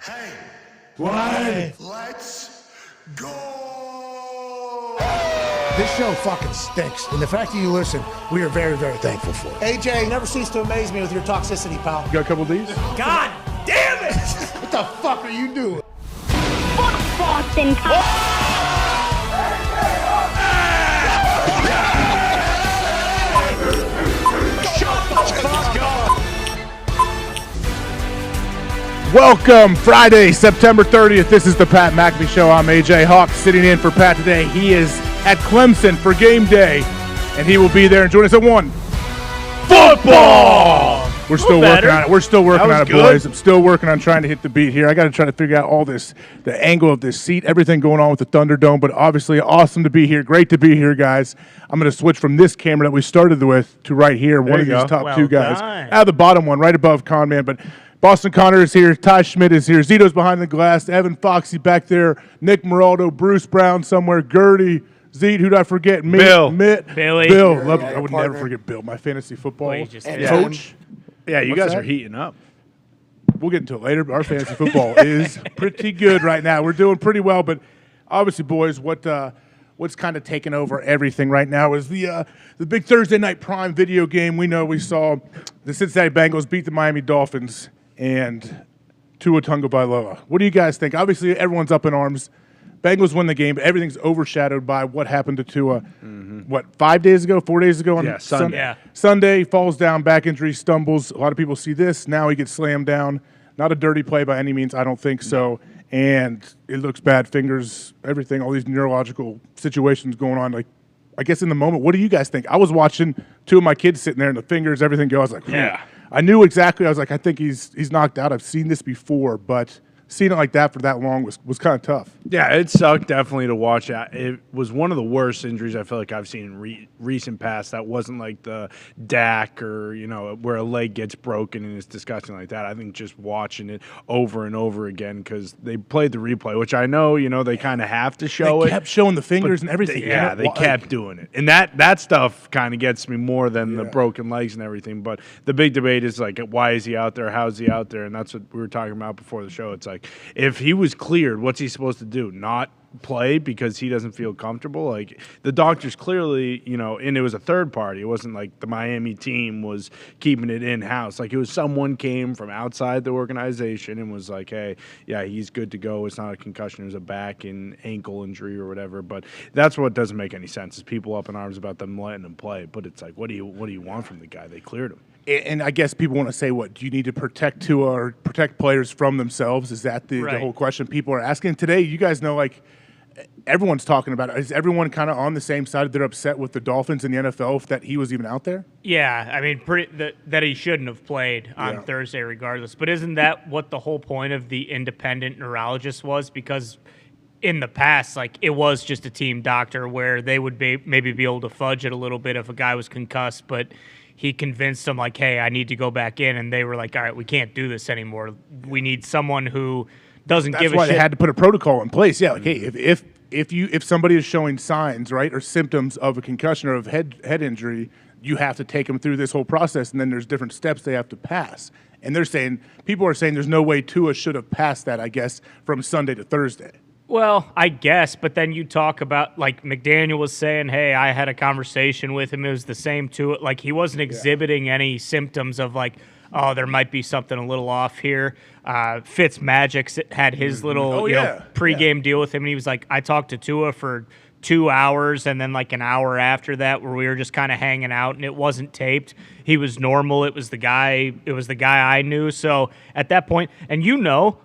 Hey. What? Let's go. This show fucking stinks, and the fact that you listen, we are very, very thankful for it. AJ, you never cease to amaze me with your toxicity, pal. You got a couple of these? God damn it! What the fuck are you doing? Fuck Boston Welcome, Friday, September 30th. This is the Pat McAfee Show. I'm AJ Hawk, sitting in for Pat today. He is at Clemson for game day, and he will be there and join us at 1. Football! We're still working on it. We're still working on it, boys. I'm still working on trying to hit the beat here. I got to try to figure out all this, the angle of this seat, everything going on with the Thunderdome, but obviously awesome to be here. Great to be here, guys. I'm going to switch from this camera that we started with to right here, one of these top two guys. Out of the bottom one, right above Conman, but Boston Connor is here. Ty Schmidt is here. Zito's behind the glass. Evan Foxy back there. Nick Moraldo. Bruce Brown somewhere. Gertie. Zeke. Who'd I forget? Me. Bill. Billy. Bill. I would never forget Bill. My fantasy football coach. Yeah, you guys are heating up. We'll get into it later, but our fantasy football is pretty good right now. We're doing pretty well, but obviously, boys, what's kind of taken over everything right now is the big Thursday night prime video game. We saw the Cincinnati Bengals beat the Miami Dolphins and Tua Tagovailoa. What do you guys think? Obviously, everyone's up in arms. Bengals win the game, but everything's overshadowed by what happened to Tua, 4 days ago? On Sunday. Sunday, falls down, back injury, stumbles. A lot of people see this. Now he gets slammed down. Not a dirty play by any means, I don't think so. And it looks bad, fingers, everything, all these neurological situations going on. Like, I guess in the moment, what do you guys think? I was watching two of my kids sitting there and the fingers, everything go. I was like, yeah. I knew exactly. I was like, I think he's knocked out. I've seen this before, but seeing it like that for that long was kind of tough. Yeah, it sucked definitely to watch. It was one of the worst injuries I feel like I've seen in recent past. That wasn't like the Dak or, where a leg gets broken and it's disgusting like that. I think just watching it over and over again because they played the replay, which I know, they kind of have to show it. They kept showing the fingers and everything. They kept doing it. And that stuff kind of gets me more than the broken legs and everything. But the big debate is like, why is he out there? How's he out there? And that's what we were talking about before the show. It's like, if he was cleared, what's he supposed to do? Not play because he doesn't feel comfortable? Like, the doctors clearly, and it was a third party. It wasn't like the Miami team was keeping it in-house. Like, it was someone came from outside the organization and was like, hey, yeah, he's good to go. It's not a concussion. It was a back and ankle injury or whatever. But that's what doesn't make any sense is people up in arms about them letting him play. But it's like, what do you want from the guy? They cleared him. And I guess people want to say, what, do you need to protect Tua or protect players from themselves? Is that the whole question people are asking? Today, you guys know, like, everyone's talking about it. Is everyone kind of on the same side? They're upset with the Dolphins and the NFL that he was even out there? Yeah, I mean, that he shouldn't have played on Thursday regardless. But isn't that what the whole point of the independent neurologist was? Because in the past, like, it was just a team doctor where they would maybe be able to fudge it a little bit if a guy was concussed, but he convinced them, like, hey, I need to go back in, and they were like, all right, we can't do this anymore. We need someone who doesn't give a shit. That's why they had to put a protocol in place. Yeah, like, hey, if somebody is showing signs, right, or symptoms of a concussion or of head injury, you have to take them through this whole process, and then there's different steps they have to pass. And people are saying there's no way Tua should have passed that, I guess, from Sunday to Thursday. Well, I guess, but then you talk about, like, McDaniel was saying, hey, I had a conversation with him. It was the same to it. Like, he wasn't exhibiting any symptoms of, like, oh, there might be something a little off here. Fitzmagic had his little pregame deal with him, and he was like, I talked to Tua for 2 hours and then like an hour after that where we were just kind of hanging out and it wasn't taped. He was normal. It was the guy I knew. So at that point, and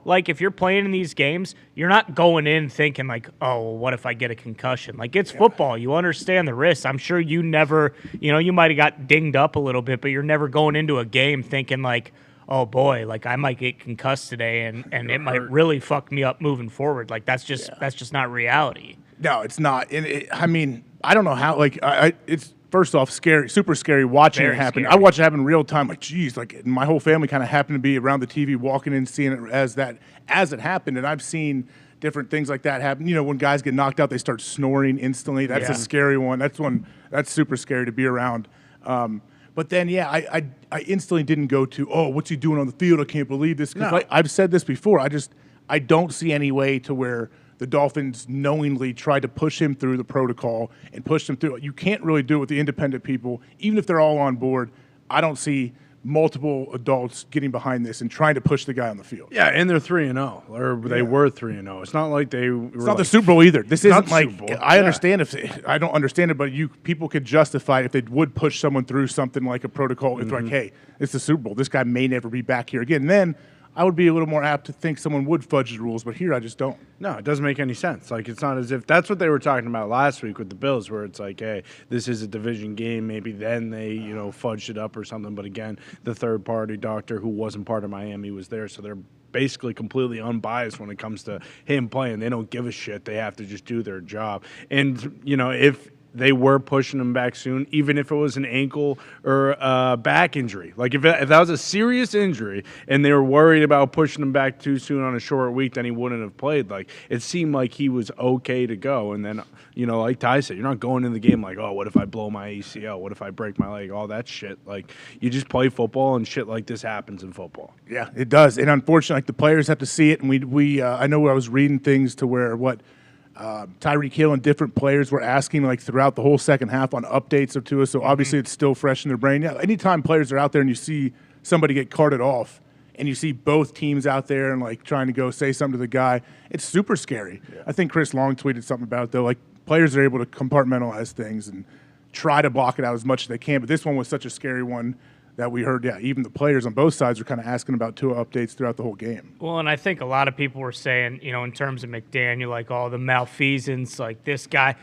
like if you're playing in these games, you're not going in thinking like, oh, well, what if I get a concussion? Like it's football. You understand the risks. I'm sure you never, you might have got dinged up a little bit, but you're never going into a game thinking like, oh boy, like I might get concussed today and it might really fuck me up moving forward. Like that's just not reality. No, it's not. And I mean, I don't know how. Like, it's first off scary, super scary watching it happen. I watched it happen in real time. Like, geez, like my whole family kind of happened to be around the TV, walking in, seeing it as it happened. And I've seen different things like that happen. When guys get knocked out, they start snoring instantly. That's a scary one. That's super scary to be around. But then, I instantly didn't go to, oh, what's he doing on the field? I can't believe this. Because I've said this before. I don't see any way to where the Dolphins knowingly tried to push him through the protocol and push him through it. You can't really do it with the independent people, even if they're all on board. I don't see multiple adults getting behind this and trying to push the guy on the field. Yeah, and they're 3-0, or they were 3-0. It's not like they were. It's not the Super Bowl either. This isn't like I Yeah. understand I don't understand it, but people could justify if they would push someone through something like a protocol. It's like, hey, it's the Super Bowl. This guy may never be back here again. And then I would be a little more apt to think someone would fudge the rules, but here I just don't. No, it doesn't make any sense. Like, it's not as if that's what they were talking about last week with the Bills, where it's like, hey, this is a division game. Maybe then they, fudged it up or something. But again, the third-party doctor who wasn't part of Miami was there, so they're basically completely unbiased when it comes to him playing. They don't give a shit. They have to just do their job. And, if they were pushing him back soon, even if it was an ankle or a back injury. Like, if that was a serious injury and they were worried about pushing him back too soon on a short week, then he wouldn't have played. Like, it seemed like he was okay to go. And then, like Ty said, you're not going in the game like, oh, what if I blow my ACL? What if I break my leg? All that shit. Like, you just play football, and shit like this happens in football. Yeah, it does. And unfortunately, like, the players have to see it. And we I know I was reading things to where Tyreek Hill and different players were asking like throughout the whole second half on updates of Tua. So obviously it's still fresh in their brain. Yeah, anytime players are out there and you see somebody get carted off and you see both teams out there and like trying to go say something to the guy, it's super scary. Yeah. I think Chris Long tweeted something about it though. Like, players are able to compartmentalize things and try to block it out as much as they can. But this one was such a scary one that we heard, even the players on both sides were kind of asking about Tua updates throughout the whole game. Well, and I think a lot of people were saying, in terms of McDaniel, like all the malfeasance, like this guy,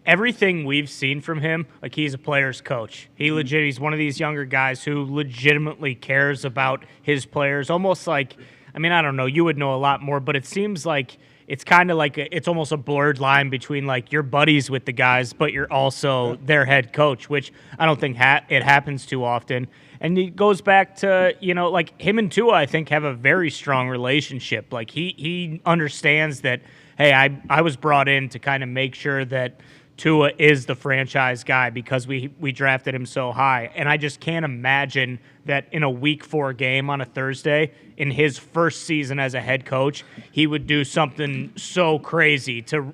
everything we've seen from him, like he's a player's coach. He's one of these younger guys who legitimately cares about his players, almost like, I don't know, you would know a lot more, but it seems like it's kind of like it's almost a blurred line between like you're buddies with the guys, but you're also their head coach, which I don't think it happens too often. And it goes back to, like him and Tua, I think, have a very strong relationship. Like he understands that, hey, I was brought in to kind of make sure that Tua is the franchise guy because we drafted him so high. And I just can't imagine that in a Week 4 game on a Thursday, in his first season as a head coach, he would do something so crazy to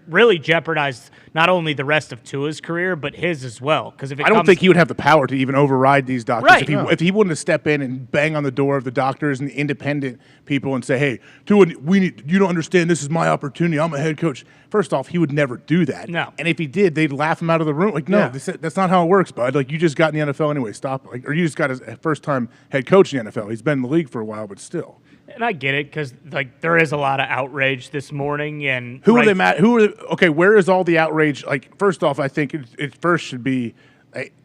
really jeopardize not only the rest of Tua's career, but his as well. Because I don't think he would have the power to even override these doctors. Right. If he wouldn't have stepped in and bang on the door of the doctors and the independent people and say, hey, Tua, you don't understand, this is my opportunity, I'm a head coach. First off, he would never do that. No. And if he did, they'd laugh him out of the room. Like, no, that's not how it works, bud. Like, you just got in the NFL anyway. Stop. Like, or you just got his first-time head coach in the NFL. He's been in the league for a while, but still. And I get it because like there is a lot of outrage this morning. And who are they mad? Okay, where is all the outrage? Like, first off, I think it first should be,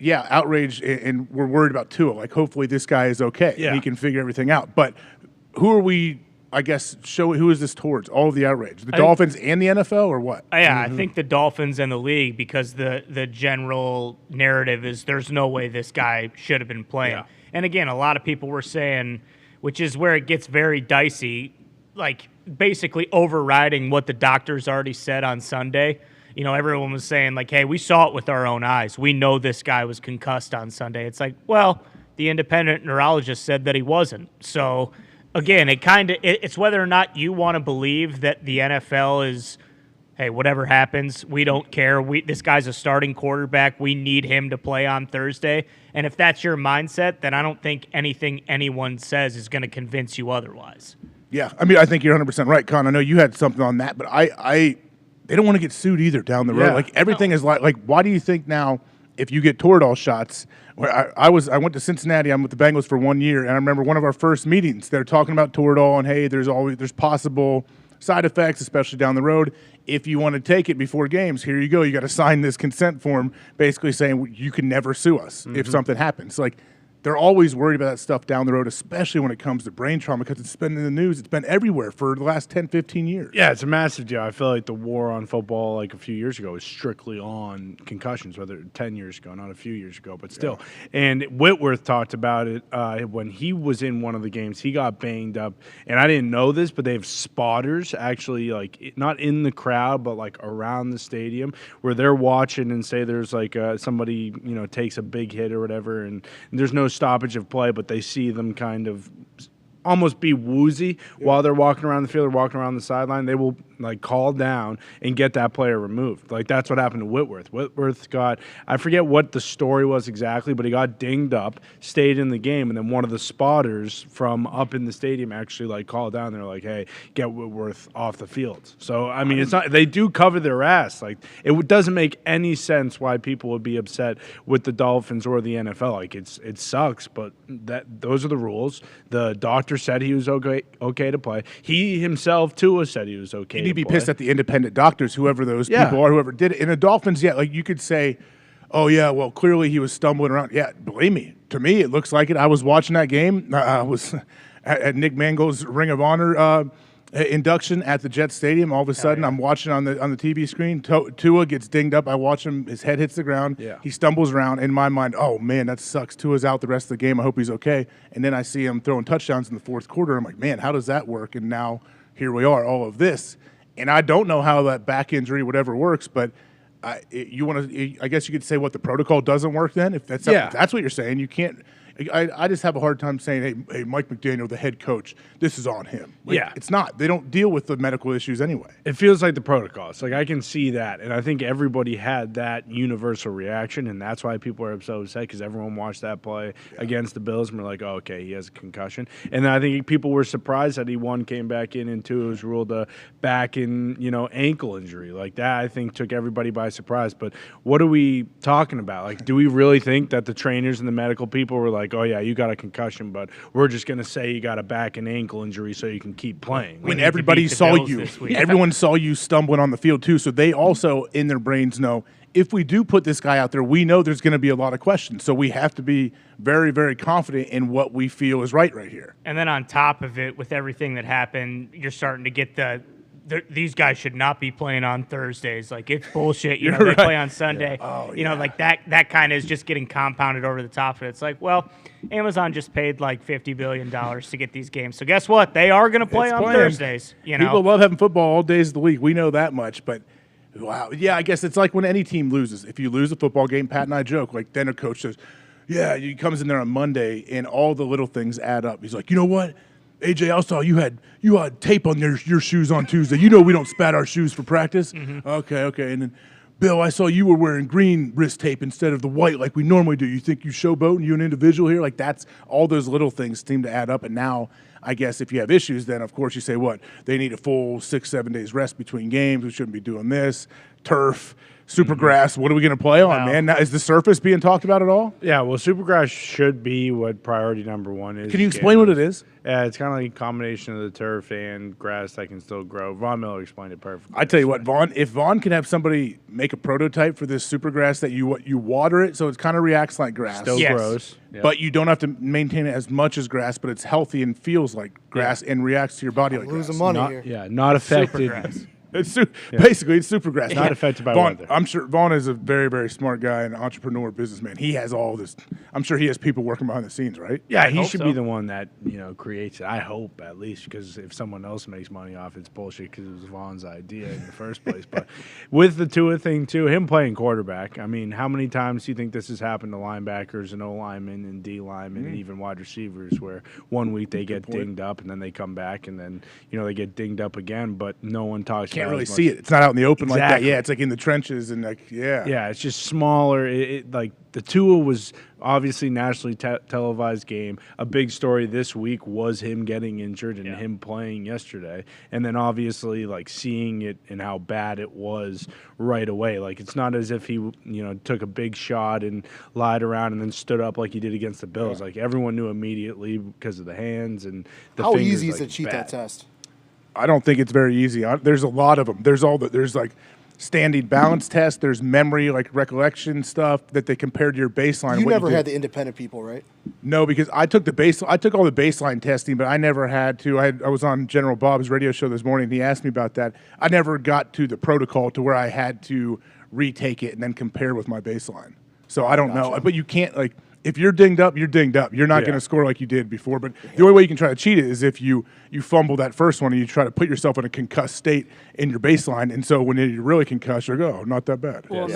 outrage, and we're worried about Tua. Like, hopefully this guy is okay. Yeah. And he can figure everything out. But who are we, I guess, who is this towards? All of the outrage? The Dolphins and the NFL, or what? Yeah, I think the Dolphins and the league, because the general narrative is there's no way this guy should have been playing. Yeah. And again, a lot of people were saying, which is where it gets very dicey, like basically overriding what the doctors already said on Sunday. Everyone was saying like, hey, we saw it with our own eyes. We know this guy was concussed on Sunday. It's like, well, the independent neurologist said that he wasn't. So again, it's whether or not you want to believe that the NFL is, hey, whatever happens, we don't care. This guy's a starting quarterback. We need him to play on Thursday. And if that's your mindset, then I don't think anything anyone says is going to convince you otherwise. Yeah, I think you're 100% right, Con. I know you had something on that, but they don't want to get sued either down the road. Yeah. Like, everything is like, why do you think now if you get Toradol shots? Where I went to Cincinnati. I'm with the Bengals for 1 year, and I remember one of our first meetings. They're talking about Toradol and hey, there's possible side effects, especially down the road. If you want to take it before games, here you go. You got to sign this consent form basically saying you can never sue us if something happens. Like, they're always worried about that stuff down the road, especially when it comes to brain trauma, because it's been in the news. It's been everywhere for the last 10, 15 years. Yeah, it's a massive deal. I feel like the war on football like a few years ago was strictly on concussions, whether 10 years ago, not a few years ago, but still. Yeah. And Whitworth talked about it when he was in one of the games. He got banged up, and I didn't know this, but they have spotters actually, like not in the crowd, but like around the stadium, where they're watching and say there's like somebody takes a big hit or whatever, and there's no stoppage of play, but they see them kind of almost be woozy while they're walking around the field or walking around the sideline, they will like call down and get that player removed. Like that's what happened to Whitworth. Whitworth got, I forget what the story was exactly, but he got dinged up, stayed in the game, and then one of the spotters from up in the stadium actually like called down. They're like, "Hey, get Whitworth off the field." So I mean, it's not, they do cover their ass. Like it doesn't make any sense why people would be upset with the Dolphins or the NFL. Like it sucks, but those are the rules. The doctor said he was okay to play. He himself too said he was okay. You need to be pissed at the independent doctors, whoever those people are, whoever did it. In the Dolphins, like you could say, "Oh yeah, well clearly he was stumbling around." Yeah, believe me, to me it looks like it. I was watching that game. I was at Nick Mangold's Ring of Honor induction at the Jet Stadium. All of a sudden, I'm watching on the TV screen. Tua gets dinged up. I watch him. His head hits the ground. Yeah. He stumbles around. In my mind, oh man, that sucks. Tua's out the rest of the game. I hope he's okay. And then I see him throwing touchdowns in the fourth quarter. I'm like, man, how does that work? And now here we are, all of this. And I don't know how that back injury, whatever, works, but I guess you could say what the protocol doesn't work then. If that's what you're saying, you can't. I just have a hard time saying, hey, Mike McDaniel, the head coach, this is on him. It's not. They don't deal with the medical issues anyway. It feels like the protocols. Like I can see that, and I think everybody had that universal reaction, and that's why people are so upset because everyone watched that play against the Bills and were like, "Oh, okay, he has a concussion." And then I think people were surprised that he came back in, and two was ruled a back and ankle injury. Like that, I think took everybody by surprise. But what are we talking about? Like, do we really think that the trainers and the medical people were like, "Oh yeah, you got a concussion, but we're just going to say you got a back and ankle injury so you can keep playing"? When everybody saw you, everyone saw you stumbling on the field too, so they also in their brains know if we do put this guy out there, we know there's going to be a lot of questions. So we have to be very, very confident in what we feel is right here. And then on top of it, with everything that happened, you're starting to get these guys should not be playing on Thursdays. Like, it's bullshit. They right. play on Sunday. Yeah. Oh, Like that kind of is just getting compounded over the top of it. It's like, well, Amazon just paid like $50 billion to get these games. So guess what? They are going to play on Thursdays. People love having football all days of the week. We know that much. But, wow. Yeah, I guess it's like when any team loses. If you lose a football game, Pat and I joke, like then a coach says, yeah, he comes in there on Monday and all the little things add up. He's like, you know what? AJ, I saw you had tape on your shoes on Tuesday. We don't spat our shoes for practice. Mm-hmm. Okay. And then, Bill, I saw you were wearing green wrist tape instead of the white like we normally do. You think you showboating? You an individual here? Like that's all those little things seem to add up. And now, I guess if you have issues, then of course you say what? They need a full 6-7 days rest between games. We shouldn't be doing this. Turf. Supergrass, what are we going to play on, man? Now, is the surface being talked about at all? Yeah, well, Supergrass should be what priority number one is. Can you explain what it is? Yeah, it's kind of like a combination of the turf and grass that can still grow. Von Miller explained it perfectly. I tell you what, if Vaughn can have somebody make a prototype for this Supergrass that you water it so it kind of reacts like grass. Still grows. Yep. But you don't have to maintain it as much as grass, but it's healthy and feels like grass and reacts to your body like grass. Losing money here. Yeah, not affected. Supergrass. Basically, it's Supergrass. Not affected by Vaughn, weather. I'm sure Vaughn is a very, very smart guy and entrepreneur, businessman. He has all this. I'm sure he has people working behind the scenes, right? Yeah, he should be the one that creates it. I hope at least, because if someone else makes money off, it's bullshit because it was Vaughn's idea in the first place. But with the Tua thing too, him playing quarterback. I mean, how many times do you think this has happened to linebackers and O linemen and D linemen and even wide receivers, where 1 week they get dinged up and then they come back and then they get dinged up again, but no one talks. Can't about really it see it. It's not out in the open like that. Exactly. Yeah, it's like in the trenches and Yeah, it's just smaller. Like the Tua was obviously nationally televised game. A big story this week was him getting injured and him playing yesterday. And then obviously like seeing it and how bad it was right away. Like it's not as if he took a big shot and lied around and then stood up like he did against the Bills. Like everyone knew immediately because of the hands and the How fingers, easy is like, to cheat bad. that test? I don't think it's very easy. There's a lot of them. There's like standing balance test. There's memory, like recollection stuff that they compare to your baseline. You never had the independent people, right? No, because I took all the baseline testing, but I never had to. I was on General Bob's radio show this morning, and he asked me about that. I never got to the protocol to where I had to retake it and then compare with my baseline. So I don't know. But you can't if you're dinged up, you're dinged up. You're not going to score like you did before. But the only way you can try to cheat it is if you fumble that first one and you try to put yourself in a concussed state in your baseline. And so when you're really concussed, you're like, oh, not that bad. Well,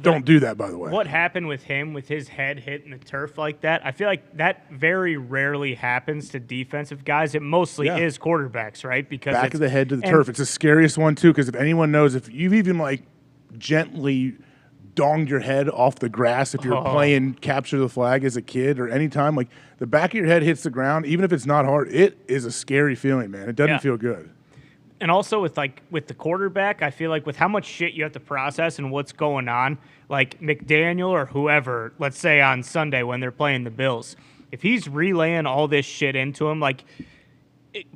Don't do that, by the way. What happened with him, with his head hitting the turf like that, I feel like that very rarely happens to defensive guys. It mostly is quarterbacks, right? Because back of the head to the turf. It's the scariest one, too, because if anyone knows, if you've even, like, gently – donged your head off the grass if you're playing capture the flag as a kid or anytime, like the back of your head hits the ground, even if it's not hard, it is a scary feeling, man. It doesn't feel good. And also with the quarterback, I feel like with how much shit you have to process and what's going on, like McDaniel or whoever, let's say on Sunday when they're playing the Bills, if he's relaying all this shit into him, like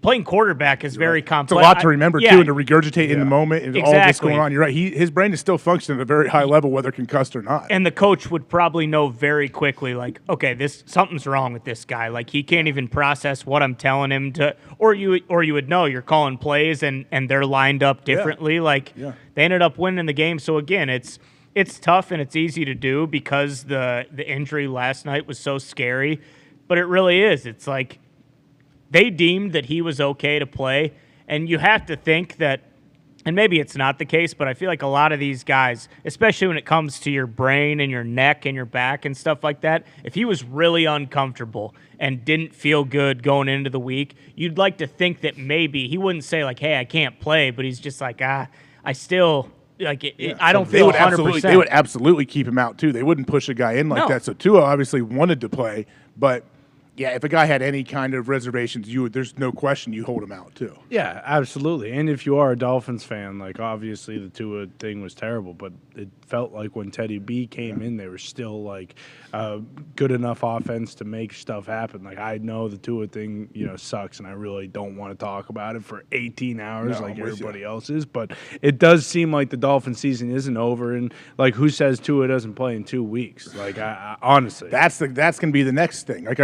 playing quarterback is very complex. It's a lot to remember, too, and to regurgitate in the moment and all this going on. You're right. His brain is still functioning at a very high level, whether concussed or not. And the coach would probably know very quickly, like, okay, something's wrong with this guy. Like, he can't even process what I'm telling him to. Or you would know you're calling plays and they're lined up differently. Like, they ended up winning the game. So, again, it's tough and it's easy to do because the injury last night was so scary. But it really is. It's like, they deemed that he was okay to play, and you have to think that, and maybe it's not the case, but I feel like a lot of these guys, especially when it comes to your brain and your neck and your back and stuff like that, if he was really uncomfortable and didn't feel good going into the week, you'd like to think that maybe he wouldn't say, like, hey, I can't play, but he's just like, I still – like I don't feel 100%. They would absolutely keep him out, too. They wouldn't push a guy in like that. So Tua obviously wanted to play, but – yeah, if a guy had any kind of reservations, there's no question you hold him out, too. Yeah, absolutely. And if you are a Dolphins fan, like, obviously the Tua thing was terrible, but it felt like when Teddy B came in, they were still, like, good enough offense to make stuff happen. Like, I know the Tua thing, sucks, and I really don't want to talk about it for 18 hours like everybody else is, but it does seem like the Dolphin season isn't over, and, like, who says Tua doesn't play in 2 weeks? Like, I honestly. That's going to be the next thing. Like,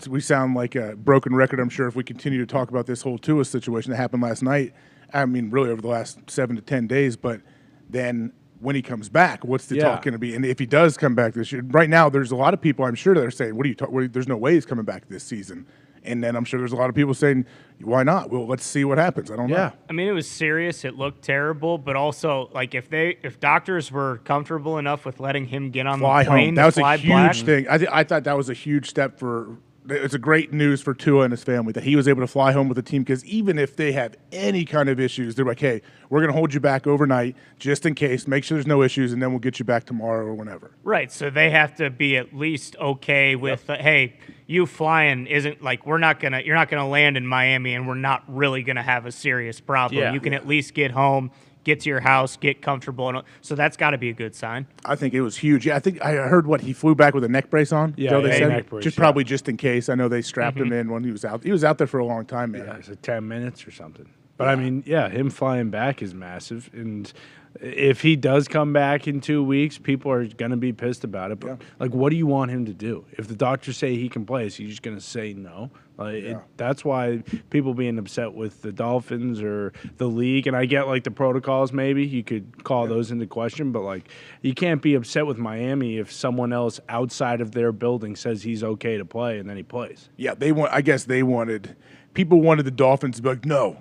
we sound like a broken record, I'm sure, if we continue to talk about this whole Tua situation that happened last night. I mean, really over the last 7 to 10 days. But then when he comes back, what's the talk going to be? And if he does come back this year, right now there's a lot of people, I'm sure, that are saying, "What are you talking? There's no way he's coming back this season." And then I'm sure there's a lot of people saying, "Why not? Well, let's see what happens." I don't know. I mean, it was serious. It looked terrible, but also, like, if doctors were comfortable enough with letting him get on the plane, home. That was a huge thing. I thought that was a huge step for. It's a great news for Tua and his family that he was able to fly home with the team, because even if they have any kind of issues, they're like, hey, we're going to hold you back overnight just in case, make sure there's no issues, and then we'll get you back tomorrow or whenever. Right, so they have to be at least okay with, hey, you flying isn't like you're not gonna land in Miami and we're not really going to have a serious problem. You can at least get home, get to your house, get comfortable. So that's got to be a good sign. I think it was huge. Yeah, I think I heard he flew back with a neck brace on. Yeah, they said, neck brace, just probably just in case. I know they strapped him in when he was out. He was out there for a long time, man. Yeah, it's like 10 minutes or something. But, I mean, him flying back is massive. And if he does come back in 2 weeks, people are going to be pissed about it. But, like, what do you want him to do? If the doctors say he can play, is he just going to say no? That's why people being upset with the Dolphins or the league, and I get, like, the protocols maybe. You could call those into question. But, like, you can't be upset with Miami if someone else outside of their building says he's okay to play and then he plays. Yeah, I guess they wanted – people wanted the Dolphins to be like, no,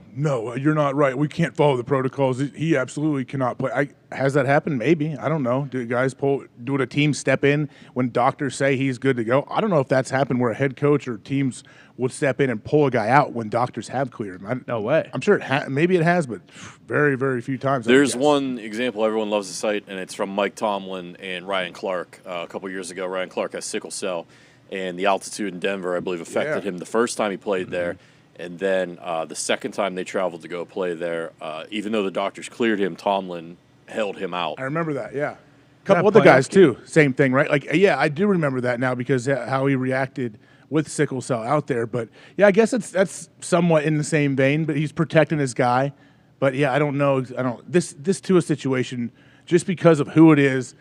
you're not right. We can't follow the protocols. He absolutely cannot play. Has that happened? Maybe. I don't know. Do a team step in when doctors say he's good to go? I don't know if that's happened where a head coach or teams would step in and pull a guy out when doctors have cleared him. No way. I'm sure maybe it has, but very, very few times. There's one example everyone loves to cite, and it's from Mike Tomlin and Ryan Clark a couple years ago. Ryan Clark has sickle cell, and the altitude in Denver, I believe, affected him the first time he played there. And then the second time they traveled to go play there, even though the doctors cleared him, Tomlin held him out. I remember that, yeah. A couple other guys, too. Same thing, right? Like, yeah, I do remember that now because how he reacted with sickle cell out there. But, yeah, I guess that's somewhat in the same vein, but he's protecting his guy. But, yeah, I don't know. This Tua situation, just because of who it is,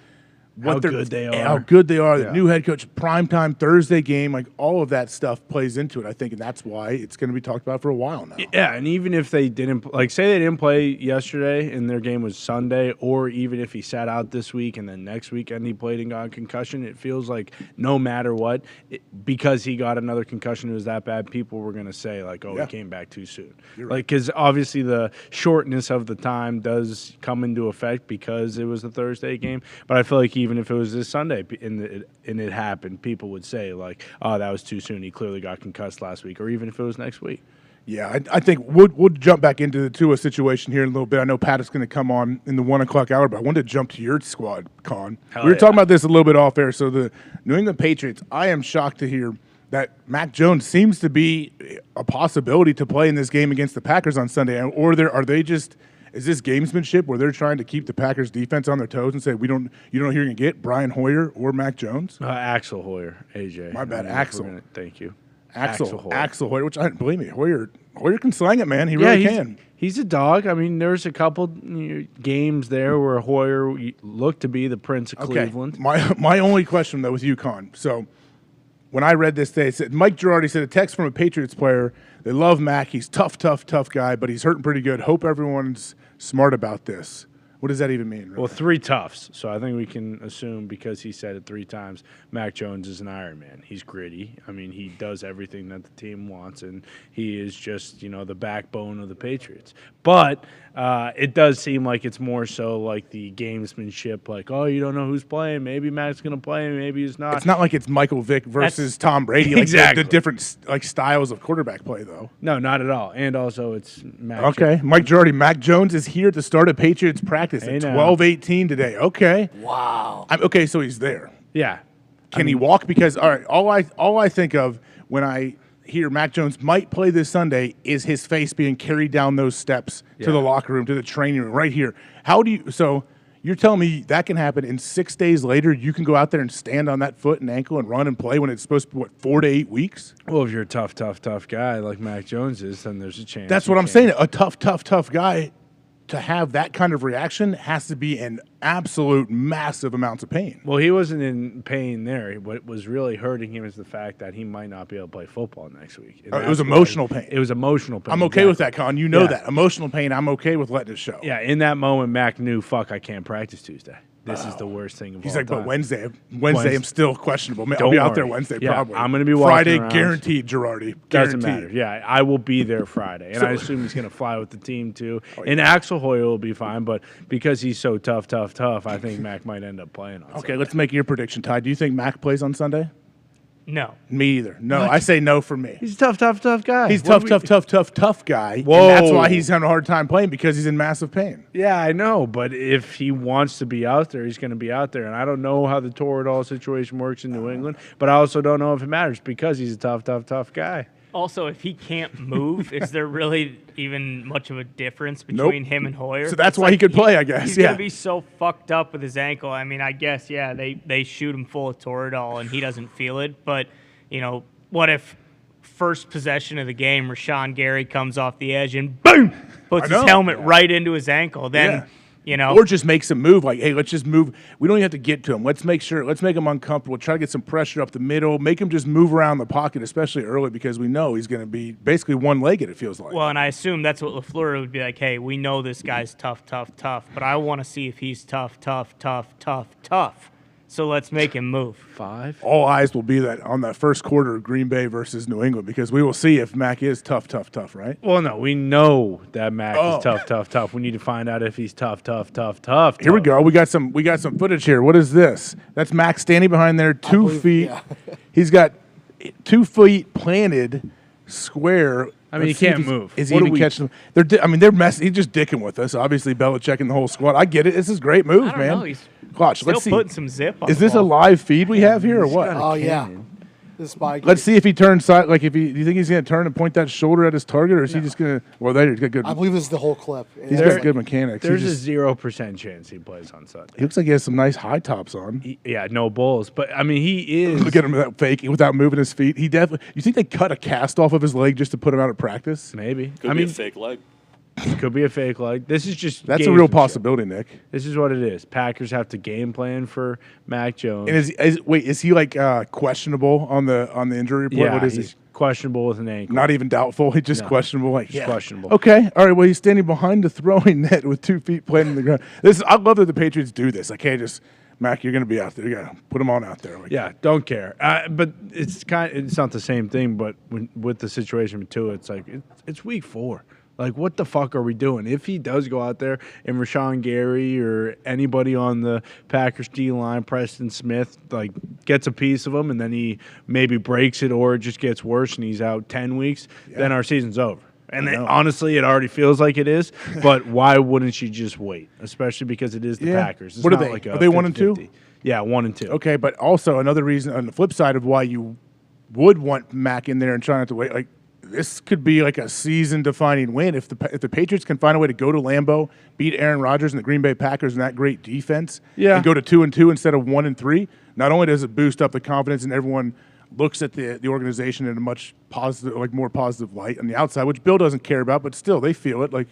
how good they are. How good they are. The new head coach, primetime Thursday game, like all of that stuff plays into it, I think, and that's why it's going to be talked about for a while now. Yeah, and even if they didn't, like, say they didn't play yesterday and their game was Sunday, or even if he sat out this week and then next weekend he played and got a concussion, it feels like no matter what, because he got another concussion, it was that bad, people were going to say, like, oh, he came back too soon. You're like, because obviously the shortness of the time does come into effect because it was a Thursday game, but I feel like even if it was this Sunday and it happened, people would say, like, oh, that was too soon. He clearly got concussed last week, or even if it was next week. Yeah, I think we'll jump back into the Tua situation here in a little bit. I know Pat is going to come on in the 1 o'clock hour, but I wanted to jump to your squad, Con. We were talking about this a little bit off air. So the New England Patriots, I am shocked to hear that Mac Jones seems to be a possibility to play in this game against the Packers on Sunday. Or are they just – is this gamesmanship where they're trying to keep the Packers defense on their toes and say, you don't know who you're going to get, Brian Hoyer or Mac Jones? Axel Hoyer, AJ. My bad, Axel. Thank you. Axel Hoyer, which I believe me, Hoyer can slang it, man. He really can. He's a dog. I mean, there's a couple games there where Hoyer looked to be the Prince of Cleveland. My only question, though, with UConn. So when I read this today, it said Mike Girardi said a text from a Patriots player. They love Mac. He's tough guy, but he's hurting pretty good. Hope everyone's smart about this. What does that even mean? Really? Well, 3 toughs. So I think we can assume, because he said it 3 times, Mac Jones is an Iron Man. He's gritty. I mean, he does everything that the team wants, and he is just, the backbone of the Patriots. But it does seem like it's more so like the gamesmanship, like, oh, you don't know who's playing. Maybe Mac's going to play, maybe he's not. It's not like it's Michael Vick versus Tom Brady. Like exactly. The different styles of quarterback play, though. No, not at all. And also it's Mac Okay, Jones. Mike Girardi. Mac Jones is here to start a Patriots practice at 12:18 today. Okay. Wow. Okay, so he's there. Yeah. Can he walk? Because all I think of when I hear Mac Jones might play this Sunday is his face being carried down those steps to the locker room, to the training room, right here. So you're telling me that can happen, and 6 days later you can go out there and stand on that foot and ankle and run and play when it's supposed to be, 4 to 8 weeks? Well, if you're a tough guy like Mac Jones is, then there's a chance. That's what I'm saying. A tough guy, to have that kind of reaction has to be in absolute massive amounts of pain. Well, he wasn't in pain there. What was really hurting him is the fact that he might not be able to play football next week. It was emotional pain. It was emotional pain. I'm okay with that, Con. You know that. Emotional pain, I'm okay with letting it show. Yeah, in that moment, Mac knew, I can't practice Tuesday. This is the worst thing of all He's like, time. but Wednesday, I'm still questionable. I'll Don't be out worry. there Wednesday Yeah, probably. I'm going to be walking Friday, around. guaranteed, Girardi. Doesn't Guaranteed. matter. Yeah, I will be there Friday, and I assume he's going to fly with the team too. And Axel Hoyer will be fine, but because he's so tough, I think Mac might end up playing on Okay, Sunday. let's make your prediction, Ty. Do you think Mac plays on Sunday? No. Me either. No, I say no for me. He's a tough guy. He's tough guy. Whoa. And that's why he's having a hard time playing, because he's in massive pain. Yeah, I know, but if he wants to be out there, he's going to be out there. And I don't know how the Toradol situation works in New England, but I also don't know if it matters because he's a tough guy. Also, if he can't move, is there really even much of a difference between him and Hoyer? So that's why he could play, I guess. He's going to be so fucked up with his ankle. I mean, I guess, they shoot him full of Toradol and he doesn't feel it. But, what if first possession of the game, Rashawn Gary comes off the edge and boom, puts his helmet right into his ankle? Then, Or just makes him move. Like, hey, let's just move. We don't even have to get to him. Let's make him uncomfortable. Try to get some pressure up the middle. Make him just move around the pocket, especially early, because we know he's going to be basically one-legged, it feels like. Well, and I assume that's what LaFleur would be like, hey, we know this guy's tough, but I want to see if he's tough. So let's make him move. 5? All eyes will be on that first quarter of Green Bay versus New England, because we will see if Mac is tough, right? Well, no, we know that Mac is tough. We need to find out if he's tough. Here we go. We got some footage here. What is this? That's Mac standing behind there, 2 feet. Yeah. He's got 2 feet planted square. I mean, he can't move. Is he even catching them? They're messing. He's just dicking with us. Obviously, Belichick and the whole squad. I get it. This is great move, I don't man. know. He's Watch. still Let's see. putting some zip on Is the this a ball. live feed we have here or what? Oh, yeah. This Mike. Let's see if he turns side. Like, do you think he's going to turn and point that shoulder at his target, or is he just going to? Well, there he's got good. I believe this is the whole clip. He's got good mechanics. There's a 0% chance he plays on Sunday. He looks like he has some nice high tops on. No bulls, but I mean, he is. Look at him that fake without moving his feet. He definitely. You think they cut a cast off of his leg just to put him out of practice? Maybe. Could be a fake leg. It could be a fake leg. This is just That's a real possibility, Nick. This is what it is. Packers have to game plan for Mac Jones. And is he like questionable on the injury report? Yeah, What is he's he? questionable with an ankle. Not even doubtful. He's just No. questionable. Like, He's questionable. Okay. All right. Well, he's standing behind the throwing net with 2 feet planted in the ground. I love that the Patriots do this. I can't just Mac. You're going to be out there. You got to put him on out there. Like, Yeah, don't care. But it's not the same thing. But with the situation with Tua, it's like it's week 4. Like, what the fuck are we doing? If he does go out there and Rashawn Gary or anybody on the Packers D line, Preston Smith, like gets a piece of him and then he maybe breaks it or it just gets worse and he's out 10 weeks, then our season's over. And then, honestly, it already feels like it is. But why wouldn't you just wait? Especially because it is the Packers. It's What are not they? like Are they 1-2? Yeah, 1-2. Okay, but also another reason on the flip side of why you would want Mac in there and try not to wait, like this could be like a season-defining win if the Patriots can find a way to go to Lambeau, beat Aaron Rodgers and the Green Bay Packers and that great defense, and go to 2-2 instead of 1-3. Not only does it boost up the confidence and everyone looks at the organization in a much positive, like more positive light on the outside, which Bill doesn't care about, but still they feel it. Like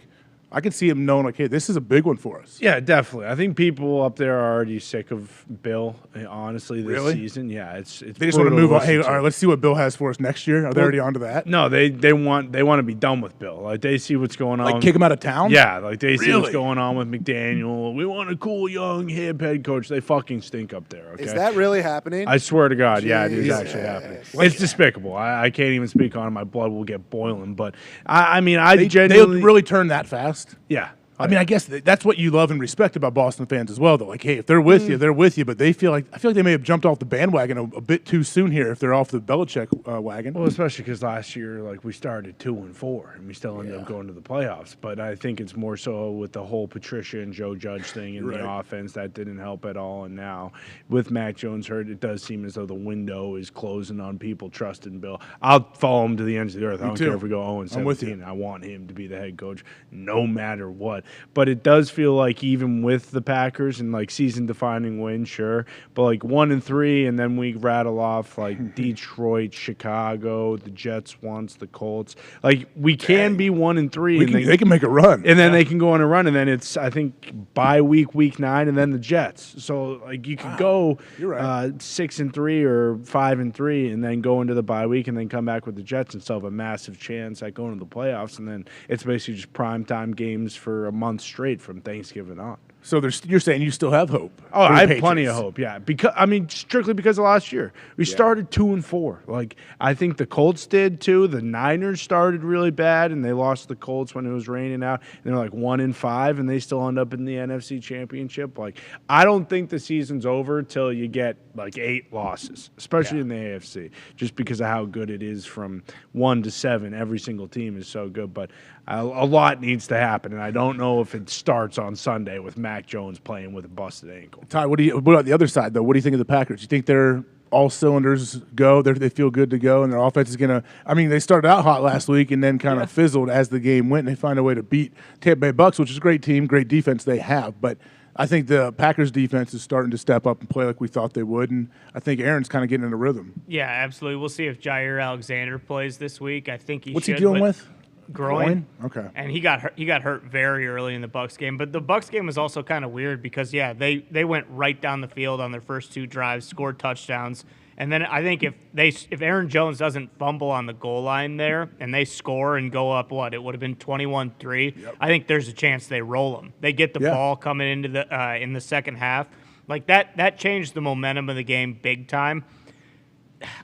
I can see him knowing, like, hey, this is a big one for us. Yeah, definitely. I think people up there are already sick of Bill, honestly, this Really? season. Yeah, it's They just want to move on. Hey, all right, let's see what Bill has for us next year. Are they already onto that? No, they want to be done with Bill. Like they see what's going on. Like kick him out of town? Yeah, like they see what's Really? going on with McDaniel. We want a cool, young, hip head coach. They fucking stink up there. Okay, Is that really happening? I swear to God, yeah, it is Jesus. actually happening. It's despicable. I can't even speak on it. My blood will get boiling. But I mean, I genuinely They really turn that fast? yeah. I mean, I guess that's what you love and respect about Boston fans as well, though. Like, hey, if they're with you, they're with you. But I feel like they may have jumped off the bandwagon a bit too soon here if they're off the Belichick wagon. Well, especially because last year, like we started 2-4, and we still ended up going to the playoffs. But I think it's more so with the whole Patricia and Joe Judge thing and the offense that didn't help at all. And now with Mac Jones hurt, it does seem as though the window is closing on people trusting Bill. I'll follow him to the ends of the earth. I don't care if we go 0-17. I'm with you. I want him to be the head coach no matter what. But it does feel like even with the Packers and like season-defining win, sure, but like 1-3, and then we rattle off like Detroit, Chicago, the Jets once, the Colts. Like we can be 1-3, They can make a run. and then they can go on a run, and then it's I think bye week 9, and then the Jets. So like you could go 6-3 or 5-3, and then go into the bye week, and then come back with the Jets and still have a massive chance at going to the playoffs. And then it's basically just primetime games for a month straight from Thanksgiving on. So you're saying you still have hope? Oh, for the I have Patriots. plenty of hope. Yeah, because I mean, strictly because of last year, we started 2-4. Like I think the Colts did too. The Niners started really bad, and they lost to the Colts when it was raining out. And they're like 1-5, and they still end up in the NFC Championship. Like I don't think the season's over till you get like 8 losses, especially in the AFC, just because of how good it is from 1 to 7. Every single team is so good, but a lot needs to happen, and I don't know if it starts on Sunday with Mac Jones playing with a busted ankle. Ty, what about the other side, though? What do you think of the Packers? You think they're all cylinders go? They feel good to go, and their offense is going to – I mean, they started out hot last week and then kind of fizzled as the game went, and they find a way to beat Tampa Bay Bucks, which is a great team, great defense they have. But I think the Packers defense is starting to step up and play like we thought they would, and I think Aaron's kind of getting in a rhythm. Yeah, absolutely. We'll see if Jair Alexander plays this week. I think he What's should. he dealing with? Groin. Okay. And he got hurt very early in the Bucks game. But the Bucks game was also kind of weird because they went right down the field on their first 2 drives, scored touchdowns. And then I think if Aaron Jones doesn't fumble on the goal line there and they score and go up, it would have been 21-3. Yep. I think there's a chance they roll them. They get the ball coming into the in the second half. Like that changed the momentum of the game big time.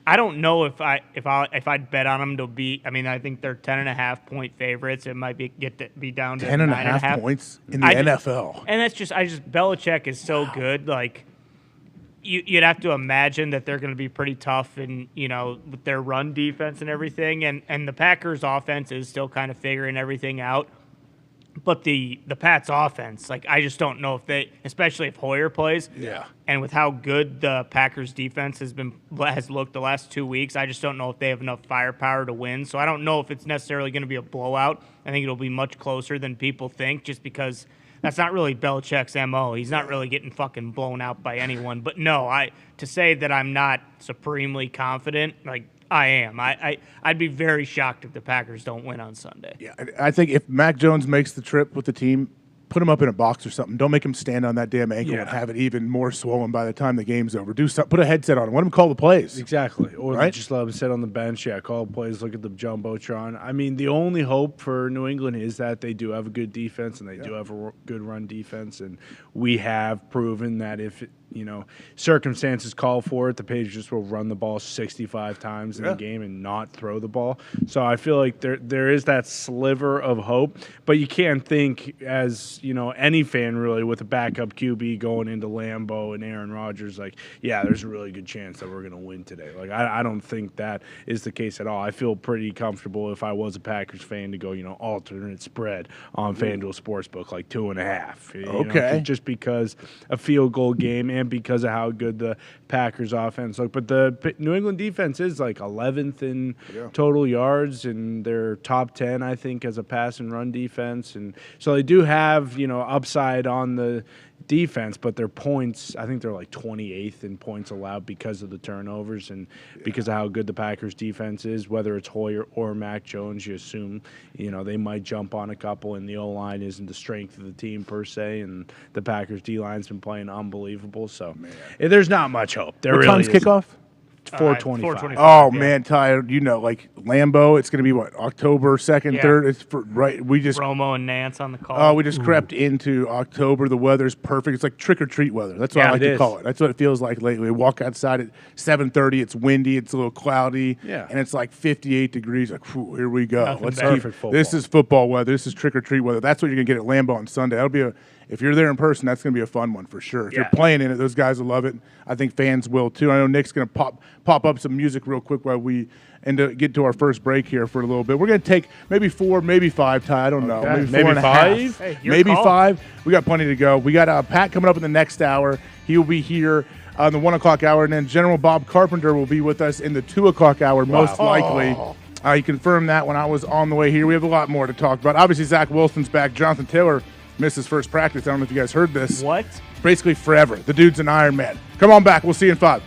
I don't know if I'd bet on them to be. I mean, I think they're 10.5 point favorites. It might be down to 10.5 points in the NFL. And that's just Belichick is so good. Like you'd have to imagine that they're going to be pretty tough, and with their run defense and everything. And the Packers' offense is still kind of figuring everything out. But the Pats offense, like I just don't know if they, especially if Hoyer plays, and with how good the Packers defense has looked the last 2 weeks, I just don't know if they have enough firepower to win. So I don't know if it's necessarily going to be a blowout. I think it'll be much closer than people think, just because that's not really Belichick's MO. He's not really getting fucking blown out by anyone. But no, to say that I'm not supremely confident, like I am. I'd be very shocked if the Packers don't win on Sunday. Yeah, I think if Mac Jones makes the trip with the team, put him up in a box or something. Don't make him stand on that damn ankle and have it even more swollen by the time the game's over. Do something. Put a headset on him. Let him call the plays. Exactly. Or Right? just let him sit on the bench. Yeah, call plays, look at the jumbotron. I mean, the only hope for New England is that they do have a good defense and they do have a good run defense. And we have proven that if circumstances call for it, the Patriots will run the ball 65 times in the game and not throw the ball. So I feel like there is that sliver of hope, but you can't think as, any fan really with a backup QB going into Lambeau and Aaron Rodgers, like, yeah, there's a really good chance that we're going to win today. Like, I don't think that is the case at all. I feel pretty comfortable if I was a Packers fan to go, alternate spread on FanDuel Sportsbook, like 2.5. Okay. Just because a field goal game and because of how good the Packers offense look. But the New England defense is like 11th in total yards, and they're top 10, I think, as a pass and run defense. And so they do have, upside on the defense, but their points, I think they're like 28th in points allowed because of the turnovers and because of how good the Packers defense is. Whether it's Hoyer or Mac Jones, you assume, they might jump on a couple, and the O-line isn't the strength of the team per se, and the Packers D-line's been playing unbelievable. So there's not much hope. There What really time's isn't. kickoff? 4:25. Oh man, Ty, like Lambeau, it's going to be what, October 2nd, Yeah. 3rd. It's right. We just Romo and Nance on the call. we just crept into October. The weather's perfect. It's like trick or treat weather. That's what I like it to is. call it. That's what it feels like lately. We walk outside at 7:30. It's windy. It's a little cloudy. Yeah. And it's like 58 degrees. Like, whew, here we go. Nothing Let's better. keep. Perfect football. This is football weather. This is trick or treat weather. That's what you're gonna get at Lambeau on Sunday. That'll be if you're there in person, that's going to be a fun one for sure. If you're playing in it, those guys will love it. I think fans will too. I know Nick's going to pop up some music real quick while we get to our first break here for a little bit. We're going to take maybe 4, maybe 5, Ty. I don't know. Okay. Maybe Maybe 4.5. 5? Hey, your Maybe call. 5. We got plenty to go. We got Pat coming up in the next hour. He will be here on the 1 o'clock hour, and then General Bob Carpenter will be with us in the 2 o'clock hour, most likely. He confirmed that when I was on the way here. We have a lot more to talk about. Obviously, Zach Wilson's back. Jonathan Taylor missed his first practice. I don't know if you guys heard this. What? Basically forever. The dude's an Iron Man. Come on back. We'll see you in 5.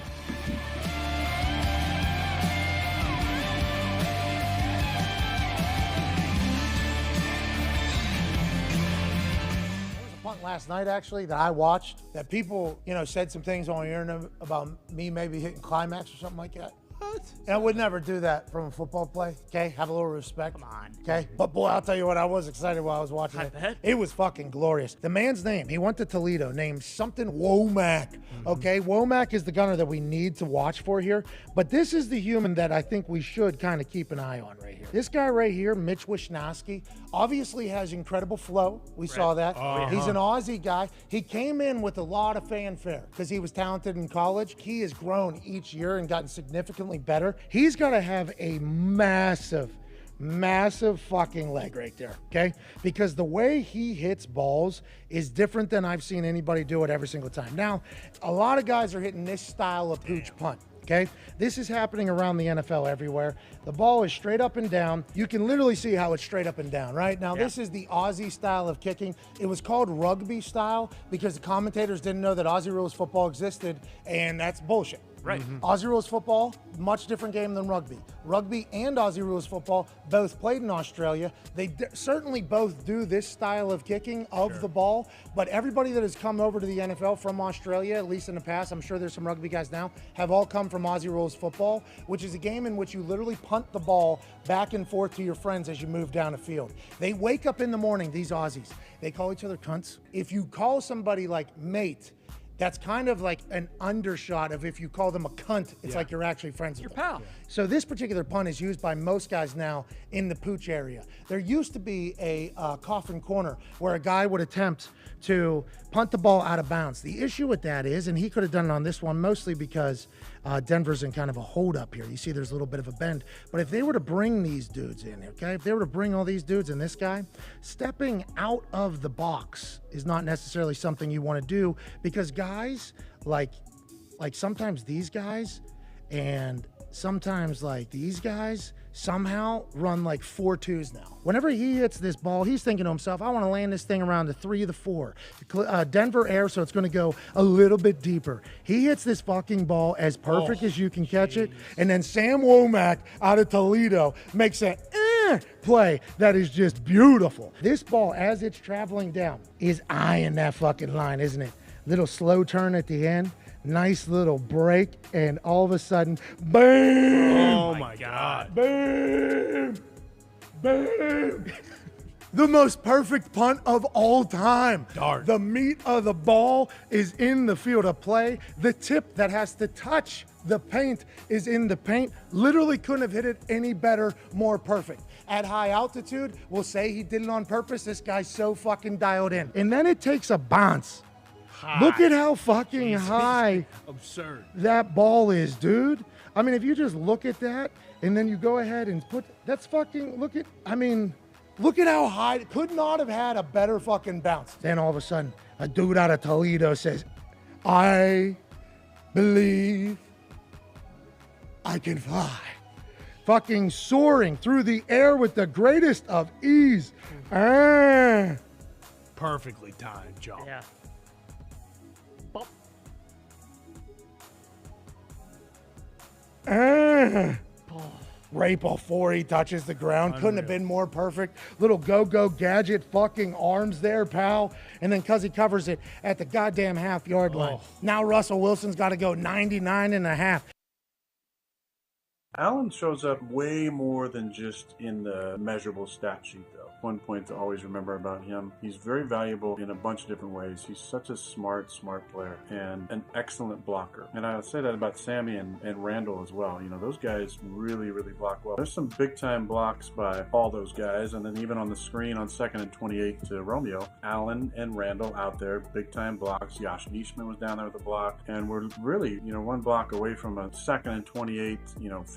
Punt last night, actually, that I watched, that people, said some things on the internet about me maybe hitting climax or something like that. And I would never do that from a football play, okay? Have a little respect. Come on. Okay? But boy, I'll tell you what, I was excited while I was watching it. bet. It was fucking glorious. The man's name, he went to Toledo, named something Womack, okay? Womack is the gunner that we need to watch for here. But this is the human that I think we should kind of keep an eye on right here. This guy right here, Mitch Wishnowsky, obviously has incredible flow. We saw that. He's an Aussie guy. He came in with a lot of fanfare because he was talented in college. He has grown each year and gotten significantly better. He's got to have a massive fucking leg right there, okay? Because the way he hits balls is different than I've seen anybody do it every single time. Now, a lot of guys are hitting this style of pooch punt. Okay, this is happening around the NFL everywhere. The ball is straight up and down. You can literally see how it's straight up and down, right? Now, this is the Aussie style of kicking. It was called rugby style because the commentators didn't know that Aussie rules football existed, and that's bullshit. Right. Aussie rules football, much different game than rugby. Rugby and Aussie rules football both played in Australia. They certainly both do this style of kicking of the ball, but everybody that has come over to the NFL from Australia, at least in the past, I'm sure there's some rugby guys now, have all come from Aussie rules football, which is a game in which you literally punt the ball back and forth to your friends as you move down the field. They wake up in the morning, these Aussies, they call each other cunts. If you call somebody like mate, that's kind of like an undershot of if you call them a cunt, it's like you're actually friends with them. pal. So this particular punt is used by most guys now in the pooch area. There used to be a coffin corner where a guy would attempt to punt the ball out of bounds. The issue with that is, and he could have done it on this one mostly because Denver's in kind of a hold up here. You see there's a little bit of a bend. But if they were to bring these dudes in, okay, if they were to bring all these dudes and this guy, stepping out of the box is not necessarily something you want to do because guys like sometimes these guys and sometimes like these guys somehow run like 4.2s now. Whenever he hits this ball, he's thinking to himself, I want to land this thing around the 3 or the 4. Denver air, so it's going to go a little bit deeper. He hits this fucking ball as perfect as you can catch it, and then Sam Womack out of Toledo makes a play that is just beautiful. This ball, as it's traveling down, is eyeing that fucking line, isn't it? Little slow turn at the end. Nice little break, and all of a sudden, bam! Oh my God. Bam! Bam! The most perfect punt of all time. Darn. The meat of the ball is in the field of play. The tip that has to touch the paint is in the paint. Literally couldn't have hit it any better, more perfect. At high altitude, we'll say he did it on purpose. This guy's so fucking dialed in. And then it takes a bounce. Look at how fucking high Absurd. that ball is, dude. I mean, if you just look at that and then you go ahead and that's fucking, look at how high, could not have had a better fucking bounce. Then all of a sudden, a dude out of Toledo says, I believe I can fly. Fucking soaring through the air with the greatest of ease. Perfectly timed jump. Yeah. Right before he touches the ground. Couldn't have been more perfect. Little go-go gadget fucking arms there, pal. And then because he covers it at the goddamn half-yard line. Now Russell Wilson's got to go 99 and a half. Allen shows up way more than just in the measurable stat sheet, though. One point to always remember about him, he's very valuable in a bunch of different ways. He's such a smart player and an excellent blocker. And I'll say that about Sammy and Randall as well. You know, those guys really block well. There's some big-time blocks by all those guys, and then even on the screen on 2nd and 28 to Romeo, Allen and Randall out there, big-time blocks. Josh Neesman was down there with a block, and we're really, one block away from a 2nd and 28,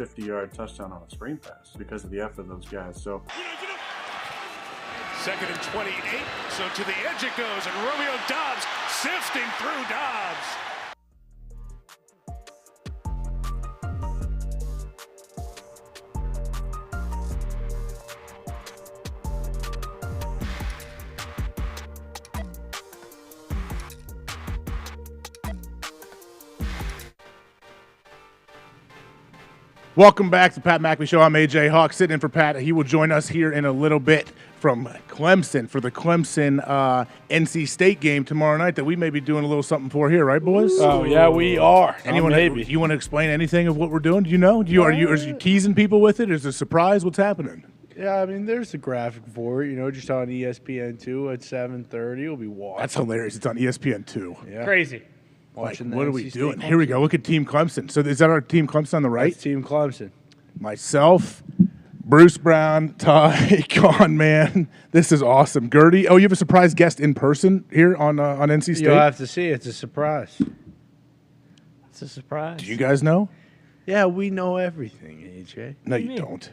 50-yard touchdown on a screen pass because of the effort of those guys. So 2nd and 28. So to the edge it goes, and Romeo Doubs sifting through Doubs. Welcome back to Pat McAfee Show. I'm AJ Hawk, sitting in for Pat. He will join us here in a little bit from Clemson for the Clemson NC State game tomorrow night that we may be doing a little something for here, right, boys? Oh, yeah, we are. Anyone, maybe. You want to explain anything of what we're doing? Do you know? Are you teasing people with it? Is it a surprise? What's happening? Yeah, I mean, there's a graphic for it. Just on ESPN2 at 7:30. It'll be watching. That's hilarious. It's on ESPN2. Yeah. Crazy. Watching What are we NC doing? State. Here we go. Look at Team Clemson. So is that our Team Clemson on the right? That's Team Clemson. Myself, Bruce Brown, Ty, Con Man. This is awesome. Gertie. Oh, you have a surprise guest in person here on NC State? You'll have to see. It's a surprise. It's a surprise. Do you guys know? Yeah, we know everything, AJ. No, you don't.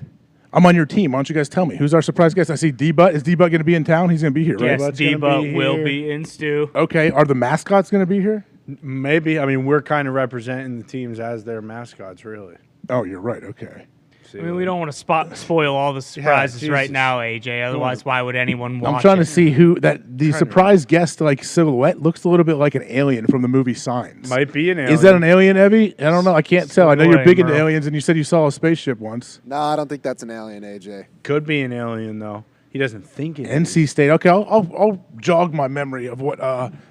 I'm on your team. Why don't you guys tell me? Who's our surprise guest? I see D-Butt. Is D-Butt going to be in town? He's going to be here, right? Yes, D-Butt will be in Stu. Okay. Are the mascots going to be here? Maybe. I mean, we're kind of representing the teams as their mascots, really. Oh, you're right. Okay. I mean, we don't want to spoil all the surprises right Jesus. now, AJ. Otherwise, why would anyone watch I'm trying to it? see who the surprise guest silhouette looks a little bit like an alien from the movie Signs. Might be an alien. Is that an alien, Evie? I don't know. I can't tell. I know you're Silhouette, big into bro. aliens, and you said you saw a spaceship once. No, I don't think that's an alien, AJ. Could be an alien, though. He doesn't think it NC is. State. Okay, I'll jog my memory of what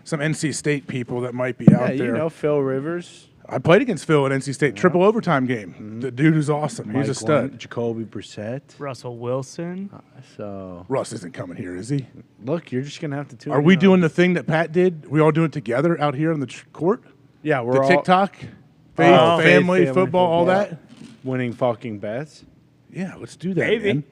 some NC State people that might be out Yeah, there. Phil Rivers. I played against Phil at NC State. Triple overtime game. The dude is awesome. He's a stud. Jacoby Brissett. Russell Wilson. So, Russ isn't coming here, is he? look, you're just going to have to tune Are we in. doing the thing that Pat did? We all doing it together out here on the court? Yeah, we're The all TikTok? Faith, Oh, family, faith, football, all that? winning fucking bets. Yeah, let's do that, Maybe. man.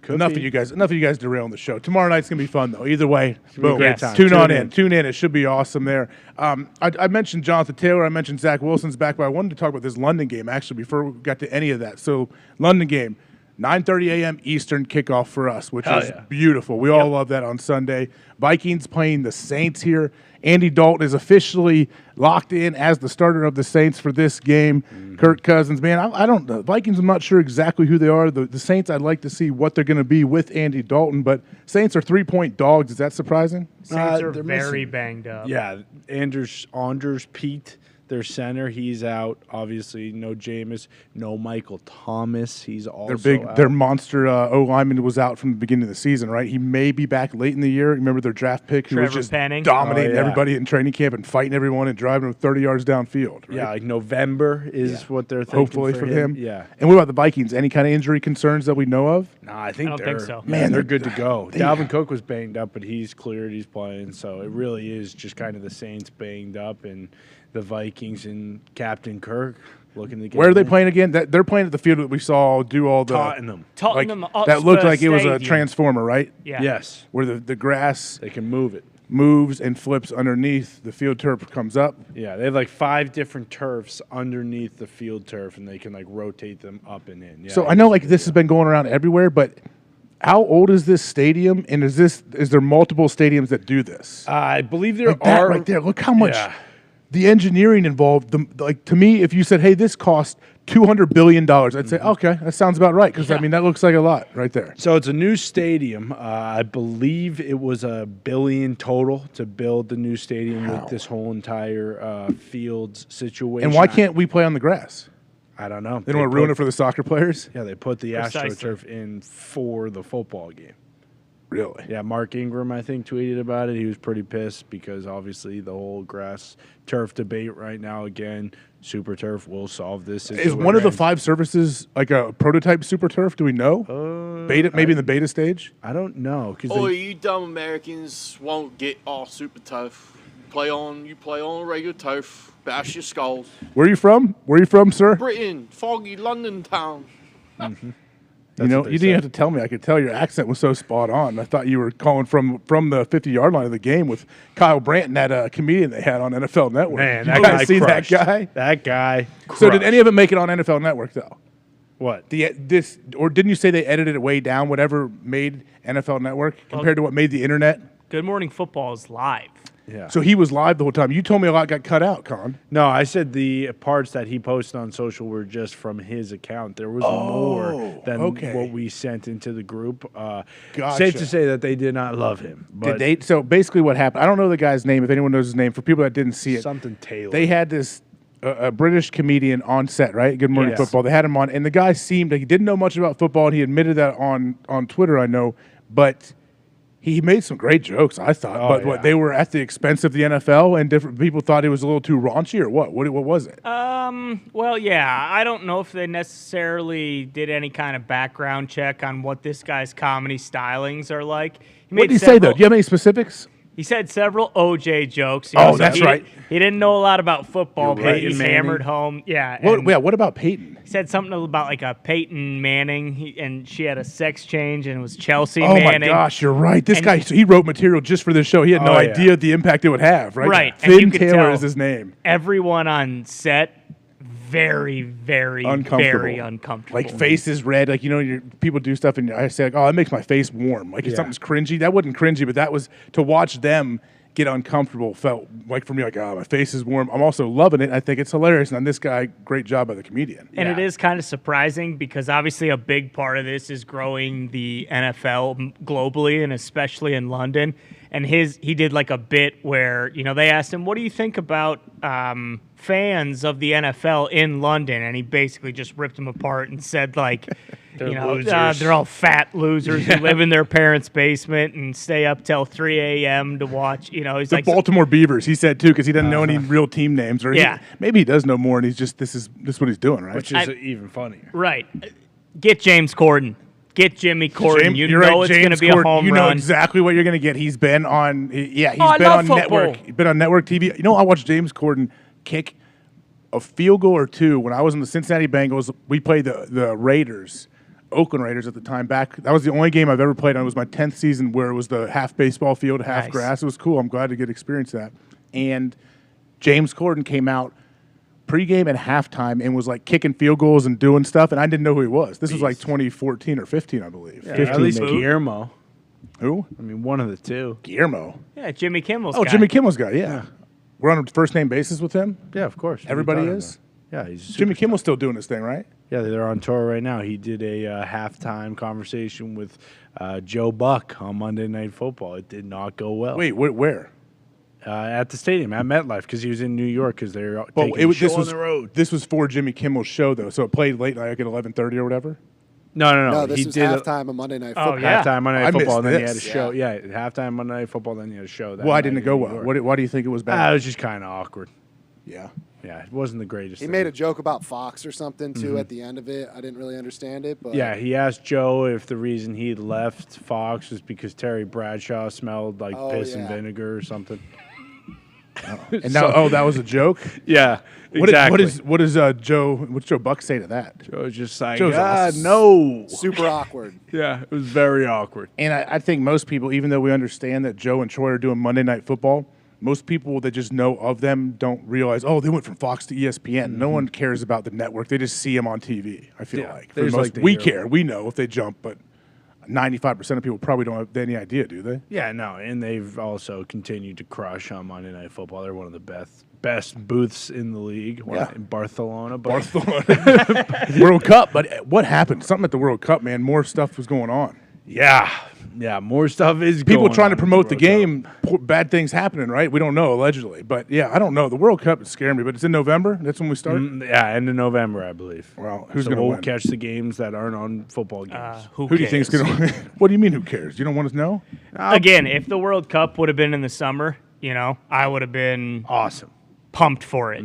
Could Enough be. of you guys derailing the show. Tomorrow night's gonna be fun though. Either way, be a boom. great time. Tune Tune in. Tune in. It should be awesome there. I mentioned Jonathan Taylor. I mentioned Zach Wilson's back, but I wanted to talk about this London game actually before we got to any of that. So London game, 9:30 a.m. Eastern kickoff for us, which is beautiful. We all love that on Sunday. Vikings playing the Saints here. Andy Dalton is officially locked in as the starter of the Saints for this game. Kirk Cousins, man, I don't know. Vikings, I'm not sure exactly who they are. The Saints, I'd like to see what they're going to be with Andy Dalton, but Saints are 3-point dogs. Is that surprising? Saints are very banged up. Yeah, Anders Pete, their center, he's out. Obviously, no Jameis, no Michael Thomas. He's also out. Their monster O-lineman was out from the beginning of the season, right? He may be back late in the year. Remember their draft pick who was just dominating everybody in training camp and fighting everyone and driving them 30 yards downfield. Right? Yeah, like November is what they're thinking. Hopefully for him. Yeah. And what about the Vikings? Any kind of injury concerns that we know of? No, I don't think so. Man, they're good to go. Dalvin Cook was banged up, but he's cleared. He's playing. So it really is just kind of the Saints banged up and the Vikings and Captain Kirk looking to get. Where are they playing again? They're playing at the field that we saw do all the Tottenham. That looked like it was a transformer, right? Yeah. Yes. Where the grass they can move it. Moves and flips underneath. The field turf comes up. Yeah, they have like 5 different turfs underneath the field turf, and they can like rotate them up and in. Yeah, so I know like this has been going around everywhere, but how old is this stadium? And is there multiple stadiums that do this? I believe there that are right there. Look how much the engineering involved. To me, if you said, "Hey, this cost $200 billion," I'd say, "Okay, that sounds about right." Because I mean, that looks like a lot right there. So it's a new stadium. I believe it was $1 billion total to build the new stadium with this whole entire fields situation. And why can't we play on the grass? I don't know. They don't want to ruin it for the soccer players. Yeah, they put the AstroTurf in for the football game. Really? Yeah, Mark Ingram, I think, tweeted about it. He was pretty pissed because obviously the whole grass turf debate right now, again, Super Turf will solve this situation. Is one of the 5 services like a prototype Super Turf? Do we know? Beta, maybe in the beta stage? I don't know. You dumb Americans won't get all Super Turf. You play on regular turf. Bash your skulls. Where are you from? Sir? Britain, foggy London town. Mm-hmm. You didn't have to tell me. I could tell your accent was so spot on. I thought you were calling from the 50-yard line of the game with Kyle Brandt and that comedian they had on NFL Network. Man, that guy seen crushed. that guy? That guy crushed. So did any of it make it on NFL Network, though? What? Or didn't you say they edited it way down, whatever made NFL Network, compared to what made the internet? Good Morning Football is live. Yeah. So he was live the whole time. You told me a lot got cut out, Con. No, I said the parts that he posted on social were just from his account. There was more than what we sent into the group. Gotcha. Safe to say that they did not love him. But So basically what happened, I don't know the guy's name, if anyone knows his name, for people that didn't see it. Something Taylor. They had this a British comedian on set, right? Good Morning Football. They had him on, and the guy seemed like he didn't know much about football, and he admitted that on Twitter, I know, but he made some great jokes, I thought. What they were at the expense of the NFL, and different people thought it was a little too raunchy, or what? What was it? Well, yeah, I don't know if they necessarily did any kind of background check on what this guy's comedy stylings are like. What did he say, though? Do you have any specifics? He said several OJ jokes. That's right. He didn't know a lot about football, but he hammered home. Yeah. What about Peyton? He said something about like a Peyton Manning, and she had a sex change, and it was Chelsea Manning. Oh, my gosh, you're right. This guy, he wrote material just for this show. He had no idea the impact it would have, right? Right. Finn Taylor is his name. Everyone on set, very, very uncomfortable. Like, face is red. Like, people do stuff, and I say, like, oh, that makes my face warm. Like, if something's cringy, that wasn't cringy, but that was, to watch them get uncomfortable felt like, for me, like, oh, my face is warm. I'm also loving it. I think it's hilarious. And this guy, great job by the comedian. And it is kind of surprising because obviously a big part of this is growing the NFL globally and especially in London. And he did like a bit where, they asked him, what do you think about fans of the NFL in London? And he basically just ripped them apart and said, like, they're all fat losers who live in their parents' basement and stay up till 3 a.m. to watch. He's the like Baltimore Beavers, he said, too, because he doesn't know any real team names. Or maybe he does know more, and he's just, this is what he's doing, right? Which is even funnier. Right. Get James Corden. Get Jimmy Corden. It's going to be a home run. You know exactly what you're going to get. He's been on, he's been on network. He's been on network TV. I watched James Corden kick a field goal or two when I was in the Cincinnati Bengals. We played the Raiders, Oakland Raiders at the time. That was the only game I've ever played on. It was my 10th season where it was the half baseball field, half grass. It was cool. I'm glad to get to experience that. And James Corden came out pregame and halftime and was like kicking field goals and doing stuff, and I didn't know who he was. This was like 2014 or 15, I believe. Yeah, at least Guillermo. Who? I mean, one of the two. Guillermo. Yeah, Jimmy Kimmel's Oh, guy. Jimmy Kimmel's guy, yeah. We're on a first-name basis with him? Yeah, of course. What are you Everybody talking is? about? Yeah, he's a Jimmy superstar. Kimmel's still doing this thing, right? Yeah, they're on tour right now. He did a halftime conversation with Joe Buck on Monday Night Football. It did not go well. Wait, where? At the stadium, at MetLife, because he was in New York because they're taking a show on the road. This was for Jimmy Kimmel's show, though, so it played late, like at 11:30 or whatever? No. No, this he was did halftime of Monday Night Football. yeah. halftime Monday I Night Football, missed and then he had a this. show. Yeah, halftime Monday Night Football, then he had a show. That Why night didn't it in go New well? York. Why do you think it was It bad? was just kind of awkward. Yeah. Yeah, it wasn't the greatest. He thing. made a joke about Fox or something, too, at the end of it. I didn't really understand it. But Yeah, he asked Joe if the reason he left Fox was because Terry Bradshaw smelled like piss and vinegar or something. And now, that was a joke? Yeah, What exactly. what's Joe Buck say to that? Joe was just like, Joe's awesome. no. super awkward. Yeah, it was very awkward. And I think most people, even though we understand that Joe and Troy are doing Monday Night Football, most people that just know of them don't realize, they went from Fox to ESPN. No one cares about the network. They just see them on TV, I feel like. they For just most, like to we hear care. We know if they jump, but 95% of people probably don't have any idea, do they? Yeah, no, and they've also continued to crush on Monday Night Football. They're one of the best booths in the league. Yeah. In Barcelona. But World Cup, but what happened? Something at the World Cup, man. More stuff was going on. Yeah, more stuff is People going trying on to at promote the World game, bad things happening, right? We don't know, allegedly. But, yeah, I don't know. The World Cup is scaring me, but it's in November. That's when we start? Yeah, end of November, I believe. Well, who's So going to we'll win? catch the games that aren't on football games. Who Who do you think is cares? going to win? What do you mean, who cares? You don't want to know? Again, if the World Cup would have been in the summer, I would have been Awesome. pumped for it.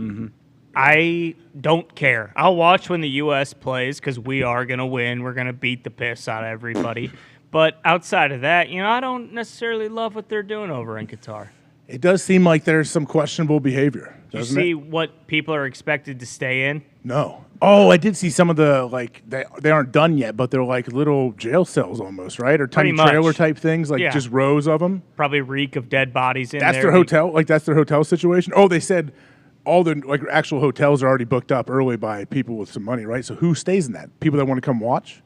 I don't care. I'll watch when the U.S. plays because we are going to win. We're going to beat the piss out of everybody. But outside of that, I don't necessarily love what they're doing over in Qatar. It does seem like there's some questionable behavior, You doesn't see it? what people are expected to stay in? No. Oh, I did see some of the, they aren't done yet, but they're like little jail cells almost, right? Or tiny Pretty much. trailer type things, Yeah. just rows of them. Probably reek of dead bodies in That's there. their hotel? That's their hotel situation? Oh, they said all the actual hotels are already booked up early by people with some money, right? So who stays in that? People that want to come watch?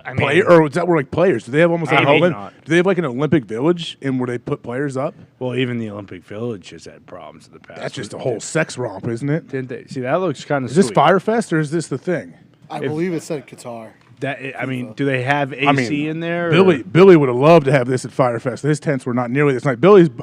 I mean, Or is that where players? Do they have almost I like hope do not. they have like an Olympic Village where they put players up? Well, even the Olympic Village has had problems in the past. That's just a whole sex romp, isn't it? Didn't they? See, that looks kind of Is this Firefest or is this the thing? I believe it said Qatar. I mean, do they have AC in there? Billy would have loved to have this at Firefest. His tents were not nearly this night.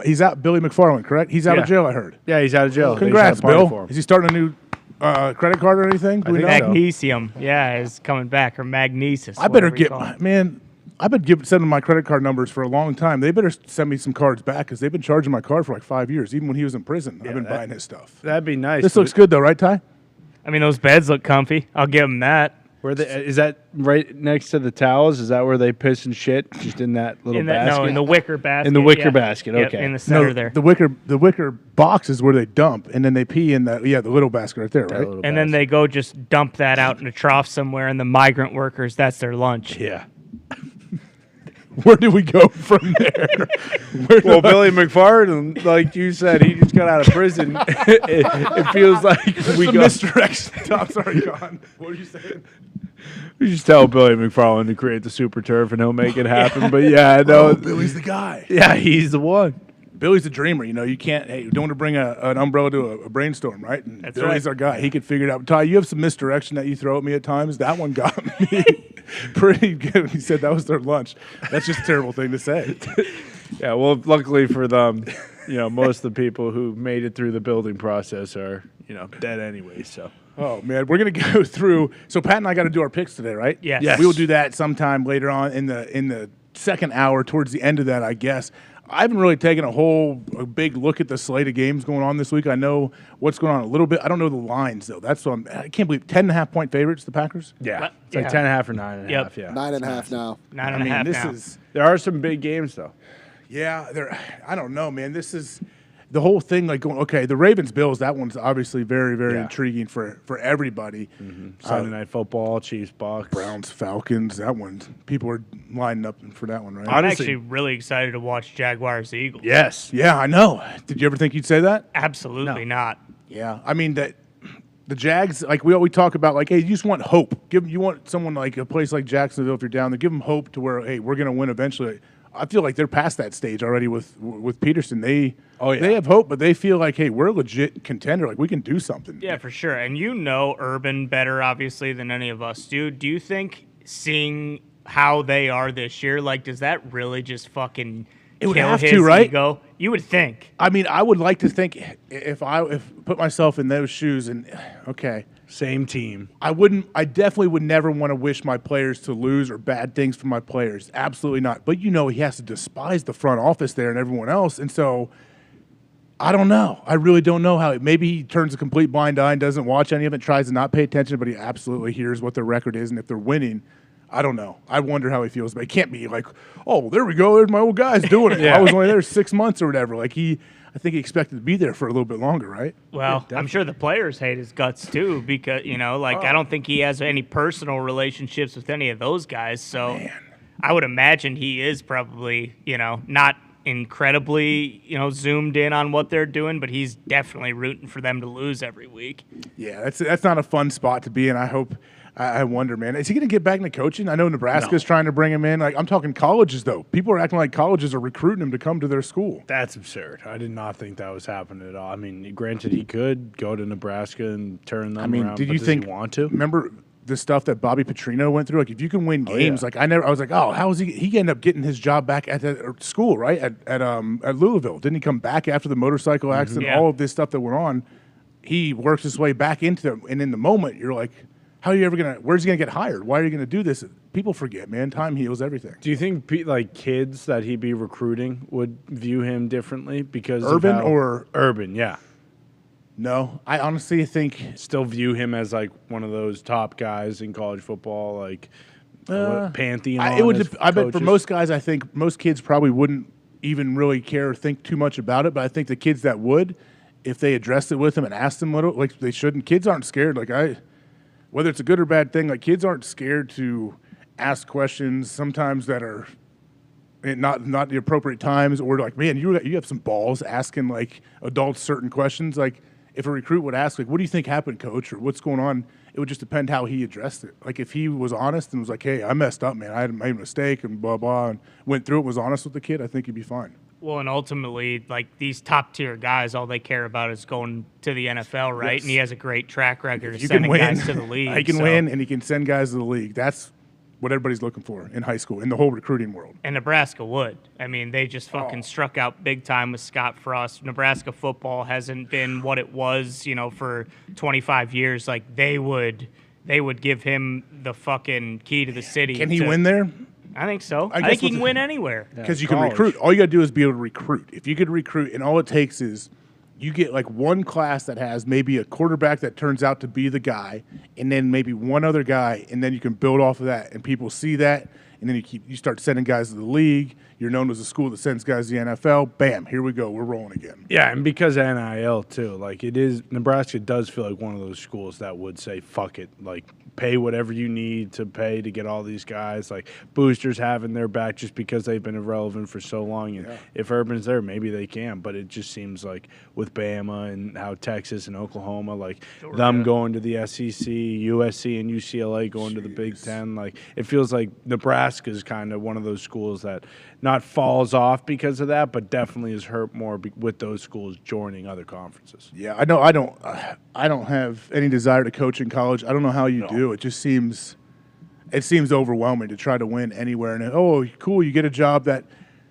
He's out. Billy McFarland, correct? He's out of Yeah. jail, I heard. Yeah, he's out of jail. They Congrats, just had a party Bill. for him. Is he starting a new credit card or anything? Do we know? magnesium, is coming back, or magnesis. I better whatever you get call it. man. I've been sending my credit card numbers for a long time. They better send me some cards back because they've been charging my card for like 5 years. Even when he was in prison, I've been buying his stuff. That'd be nice. This looks good though, right, Ty? I mean, those beds look comfy. I'll give them that. Is that right next to the towels? Is that where they piss and shit? Just in that little basket? No, in the wicker basket. In the wicker yeah. basket, Yep, okay. in the center there. The wicker box is where they dump, and then they pee in the little basket right there, right? And then they go just dump that out in a trough somewhere, and the migrant workers, that's their lunch. Yeah. Where do we go from there? Well, Billy McFarland, like you said, he just got out of prison. it feels like we the go. misdirection. I'm sorry, John. What are you saying? We just tell Billy McFarland to create the super turf and he'll make it happen. But yeah, no, Billy's the guy. yeah, he's the one. Billy's a dreamer. You can't. Hey, you don't want to bring an umbrella to a brainstorm, right? And That's Billy's right. our guy. He could figure it out. Ty, you have some misdirection that you throw at me at times. That one got me pretty good. He said that was their lunch. That's just a terrible thing to say. Yeah, well, luckily for them, most of the people who made it through the building process are, dead anyway. So. Oh man, we're gonna go through. So Pat and I got to do our picks today, right? Yes. Yes. We will do that sometime later on in the second hour, towards the end of that, I guess. I haven't really taken a big look at the slate of games going on this week. I know what's going on a little bit. I don't know the lines though. That's what I can't believe 10.5 point favorites, the Packers. Yeah, it's Yeah. like 10.5 or 9.5. Yep. Yeah, 9.5 now. 9.5 this now. is there are some big games though. I don't know, man. This is the whole thing. Like going, okay, the Ravens Bills. That one's obviously very, very Yeah. intriguing for everybody. Sunday Night Football, Chiefs, Bucks, Browns, Falcons. That one, people are lining up for that one, right? I'm honestly- actually really excited to watch Jaguars Eagles. Yes. Yeah, I know. Did you ever think you'd say that? Absolutely not. Yeah, I mean that the Jags, like we talk about, like, hey, you just want hope. You want someone like a place like Jacksonville, if you're down there, give them hope to where, hey, we're going to win eventually. I feel like they're past that stage already with Peterson. They have hope, but they feel like, hey, we're a legit contender. Like, we can do something. Yeah, for sure. And you know Urban better, obviously, than any of us do. Do you think seeing how they are this year, like, does that really just fucking It would kill have his to, right? ego? You would think. I mean, I would like to think if put myself in those shoes and, okay. Same team. I definitely would never want to wish my players to lose or bad things for my players. Absolutely not. But he has to despise the front office there and everyone else. And so I don't know. I really don't know how. Maybe he turns a complete blind eye and doesn't watch any of it, tries to not pay attention, but he absolutely hears what their record is. And if they're winning, I don't know. I wonder how he feels. But it can't be like, oh, there we go. There's my old guys doing it. I was only there 6 months or whatever. Like I think he expected to be there for a little bit longer, right? Well, I'm sure the players hate his guts too because, I don't think he has any personal relationships with any of those guys. So I would imagine he is probably, not incredibly, zoomed in on what they're doing, but he's definitely rooting for them to lose every week. Yeah, that's not a fun spot to be in. I wonder, man. Is he going to get back into coaching? I know Nebraska's trying to bring him in. Like, I'm talking colleges, though. People are acting like colleges are recruiting him to come to their school. That's absurd. I did not think that was happening at all. I mean, granted, he could go to Nebraska and turn them around. Did you think? Does he want to? Remember the stuff that Bobby Petrino went through? Like, if you can win games, I was like, oh, how is he? He ended up getting his job back at the school, right? At Louisville. Didn't he come back after the motorcycle accident? Yeah. All of this stuff that went on. He works his way back into them, and in the moment, you're like, how are you ever where's he gonna get hired? Why are you gonna do this? People forget, man. Time heals everything. Do you think kids that he'd be recruiting would view him differently because Urban? Yeah. No, I honestly think still view him as like one of those top guys in college football, like pantheon. I bet for most guys, I think most kids probably wouldn't even really care or think too much about it. But I think the kids that would, if they addressed it with them and asked them like they shouldn't. Kids aren't scared. Whether it's a good or bad thing, like kids aren't scared to ask questions sometimes that are not the appropriate times, or like, man, you have some balls asking like adults certain questions. Like if a recruit would ask, like, what do you think happened, coach, or what's going on? It would just depend how he addressed it. Like if he was honest and was like, hey, I messed up, man, I made a mistake and blah, blah, and went through it, was honest with the kid, I think he'd be fine. Well, and ultimately, like these top-tier guys, all they care about is going to the NFL, right? Yes. And he has a great track record of sending guys to the league. He can win, and he can send guys to the league. That's what everybody's looking for in high school, in the whole recruiting world. And Nebraska would. I mean, they just fucking struck out big time with Scott Frost. Nebraska football hasn't been what it was, for 25 years. Like, they would give him the fucking key to the city. Can he win there? I think so. I think he can win anywhere. Because you can recruit. All you got to do is be able to recruit. If you could recruit, and all it takes is you get like one class that has maybe a quarterback that turns out to be the guy, and then maybe one other guy, and then you can build off of that. And people see that, and then you start sending guys to the league. You're known as a school that sends guys to the NFL. Bam, here we go. We're rolling again. Yeah, and because of NIL too, like Nebraska does feel like one of those schools that would say, fuck it, like pay whatever you need to pay to get all these guys. Like boosters having their back just because they've been irrelevant for so long. And if Urban's there, maybe they can. But it just seems like with Bama and how Texas and Oklahoma, like them going to the SEC, USC and UCLA going to the Big Ten, like it feels like Nebraska's kind of one of those schools that not falls off because of that, but definitely is hurt more with those schools joining other conferences. Yeah, I know. I don't have any desire to coach in college. I don't know how you do. It just seems overwhelming to try to win anywhere. And cool, you get a job that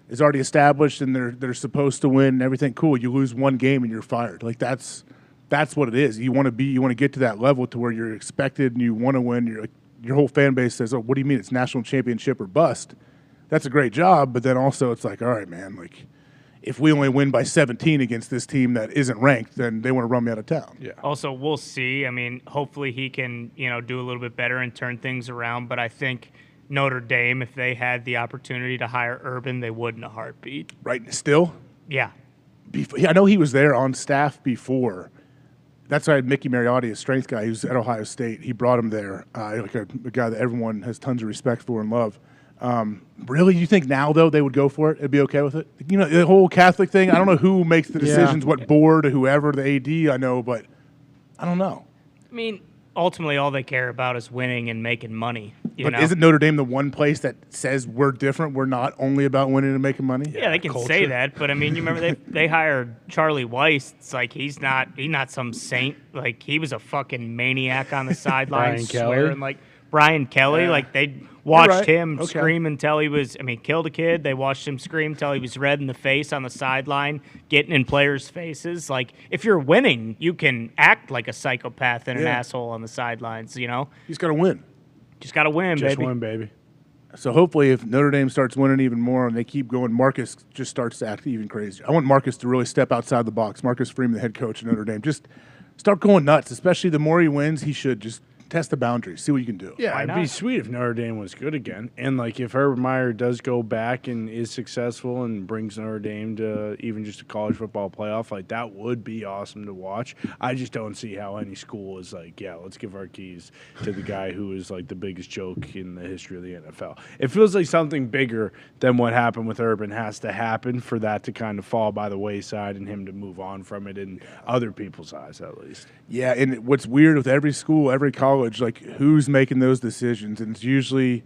is already established and they're supposed to win and everything. Cool, you lose one game and you're fired. Like that's what it is. You want to get to that level to where you're expected and you want to win. Your whole fan base says, "Oh, what do you mean it's national championship or bust?" That's a great job, but then also it's like, all right, man, like if we only win by 17 against this team that isn't ranked, then they want to run me out of town. Yeah. Also, we'll see. I mean, hopefully he can, do a little bit better and turn things around, but I think Notre Dame, if they had the opportunity to hire Urban, they would in a heartbeat. Right, still? Yeah. I know he was there on staff before. That's why I had Mickey Mariotti, a strength guy. He was at Ohio State. He brought him there, like a guy that everyone has tons of respect for and love. Really, you think now, though, they would go for it? It'd be okay with it? The whole Catholic thing, I don't know who makes the decisions, what board or whoever, the AD, I know, but I don't know. mean, ultimately, all they care about is winning and making money. But isn't Notre Dame the one place that says we're different? We're not only about winning and making money? Yeah, they can say that, but I mean, you remember they hired Charlie Weiss. It's like he's not some saint. Like he was a fucking maniac on the sidelines, swearing like Brian Kelly. Yeah. Like they watched right. him scream until he was. I mean, killed a kid. They watched him scream until he was red in the face on the sideline, getting in players' faces. Like if you're winning, you can act like a psychopath and an asshole on the sidelines. You know, He's got to win. just got to win, Just baby. win, baby. So hopefully if Notre Dame starts winning even more and they keep going, Marcus just starts to act even crazier. I want Marcus to really step outside the box. Marcus Freeman, the head coach of Notre Dame, just start going nuts, especially the more he wins, he should just test the boundaries, see what you can do. Yeah, it'd be sweet if Notre Dame was good again. And, like, if Urban Meyer does go back and is successful and brings Notre Dame to even just a college football playoff, like, that would be awesome to watch. I just don't see how any school is like, yeah, let's give our keys to the guy who is, like, the biggest joke in the history of the NFL. It feels like something bigger than what happened with Urban has to happen for that to kind of fall by the wayside and him to move on from it in other people's eyes, at least. Yeah, and what's weird with every school, every college, like who's making those decisions? And it's usually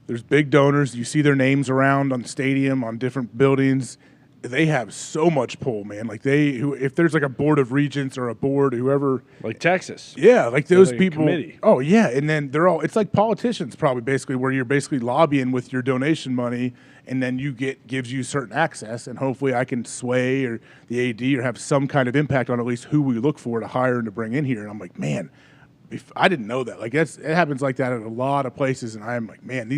there's big donors. You see their names around on the stadium, on different buildings. They have so much pull, man. Like if there's like a board of regents or a board, whoever, like Texas. Yeah, like those like people. Committee. Oh yeah, and then they're all. It's like politicians, probably basically, where you're basically lobbying with your donation money, and then gives you certain access, and hopefully I can sway or the AD or have some kind of impact on at least who we look for to hire and to bring in here. And I'm like, man, I didn't know that. Like it happens like that at a lot of places, and I'm like, man, a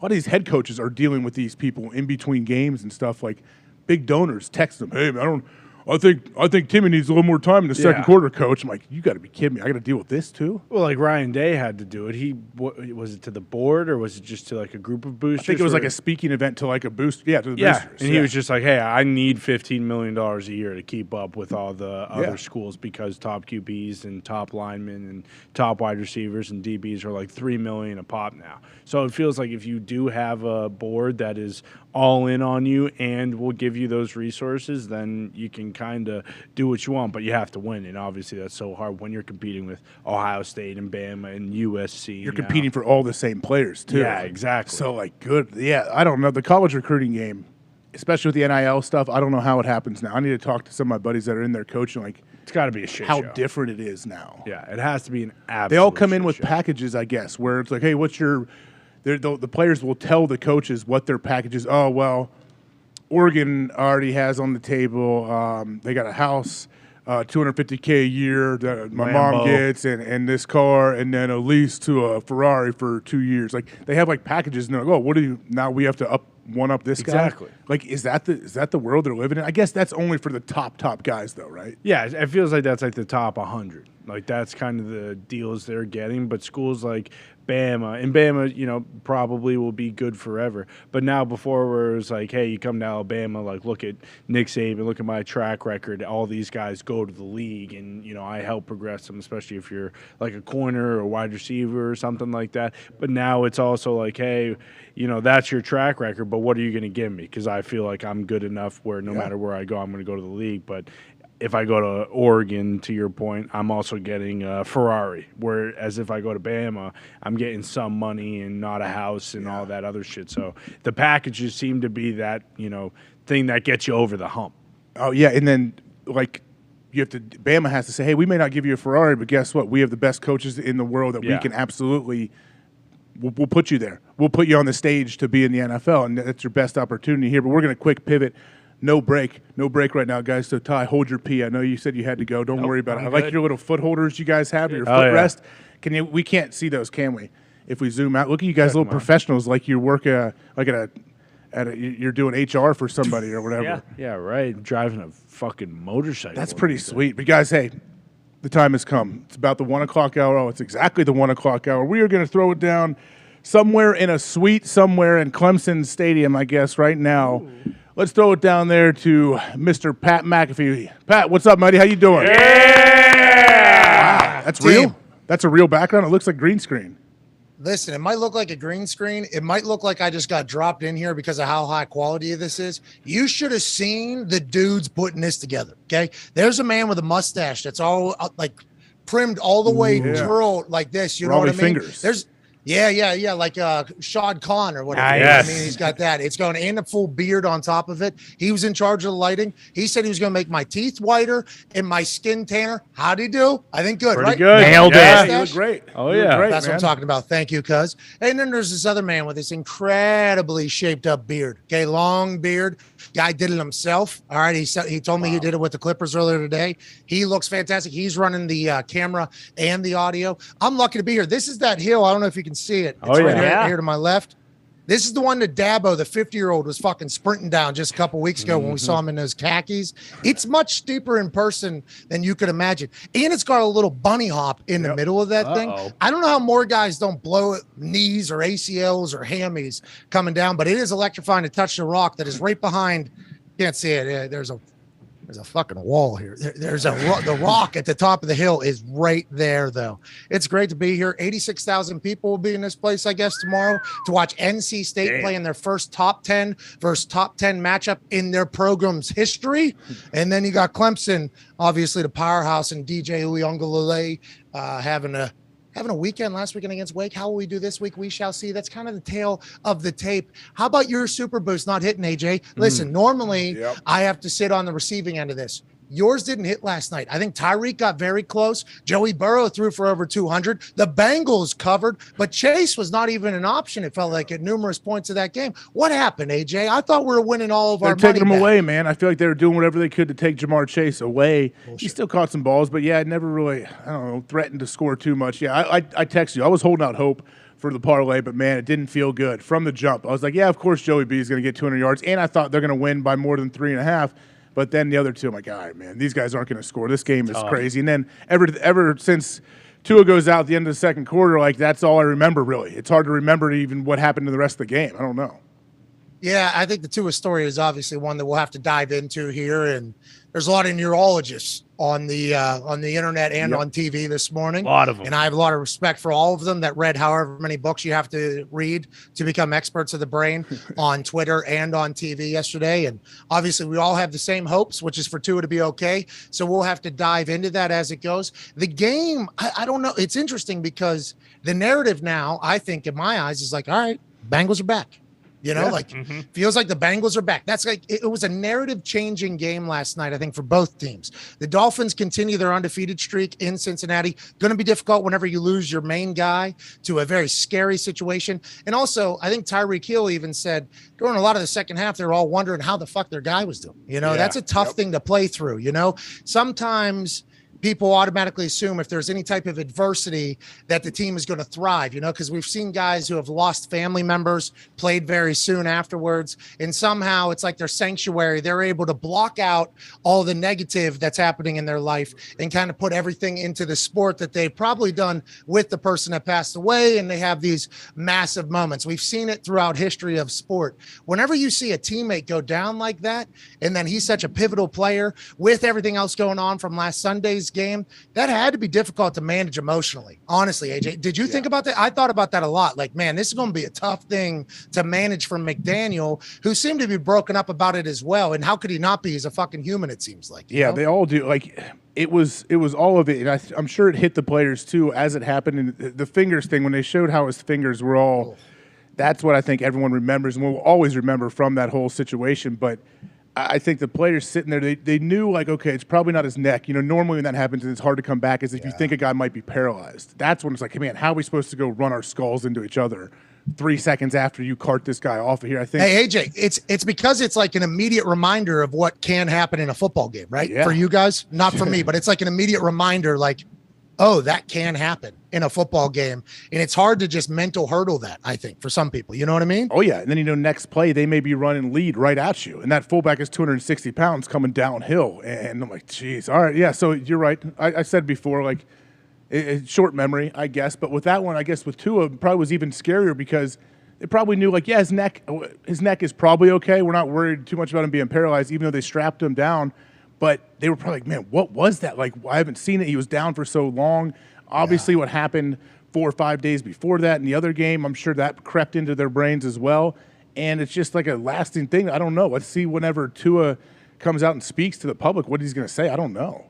lot of these head coaches are dealing with these people in between games and stuff. Like big donors text them, hey, man, I think Timmy needs a little more time in the second quarter, coach. I'm like, you got to be kidding me. I got to deal with this too? Well, like Ryan Day had to do it. Was it to the board or was it just to like a group of boosters? I think it was like a speaking event to like a boost. Yeah, to the boosters. And he was just like, hey, I need $15 million a year to keep up with all the other schools because top QBs and top linemen and top wide receivers and DBs are like $3 million a pop now. So it feels like if you do have a board that is all in on you and will give you those resources, then you can kind of do what you want, but you have to win. And obviously that's so hard when you're competing with Ohio State and Bama and USC. You're competing for all the same players too. Yeah, exactly. So like good. Yeah, I don't know. The college recruiting game, especially with the NIL stuff, I don't know how it happens now. I need to talk to some of my buddies that are in there coaching. Like it's got to be a shit how show. Different it is now. Yeah, it has to be an absolute They all come in shit with show. packages, I guess, where it's like, hey, what's your the players will tell the coaches what their package is. Oh, well, Oregon already has on the table, they got a house, $250K a year that my mom gets, and this car, and then a lease to a Ferrari for 2 years. Like they have like packages, and they're like, oh, what do you now? We have to one up this guy. Exactly. Like is that the world they're living in? I guess that's only for the top guys, though, right? Yeah, it feels like that's like the top 100. Like that's kind of the deals they're getting. But schools like Bama, probably will be good forever. But now before where it was like, hey, you come to Alabama, like look at Nick Saban, look at my track record. All these guys go to the league, and I help progress them, especially if you're like a corner or a wide receiver or something like that. But now it's also like, hey, that's your track record, but what are you going to give me? Because I feel like I'm good enough where no matter where I go, I'm going to go to the league. But if I go to Oregon, to your point, I'm also getting a Ferrari. Whereas if I go to Bama, I'm getting some money and not a house and all that other shit. So the packages seem to be that, thing that gets you over the hump. Oh, yeah. And then, like, Bama has to say, hey, we may not give you a Ferrari, but guess what? We have the best coaches in the world that we can absolutely we'll put you there. We'll put you on the stage to be in the NFL, and that's your best opportunity here. But we're going to quick pivot. No break right now, guys. So, Ty, hold your pee. I know you said you had to go. Don't worry about it. I like your little foot holders you guys have, your footrest. We can't see those, can we? If we zoom out, look at you guys, little professionals, like you work you're doing HR for somebody or whatever. Yeah, right. Driving a fucking motorcycle. That's pretty sweet. But guys, hey, the time has come. It's about the 1 o'clock hour. Oh, it's exactly the 1 o'clock hour. We are going to throw it down somewhere in a suite, somewhere in Clemson Stadium, I guess, right now. Ooh. Let's throw it down there to Mr. Pat McAfee. Pat, what's up, buddy? How you doing? Yeah! Wow, that's real? That's a real background? It looks like green screen. Listen, it might look like a green screen. It might look like I just got dropped in here because of how high quality this is. You should have seen the dudes putting this together, okay? There's a man with a mustache that's all like primed all the way, yeah. twirled like this. You know Raleigh what I mean? fingers. There's yeah, like Shad Khan or whatever. Nice. I mean, he's got that. It's going and a full beard on top of it. He was in charge of the lighting. He said he was going to make my teeth whiter and my skin tanner. How'd he do? I think good, Pretty right? good. Nailed Yeah, it. you look great. Oh, You look yeah. great, That's what I'm man. talking about. Thank you, cuz. And then there's this other man with this incredibly shaped up beard. Okay, long beard. Guy did it himself. All right, he told me he did it with the Clippers earlier today. He looks fantastic. He's running the camera and the audio. I'm lucky to be here. This is that hill. I don't know if you can see it. It's Oh, yeah. right Yeah. here to my left. This is the one that Dabo, the 50-year-old, was fucking sprinting down just a couple weeks ago when we saw him in those khakis. It's much steeper in person than you could imagine. And it's got a little bunny hop in the middle of that thing. I don't know how more guys don't blow knees or ACLs or hammies coming down, but it is electrifying to touch the rock that is right behind. Can't see it. There's a fucking wall here. The rock at the top of the hill is right there, though. It's great to be here. 86,000 people will be in this place, I guess, tomorrow to watch NC State play in their first top 10 versus top 10 matchup in their program's history. And then you got Clemson, obviously the powerhouse, and DJ Uiagalelei having a weekend last weekend against Wake. How will we do this week? We shall see. That's kind of the tail of the tape. How about your super boost not hitting, AJ? Listen, normally I have to sit on the receiving end of this. Yours didn't hit last night. I think Tyreek got very close. Joey Burrow threw for over 200. The Bengals covered, but Chase was not even an option, it felt like, at numerous points of that game. What happened, AJ? I thought we were winning all of our money. They're taking him back. away, man. I feel like they were doing whatever they could to take Jamar Chase away. He still caught some balls, but yeah, never really, threatened to score too much. Yeah, I texted you. I was holding out hope for the parlay, but man, it didn't feel good from the jump. I was like, yeah, of course Joey B is going to get 200 yards, and I thought they're going to win by more than 3.5. But then the other two, I'm like, all right, man, these guys aren't going to score. This game is crazy. And then ever since Tua goes out at the end of the second quarter, like that's all I remember, really. It's hard to remember even what happened in the rest of the game. I don't know. Yeah, I think the Tua story is obviously one that we'll have to dive into here. And there's a lot of neurologists on the internet and on TV this morning. A lot of them. And I have a lot of respect for all of them that read however many books you have to read to become experts of the brain on Twitter and on TV yesterday. And obviously we all have the same hopes, which is for Tua to be okay. So we'll have to dive into that as it goes. The game, I don't know. It's interesting because the narrative now, I think in my eyes, is like, all right, Bengals are back. Feels like the Bengals are back. That's like, it was a narrative changing game last night, I think, for both teams. The Dolphins continue their undefeated streak in Cincinnati. Going to be difficult whenever you lose your main guy to a very scary situation. And also, I think Tyreek Hill even said during a lot of the second half, they're all wondering how the fuck their guy was doing. That's a tough thing to play through. Sometimes people automatically assume if there's any type of adversity that the team is going to thrive, because we've seen guys who have lost family members, played very soon afterwards, and somehow it's like their sanctuary. They're able to block out all the negative that's happening in their life and kind of put everything into the sport that they've probably done with the person that passed away, and they have these massive moments. We've seen it throughout history of sport. Whenever you see a teammate go down like that, and then he's such a pivotal player with everything else going on from last Sunday's game, that had to be difficult to manage emotionally. Honestly, AJ, did you think about that? I thought about that a lot. Like, man, this is going to be a tough thing to manage from McDaniel, who seemed to be broken up about it as well. And how could he not be? He's a fucking human, it seems like. Yeah, they all do. Like, it was all of it. And I'm sure it hit the players too as it happened. And the fingers thing, when they showed how his fingers were all, that's what I think everyone remembers and will always remember from that whole situation. But I think the players sitting there, they knew, like, okay, it's probably not his neck. Normally when that happens, it's hard to come back as if you think a guy might be paralyzed. That's when it's like, hey, man, how are we supposed to go run our skulls into each other 3 seconds after you cart this guy off of here? I think. Hey, AJ, it's because it's like an immediate reminder of what can happen in a football game, right? Yeah. For you guys, not for me, but it's like an immediate reminder, like, oh, that can happen in a football game. And it's hard to just mental hurdle that, I think, for some people. You know what I mean? Oh, yeah. And then, next play, they may be running lead right at you. And that fullback is 260 pounds coming downhill. And I'm like, geez. All right. Yeah. So you're right. I said before, like, short memory, I guess. But with that one, I guess with Tua, it probably was even scarier because they probably knew, like, yeah, his neck is probably okay. We're not worried too much about him being paralyzed, even though they strapped him down. But they were probably like, man, what was that? Like, I haven't seen it. He was down for so long. Obviously, what happened 4 or 5 days before that in the other game, I'm sure that crept into their brains as well. And it's just like a lasting thing. I don't know. Let's see whenever Tua comes out and speaks to the public what he's going to say. I don't know.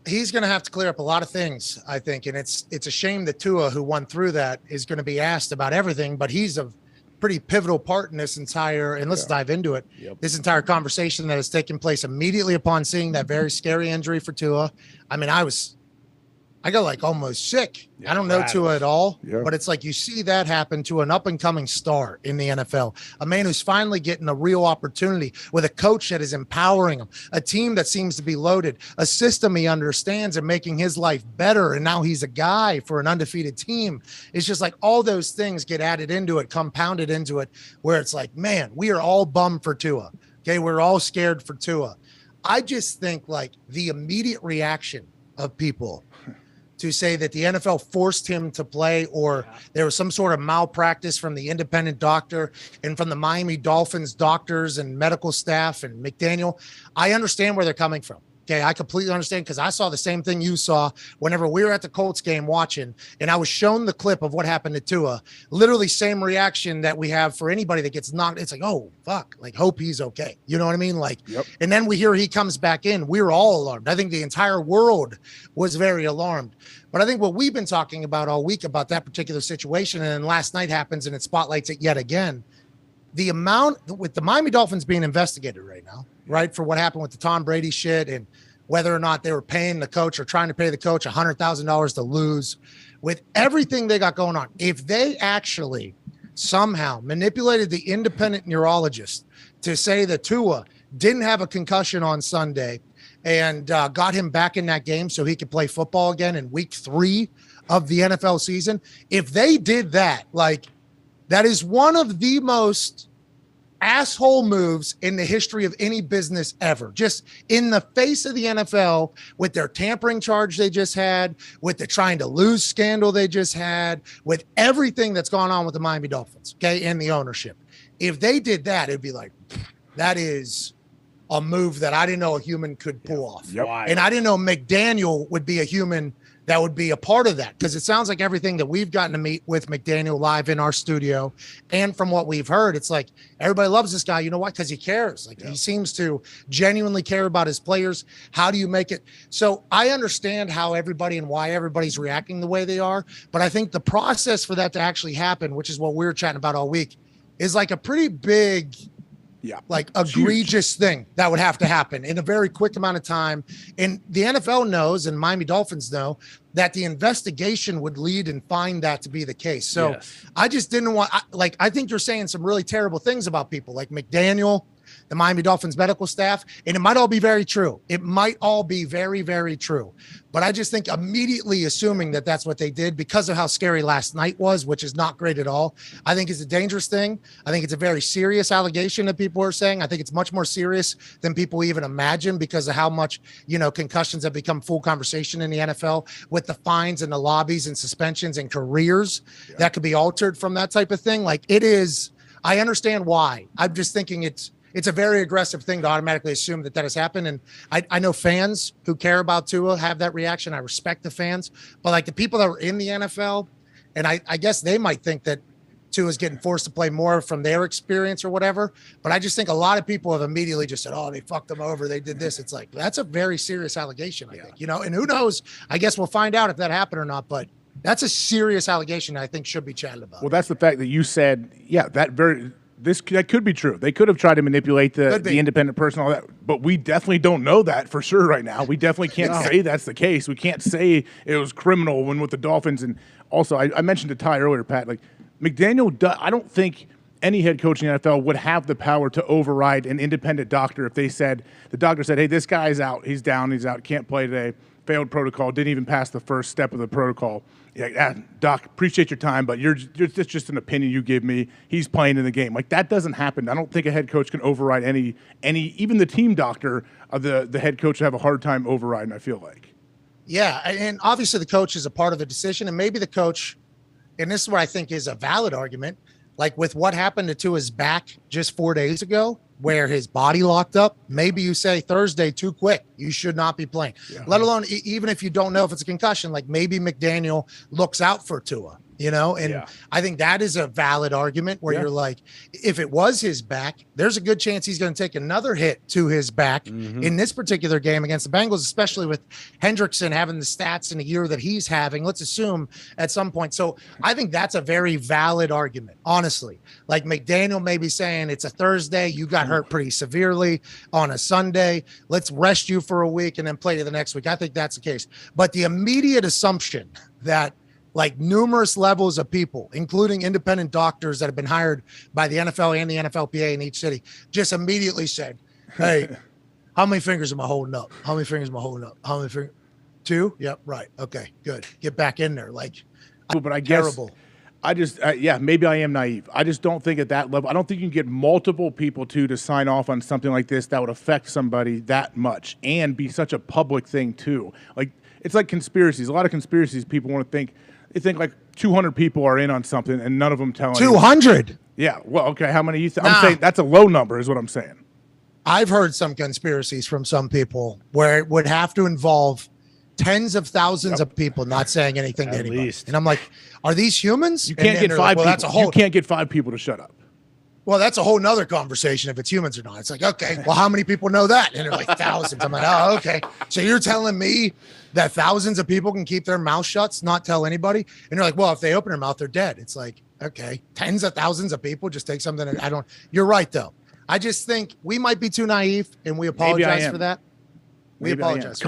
he's going to have to clear up a lot of things, I think. And it's a shame that Tua, who won through that, is going to be asked about everything, but he's a pretty pivotal part in this entire, and let's dive into it, this entire conversation that has taken place immediately upon seeing that very scary injury for Tua. I mean, I got like almost sick. I don't know Tua at all, but it's like you see that happen to an up-and-coming star in the NFL, a man who's finally getting a real opportunity with a coach that is empowering him, a team that seems to be loaded, a system he understands and making his life better, and now he's a guy for an undefeated team. It's just like all those things get added into it, compounded into it, where it's like, man, we are all bummed for Tua. Okay, we're all scared for Tua. I just think like the immediate reaction of people to say that the NFL forced him to play or there was some sort of malpractice from the independent doctor and from the Miami Dolphins doctors and medical staff and McDaniel. I understand where they're coming from. Okay, I completely understand because I saw the same thing you saw whenever we were at the Colts game watching, and I was shown the clip of what happened to Tua. Literally same reaction that we have for anybody that gets knocked. It's like, oh, fuck, like hope he's okay. You know what I mean? Like, and then we hear he comes back in. We were all alarmed. I think the entire world was very alarmed. But I think what we've been talking about all week about that particular situation, and then last night happens and it spotlights it yet again. The amount with the Miami Dolphins being investigated right now, right, for what happened with the Tom Brady shit and whether or not they were paying the coach or trying to pay the coach $100,000 to lose, with everything they got going on. If they actually somehow manipulated the independent neurologist to say that Tua didn't have a concussion on Sunday and got him back in that game so he could play football again in week 3 of the NFL season, if they did that, like, that is one of the most asshole moves in the history of any business ever. Just in the face of the NFL with their tampering charge they just had, with the trying to lose scandal they just had, with everything that's gone on with the Miami Dolphins, okay, and the ownership. If they did that, it'd be like, that is a move that I didn't know a human could pull off. And I didn't know McDaniel would be a human that would be a part of that, because it sounds like everything that we've gotten to meet with McDaniel live in our studio and from what we've heard, it's like everybody loves this guy. You know why? Because he cares. Like he seems to genuinely care about his players. How do you make it? So I understand how everybody and why everybody's reacting the way they are, but I think the process for that to actually happen, which is what we were chatting about all week, is like a pretty big, like egregious thing that would have to happen in a very quick amount of time. And the NFL knows, and Miami Dolphins know, that the investigation would lead and find that to be the case. So I just didn't want, I think you're saying some really terrible things about people like McDaniel, the Miami Dolphins medical staff, and it might all be very true. It might all be very, very true. But I just think immediately assuming that that's what they did because of how scary last night was, which is not great at all, I think is a dangerous thing. I think it's a very serious allegation that people are saying. I think it's much more serious than people even imagine because of how much, concussions have become full conversation in the NFL with the fines and the lobbies and suspensions and careers that could be altered from that type of thing. Like it is, I understand why. I'm just thinking it's a very aggressive thing to automatically assume that has happened. And I know fans who care about Tua have that reaction. I respect the fans, but like the people that were in the NFL, and I guess they might think that Tua is getting forced to play more from their experience or whatever. But I just think a lot of people have immediately just said, oh, they fucked him over. They did this. It's like, that's a very serious allegation, I think, and who knows? I guess we'll find out if that happened or not, but that's a serious allegation I think should be chatted about. Well, that's the fact that you that could be true. They could have tried to manipulate the independent person, all that, but we definitely don't know that for sure right now. We definitely can't say that's the case. We can't say it was criminal when with the Dolphins. And also, I mentioned to Ty earlier, Pat, like McDaniel, I don't think any head coach in the NFL would have the power to override an independent doctor if the doctor said, hey, this guy's out, he's down, he's out, can't play today, failed protocol, didn't even pass the first step of the protocol. Doc, appreciate your time, but it's just an opinion you give me. He's playing in the game. Like that doesn't happen. I don't think a head coach can override any even the team doctor of the head coach would have a hard time overriding, I feel like. Yeah, and obviously the coach is a part of the decision, and maybe the coach, and this is what I think is a valid argument, like with what happened to Tua's back just 4 days ago, where his body locked up, maybe you say Thursday too quick. You should not be playing, let alone even if you don't know if it's a concussion, like maybe McDaniel looks out for Tua And I think that is a valid argument where you're like, if it was his back, there's a good chance he's going to take another hit to his back in this particular game against the Bengals, especially with Hendrickson having the stats in the year that he's having. Let's assume at some point. So I think that's a very valid argument, honestly. Like McDaniel may be saying it's a Thursday, you got hurt pretty severely on a Sunday. Let's rest you for a week and then play you the next week. I think that's the case. But the immediate assumption that like numerous levels of people, including independent doctors that have been hired by the NFL and the NFLPA in each city, just immediately said, hey, how many fingers am I holding up? How many fingers am I holding up? How many fingers? 2? Yep. Right. Okay, good. Get back in there. Like, but I guess terrible. I just, maybe I am naive. I just don't think at that level, I don't think you can get multiple people to sign off on something like this that would affect somebody that much and be such a public thing too. Like, it's like conspiracies. A lot of conspiracies people want to think, they think like 200 people are in on something and none of them tell 200? Yeah. Well, okay. How many you think? I'm saying that's a low number is what I'm saying. I've heard some conspiracies from some people where it would have to involve tens of thousands of people not saying anything to anybody. Least. And I'm like, are these humans? You can't get 5 people. That's a whole, you can't get 5 people to shut up. Well, that's a whole nother conversation if it's humans or not. It's like, okay, well, how many people know that? And they're like thousands. I'm like, oh, okay. So you're telling me that thousands of people can keep their mouth shut, not tell anybody? And you're like, well, if they open their mouth, they're dead. It's like, okay, tens of thousands of people just take something. You're right, though. I just think we might be too naive, and we apologize for that. We apologize.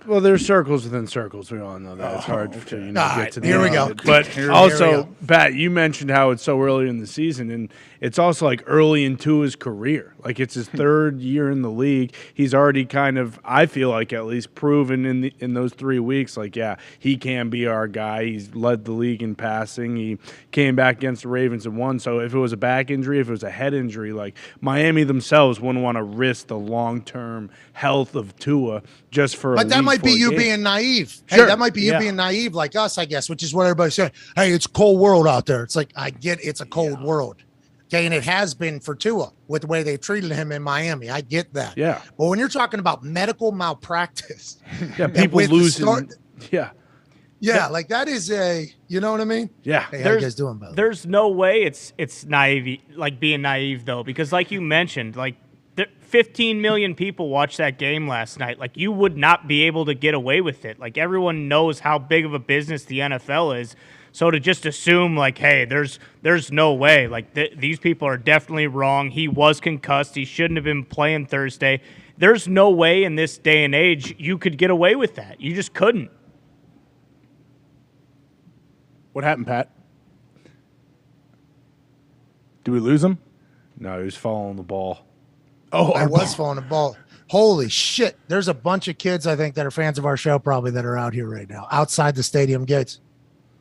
Well, there's circles within circles. We all know that. It's hard to get to the here we end go. of it. But also, Pat, you mentioned how it's so early in the season, and it's also like early into his career. Like it's his 3rd year in the league. He's already kind of, I feel like at least proven in those 3 weeks, like, yeah, he can be our guy. He's led the league in passing. He came back against the Ravens and won. So if it was a back injury, if it was a head injury, like Miami themselves wouldn't want to risk the long-term health of Tua just for but that might be you game. Being naive. Sure. Hey, that might be you being naive like us, I guess, which is what everybody's saying. Hey, it's a cold world out there. It's like, I get it's a cold world. Okay, and it has been for Tua with the way they've treated him in Miami. I get that. Yeah. But when you're talking about medical malpractice, people losing. Yeah, like that is you know what I mean? Yeah. Hey, how you guys doing, brother? There's no way it's naive, like being naive though, because like you mentioned, like 15 million people watched that game last night. Like you would not be able to get away with it. Like everyone knows how big of a business the NFL is. So to just assume like, hey, there's no way. Like these people are definitely wrong. He was concussed. He shouldn't have been playing Thursday. There's no way in this day and age you could get away with that. You just couldn't. What happened, Pat? Did we lose him? No, he was following the ball. Oh, I was following the ball. Holy shit. There's a bunch of kids, I think, that are fans of our show probably that are out here right now, outside the stadium gates.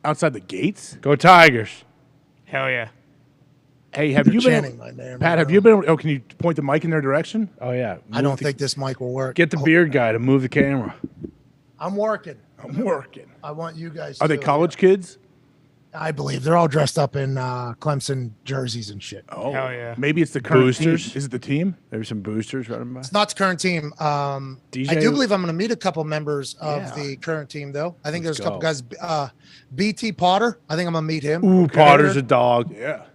Outside the gates? Go Tigers. Hell yeah. Hey, have you been, my name, Pat, have you been, can you point the mic in their direction? Oh, yeah. I don't think this mic will work. Get the beard guy to move the camera. I'm working. I want you guys Are they college kids? I believe they're all dressed up in Clemson jerseys and shit. Oh, hell yeah. Maybe it's the current Boosters? team. Is it the team? There's some boosters running by. It's not the current team. I do believe I'm going to meet a couple members of the current team, though. I think there's a couple guys. BT Potter. I think I'm going to meet him. Ooh, Potter's a dog. Yeah.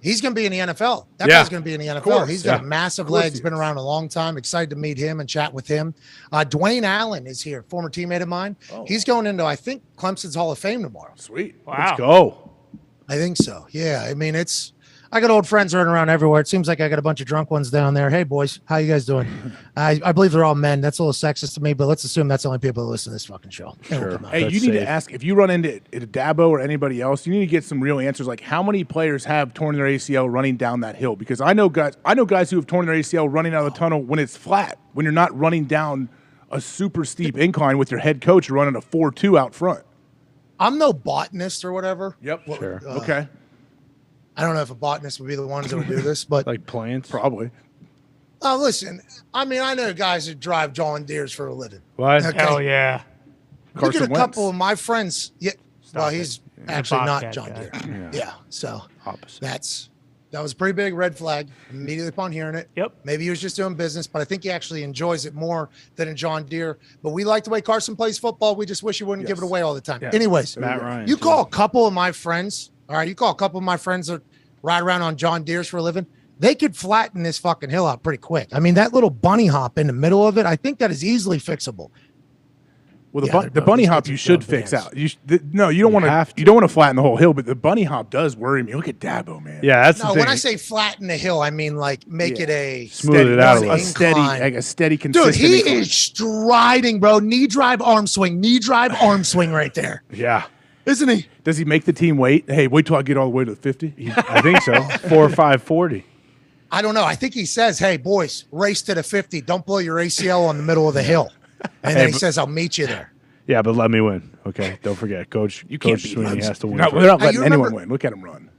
He's going to be in the NFL. That guy's going to be in the NFL. Course, He's got massive legs, been around a long time. Excited to meet him and chat with him. Dwayne Allen is here, former teammate of mine. Oh. He's going into, I think, Clemson's Hall of Fame tomorrow. Sweet. Wow. Let's go. I think so. Yeah. I mean, I got old friends running around everywhere. It seems like I got a bunch of drunk ones down there. Hey, boys, how you guys doing? I believe they're all men. That's a little sexist to me, but let's assume that's the only people that listen to this fucking show. Sure. Hey, you need to ask, if you run into Dabo or anybody else, you need to get some real answers. Like, how many players have torn their ACL running down that hill? Because I know guys who have torn their ACL running out of the tunnel when it's flat, when you're not running down a super steep incline with your head coach running a 4.2 out front. I'm no botanist or whatever. Yep. Sure. Okay. I don't know if a botanist would be the ones that would do this, but like plants, probably. Oh, listen. I mean, I know guys that drive John Deeres for a living. What? Okay. Hell yeah. Look at a Wentz. couple of my friends. Yeah. Well, he's actually not Bobcat John guy. Deere. Yeah. So Opposite. that's That was a pretty big red flag immediately upon hearing it. Yep. Maybe he was just doing business, but I think he actually enjoys it more than in John Deere. But we like the way Carson plays football. We just wish he wouldn't give it away all the time. Yeah. Anyways, Matt Ryan, you call a couple of my friends, all right, you call a couple of my friends that ride around on John Deere's for a living, they could flatten this fucking hill out pretty quick. I mean, that little bunny hop in the middle of it, I think that is easily fixable. Well, Yeah, the bunny hop you should fix out. You don't want to. You don't want to flatten the whole hill, but the bunny hop does worry me. Look at Dabo, man. Yeah, that's No, the thing. when I say flatten the hill, I mean like make it a Smooth it out a steady little. incline. a steady, Dude, consistent. he incline. is striding, bro. Knee drive, arm swing, right there. Yeah. Isn't he? Does he make the team wait? Hey, wait till I get all the way to the 50. I think so. 4 or 5 40. I don't know. I think he says, hey, boys, race to the 50. Don't blow your ACL on the middle of the hill. And then he says, I'll meet you there. Yeah, but let me win. Okay, don't forget, Coach. You can't Coach beat Sweeney Rams. has to win. No, first. we're not letting you anyone remember- win. Look at him run.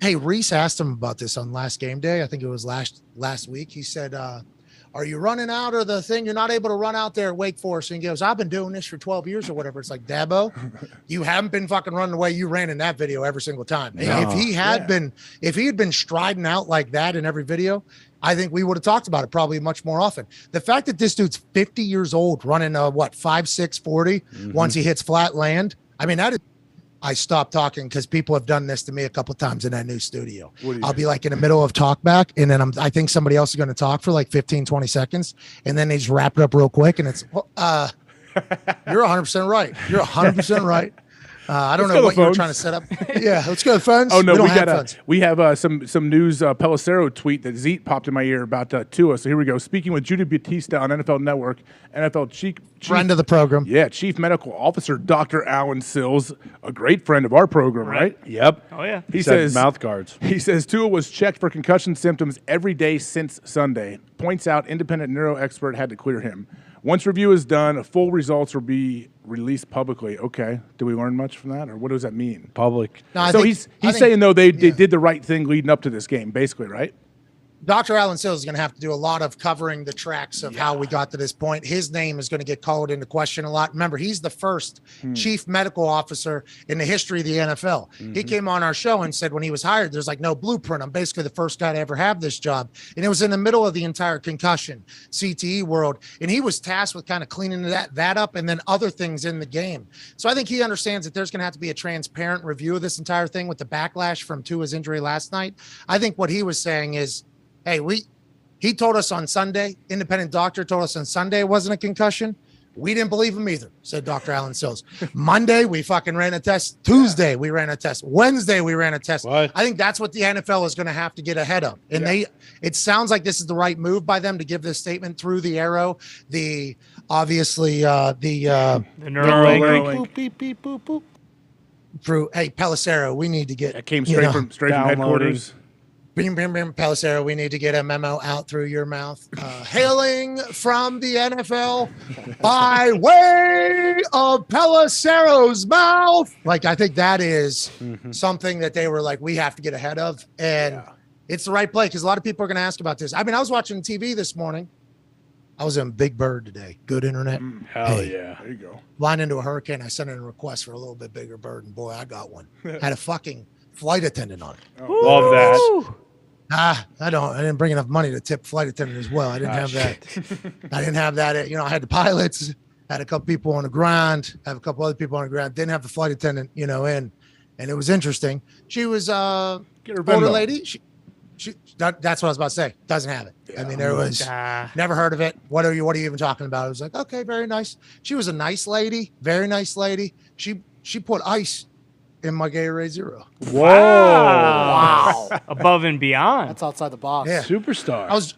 Hey, Reese asked him about this on last game day. I think it was last week. He said, are you running out of the thing? You're not able to run out there at Wake Forest. And he goes, I've been doing this for 12 years or whatever. It's like, Dabo, you haven't been fucking running the way you ran in that video every single time. If he had been striding out like that in every video, I think we would have talked about it probably much more often. The fact that this dude's 50 years old running 5.6 40 once he hits flat land. I mean, I stopped talking because people have done this to me a couple times in that new studio. I'll be like in the middle of talk back, and then I think somebody else is going to talk for like 15, 20 seconds, and then they just wrap it up real quick, and it's, you're 100% right. You're 100% right. I don't know what you were trying to set up. Yeah, let's go to the phones. Oh no, we have some news. Pelissero tweet that Zeke popped in my ear about Tua. So here we go. Speaking with Judy Bautista on NFL Network, NFL chief friend of the program. Yeah, Chief Medical Officer Dr. Alan Sills, a great friend of our program, right? Yep. Oh yeah. He says mouth guards. He says Tua was checked for concussion symptoms every day since Sunday. Points out independent neuro expert had to clear him. Once review is done, full results will be released publicly. Okay. Do we learn much from that, or what does that mean? Public. No, So he's saying, though, they did the right thing leading up to this game, basically, right? Dr. Alan Sills is going to have to do a lot of covering the tracks of how we got to this point. His name is going to get called into question a lot. Remember, he's the first chief medical officer in the history of the NFL. He came on our show and said when he was hired, there's like no blueprint. I'm basically the first guy to ever have this job. And it was in the middle of the entire concussion CTE world. And he was tasked with kind of cleaning that up and then other things in the game. So I think he understands that there's going to have to be a transparent review of this entire thing with the backlash from Tua's injury last night. I think what he was saying is, hey, he told us on Sunday, independent doctor told us on Sunday it wasn't a concussion. We didn't believe him either, said Dr. Alan Sills. Monday, we fucking ran a test. Tuesday, we ran a test. Wednesday, we ran a test. What? I think that's what the NFL is going to have to get ahead of. And it sounds like this is the right move by them to give this statement through the arrow. The Neuralink. Boop, beep, beep, boop, boop. Through, hey, Pelissero, we need to get. That came straight from headquarters. Bim, bim, bim, Pelissero, we need to get a memo out through your mouth. Hailing from the NFL by way of Pelissero's mouth. Like, I think that is something that they were like, we have to get ahead of. And it's the right play because a lot of people are going to ask about this. I mean, I was watching TV this morning. I was in Big Bird today. Good internet. Hell yeah. There you go. Flying into a hurricane, I sent in a request for a little bit bigger bird, and boy, I got one. Had a fucking flight attendant on it. Love that. I didn't bring enough money to tip flight attendant as well. I didn't have that. I didn't have that. You know, I had the pilots, had a couple people on the ground, have a couple other people on the ground. Didn't have the flight attendant, in, and it was interesting. She was older lady. That's what I was about to say. Doesn't have it. Yeah. I mean, there was never heard of it. What are you even talking about? I was like, okay, very nice. She was a nice lady, very nice lady. She put ice in my Gatorade Zero. Whoa. Wow. Above and beyond. That's outside the box. Yeah. Superstar.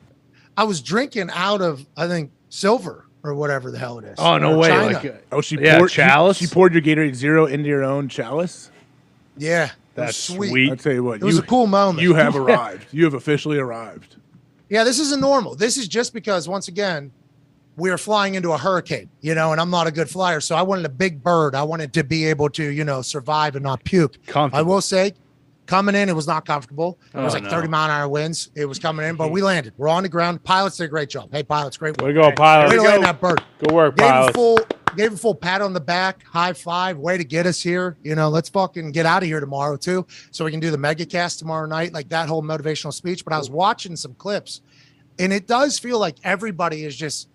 I was drinking out of, I think, silver or whatever the hell it is. Oh, no way. China. Chalice? She poured your Gatorade Zero into your own chalice? Yeah. That's sweet. I'll tell you what. It was a cool moment. You have arrived. You have officially arrived. Yeah, this isn't normal. This is just because, once again, we're flying into a hurricane, and I'm not a good flyer. So I wanted a big bird. I wanted to be able to, survive and not puke. I will say, coming in, it was not comfortable. It was 30-mile-an-hour winds. It was coming in, but we landed. We're on the ground. Pilots did a great job. Hey, pilots, great work. Way to go, pilots. Way to land that bird. Good work, pilots. gave a full pat on the back, high five, way to get us here. You know, let's fucking get out of here tomorrow too, so we can do the mega cast tomorrow night, like that whole motivational speech. But I was watching some clips, and it does feel like everybody is just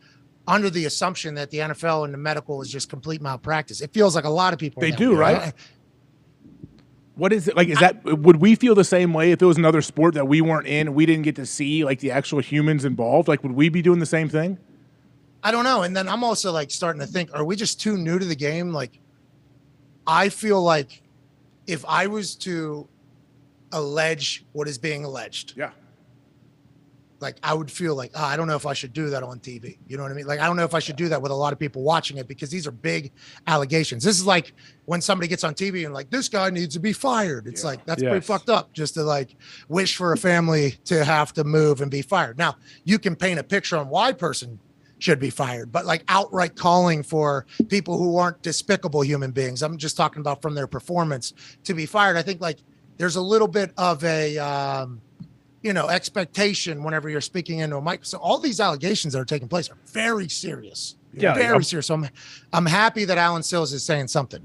under the assumption that the NFL and the medical is just complete malpractice. It feels like a lot of people. They do, right? What is it like? Is that, would we feel the same way if it was another sport that we weren't in and we didn't get to see like the actual humans involved? Like, would we be doing the same thing? I don't know. And then I'm also like starting to think, are we just too new to the game? Like, I feel like if I was to allege what is being alleged, yeah, like I would feel like, I don't know if I should do that on TV. You know what I mean? Like, I don't know if I should do that with a lot of people watching it, because these are big allegations. This is like when somebody gets on TV and like, this guy needs to be fired. It's like, that's pretty fucked up, just to like wish for a family to have to move and be fired. Now, you can paint a picture on why person should be fired, but like outright calling for people who aren't despicable human beings, I'm just talking about from their performance, to be fired. I think like there's a little bit of a, expectation whenever you're speaking into a mic. So all these allegations that are taking place are very serious. Yeah, very serious. So I'm happy that Alan Sills is saying something,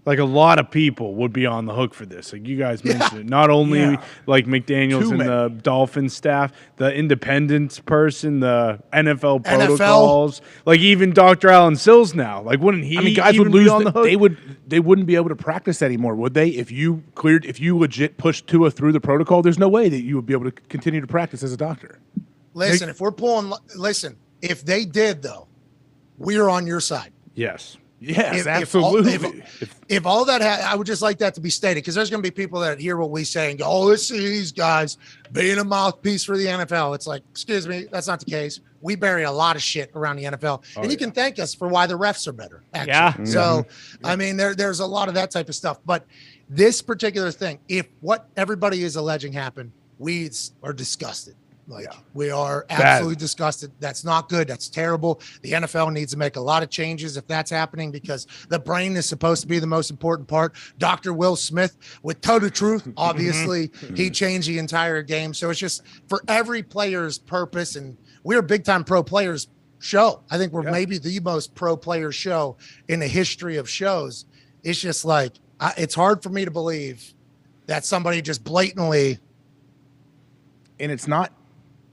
Like a lot of people would be on the hook for this. Like you guys mentioned it. Not only like McDaniels and the Dolphins staff, the independence person, the NFL protocols, like even Dr. Alan Sills now. Like wouldn't he? I mean, guys would lose on the hook? They wouldn't be able to practice anymore, would they? If you legit pushed Tua through the protocol, there's no way that you would be able to continue to practice as a doctor. Listen, if they did though, we're on your side. Yes. Yes, absolutely. If all that I would just like that to be stated, because there's going to be people that hear what we say and go, oh, let's see these guys being a mouthpiece for the NFL. It's like, excuse me, that's not the case. We bury a lot of shit around the NFL. And you can thank us for why the refs are better, actually. Yeah. So, I mean, there's a lot of that type of stuff. But this particular thing, if what everybody is alleging happened, we are disgusted. We are absolutely disgusted. That's not good. That's terrible. The NFL needs to make a lot of changes if that's happening, because the brain is supposed to be the most important part. Dr. Will Smith, with total truth, obviously, he changed the entire game. So it's just for every player's purpose, and we're a big-time pro players show. I think we're maybe the most pro player show in the history of shows. It's just like, it's hard for me to believe that somebody just blatantly. And it's not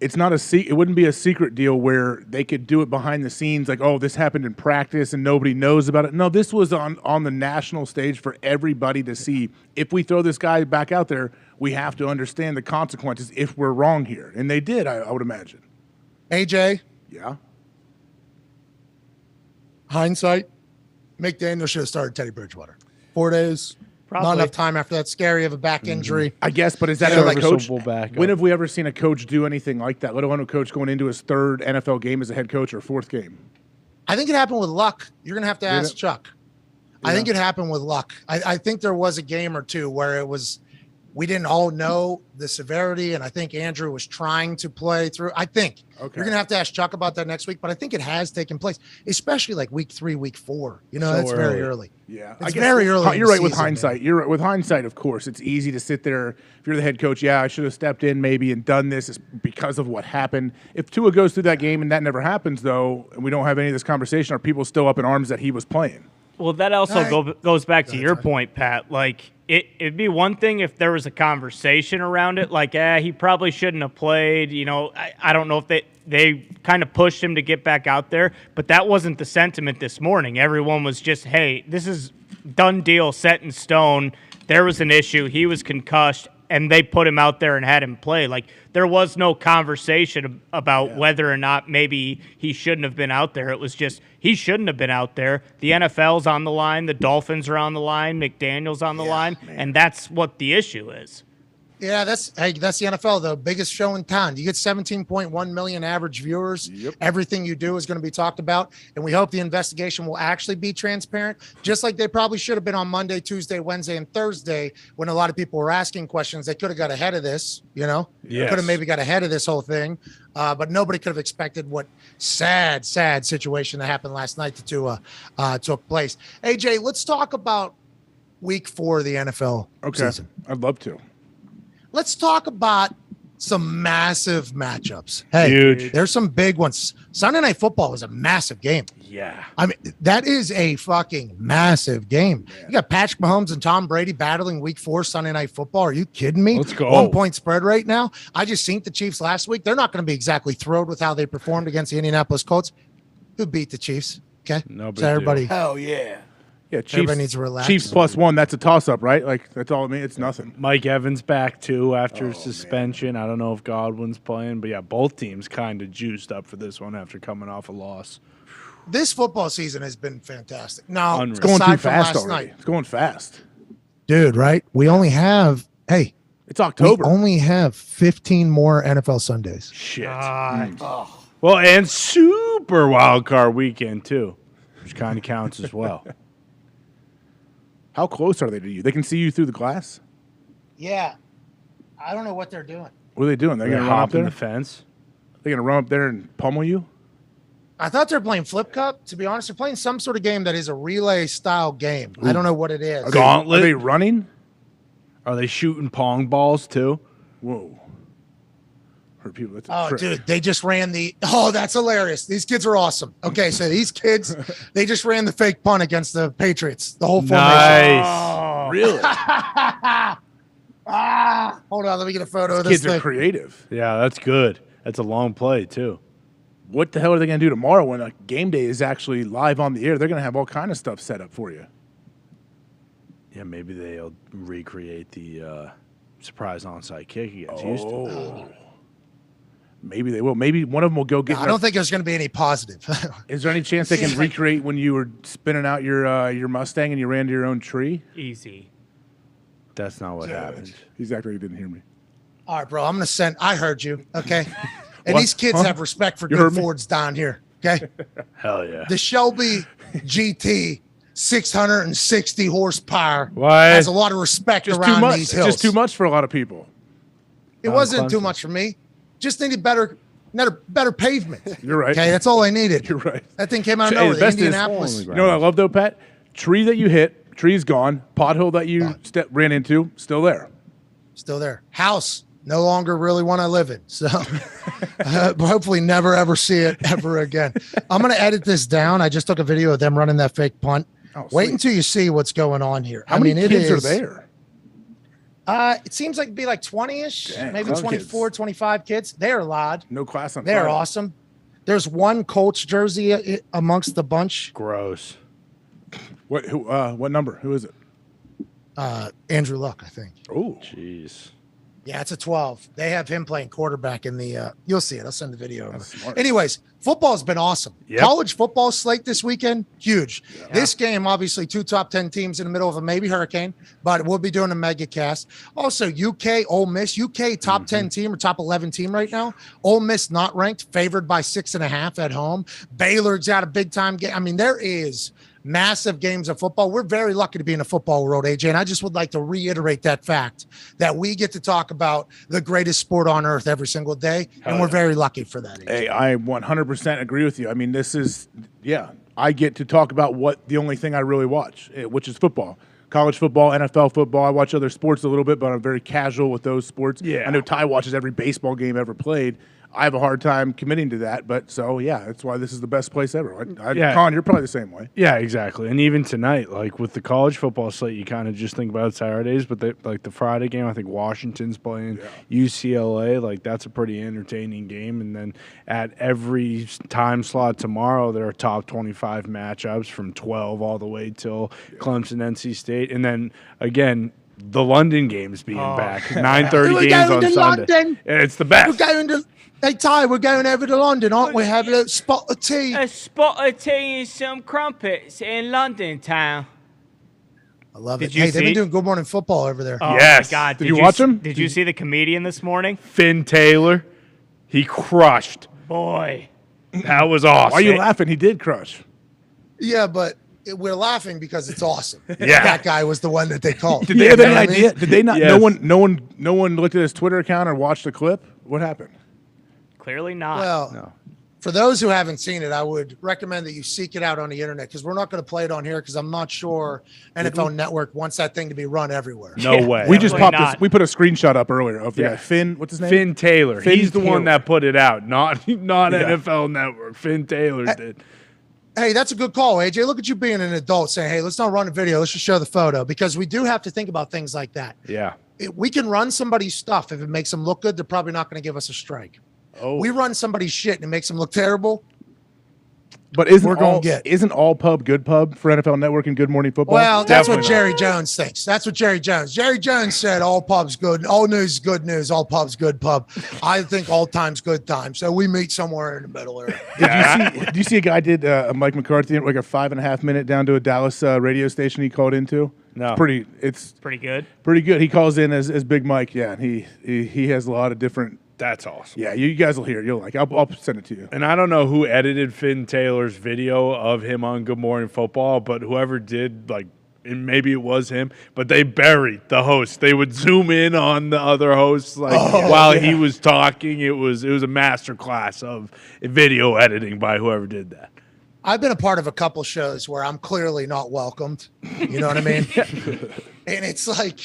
it wouldn't be a secret deal where they could do it behind the scenes, like, oh, this happened in practice and nobody knows about it. No, this was on the national stage for everybody to see. If we throw this guy back out there, we have to understand the consequences if we're wrong here. And they did, I would imagine. AJ? Yeah? Hindsight, McDaniel should have started Teddy Bridgewater. 4 days. Probably. Not enough time after that scary of a back injury. I guess, but is that a coach? When have we ever seen a coach do anything like that, let alone a coach going into his third NFL game as a head coach or fourth game? I think it happened with luck. You're going to have to ask Chuck. Yeah. I think it happened with luck. I think there was a game or two where it was, we didn't all know the severity, and I think Andrew was trying to play through. I think you're going to have to ask Chuck about that next week, but I think it has taken place, especially like week 3, week 4. That's very early. Yeah, it's very early. You're right with hindsight. You're right with hindsight. Of course, it's easy to sit there. If you're the head coach, I should have stepped in maybe and done this. It's because of what happened. If Tua goes through that game and that never happens, though, and we don't have any of this conversation, are people still up in arms that he was playing? Well, that also goes back to your point, Pat. Like, it'd be one thing if there was a conversation around it, like, he probably shouldn't have played. I don't know if they kind of pushed him to get back out there, but that wasn't the sentiment this morning. Everyone was just, hey, this is done deal, set in stone. There was an issue. He was concussed, and they put him out there and had him play. Like, there was no conversation about whether or not maybe he shouldn't have been out there. It was just, he shouldn't have been out there. The NFL's on the line. The Dolphins are on the line. McDaniel's on the line. Man. And that's what the issue is. Yeah, that's the NFL, the biggest show in town. You get 17.1 million average viewers. Yep. Everything you do is going to be talked about, and we hope the investigation will actually be transparent, just like they probably should have been on Monday, Tuesday, Wednesday, and Thursday when a lot of people were asking questions. They could have got ahead of this, Yes. Could have maybe got ahead of this whole thing, but nobody could have expected what sad situation that happened last night that took place. AJ, let's talk about week 4 of the NFL season. I'd love to. Let's talk about some massive matchups. Hey, Huge. There's some big ones. Sunday Night Football was a massive game. Yeah. I mean, that is a fucking massive game. You got Patrick Mahomes and Tom Brady battling Week 4 Sunday Night Football. Are you kidding me? Let's go. 1 point spread right now. I just seen the Chiefs last week. They're not going to be exactly thrilled with how they performed against the Indianapolis Colts. Who beat the Chiefs? Okay, No big so everybody. deal. Hell yeah. Yeah, Chiefs, Everybody needs to relax. Chiefs +1, that's a toss-up, right? Like, that's all I mean. It's nothing. Mike Evans back too after suspension. I don't know if Godwin's playing, but yeah, both teams kind of juiced up for this one after coming off a loss. This football season has been fantastic. Now, Unreal. It's going aside too from fast last already. night, It's going fast. dude, right? We only have, It's October. we only have 15 more NFL Sundays. Shit. God. Well, and super wild card weekend too, which kind of counts as well. How close are they to you? They can see you through the glass? Yeah. I don't know what they're doing. What are they doing? They're They're going to run up hopping there? the fence. They're going to run up there and pummel you? I thought they're playing Flip Cup. To be honest, they're playing some sort of game that is a relay style game. I don't know what it is. Gauntlet. Are they running? Are they shooting pong balls too? Whoa. Heard people. That's a Oh, trick. dude, they just ran that's hilarious. These kids are awesome. Okay, so these kids, they just ran the fake punt against the Patriots, the whole formation. Nice. Really? Hold on, let me get a photo of this Kids are thing. creative. Yeah, that's good. That's a long play too. What the hell are they going to do tomorrow when game day is actually live on the air? They're going to have all kind of stuff set up for you. Yeah, maybe they'll recreate the surprise onside kick against Houston. Maybe they will. Maybe one of them will go get. I don't think there's going to be any positive. Is there any chance they can recreate when you were spinning out your Mustang and you ran to your own tree? Easy. That's not what happened. He's acting like he didn't hear me. All right, bro, I'm going to send. I heard you, okay? And What? these kids Huh? have respect for You good heard me? Fords down here, okay? Hell yeah. The Shelby GT, 660 horsepower, What? has a lot of respect Just around too much. these hills. Just too much for a lot of people. It wasn't too much for me. Just needed better pavement. You're right. Okay, that's all I needed. You're right. That thing came out of Hey, nowhere. the The best is- Indianapolis. You know what I love though, Pat? Tree that you hit, tree's gone. Pothole that you ran into, still there. Still there. House, no longer really one I live in. So hopefully never ever see it ever again. I'm going to edit this down. I just took a video of them running that fake punt. Oh, Wait sweet. until you see what's going on here. How many kids are is, there? It seems like it'd be like 20-ish, Dang, maybe club 24, 25 kids. They're loud. No class on They're Friday. awesome. There's one Colts jersey amongst the bunch. Gross. What number? Who is it? Andrew Luck, I think. Oh, Jeez. Yeah, it's a 12. They have him playing quarterback in the you'll see it. I'll send the video over. smart. Anyways, football's been awesome. Yep. College football slate this weekend, huge. This game, obviously, 2 top 10 teams in the middle of a maybe hurricane, but we'll be doing a mega cast. Also, UK, Ole Miss, UK top 10 team or top 11 team right now. Ole Miss not ranked, favored by 6.5 at home. Baylor's got a big time game. I mean, there is massive games of football. We're very lucky to be in a football world, AJ, and I just would like to reiterate that fact that we get to talk about the greatest sport on earth every single day, and we're very lucky for that, AJ. hey, I 100% agree with you. I mean, this is, I get to talk about the only thing I really watch, which is football. College football, NFL football. I watch other sports a little bit, but I'm very casual with those sports. Yeah. I know Ty watches every baseball game ever played. I have a hard time committing to that, but that's why this is the best place ever. Colin, you're probably the same way. Yeah, exactly. And even tonight, like with the college football slate, you kind of just think about Saturdays, but like the Friday game, I think Washington's playing UCLA. Like that's a pretty entertaining game. And then at every time slot tomorrow, there are top 25 matchups from 12 all the way till Clemson, NC State. And then again, the London games being back, 9:30 games on Sunday. London. It's the best. We're going to. Hey Ty, we're going over to London, aren't we? Have a little spot of tea. A spot of tea and some crumpets in London town. I love Did it. you Hey, they've been see- doing Good Morning Football over there. Oh Yes. my God! Did you watch him? Did you see the comedian this morning? Finn Taylor, he crushed. Boy, That was awesome. Why are you laughing? He did crush. Yeah, but we're laughing because it's awesome. Yeah. That guy was the one that they called. Did they have You any know what I mean? idea? Did they not? Yes. No one looked at his Twitter account or watched the clip. What happened? clearly not. Well, For those who haven't seen it, I would recommend that you seek it out on the internet because we're not going to play it on here because I'm not sure NFL Network wants that thing to be run everywhere. No way. We just popped not. this. We put a screenshot up earlier of the guy, Finn. What's his name? Finn Taylor. Finn He's the one Taylor. that put it out, not NFL Network. Finn Taylor did. Hey, that's a good call, AJ. Look at you being an adult saying, hey, let's not run a video. Let's just show the photo because we do have to think about things like that. Yeah. We can run somebody's stuff. If it makes them look good, they're probably not going to give us a strike. Oh. We run somebody's shit and it makes them look terrible. But We're gonna get. isn't all pub good pub for NFL Network and Good Morning Football? Well, that's what Definitely Jerry Jones thinks. That's what Jerry Jones. Jerry Jones said all pubs good, all news is good news, all pubs good pub. I think all time's good time. So we meet somewhere in the middle there. Did you see a guy did a Mike McCarthy like a 5.5 minute down to a Dallas radio station he called into? No. It's Pretty good. pretty good. He calls in as Big Mike. Yeah, and he has a lot of different. That's awesome. Yeah, you guys will hear it. You'll like. I'll send it to you. And I don't know who edited Finn Taylor's video of him on Good Morning Football, but whoever did, like, and maybe it was him, but they buried the host. They would zoom in on the other hosts while he was talking. It was a master class of video editing by whoever did that. I've been a part of a couple shows where I'm clearly not welcomed. You know what I mean? And it's like,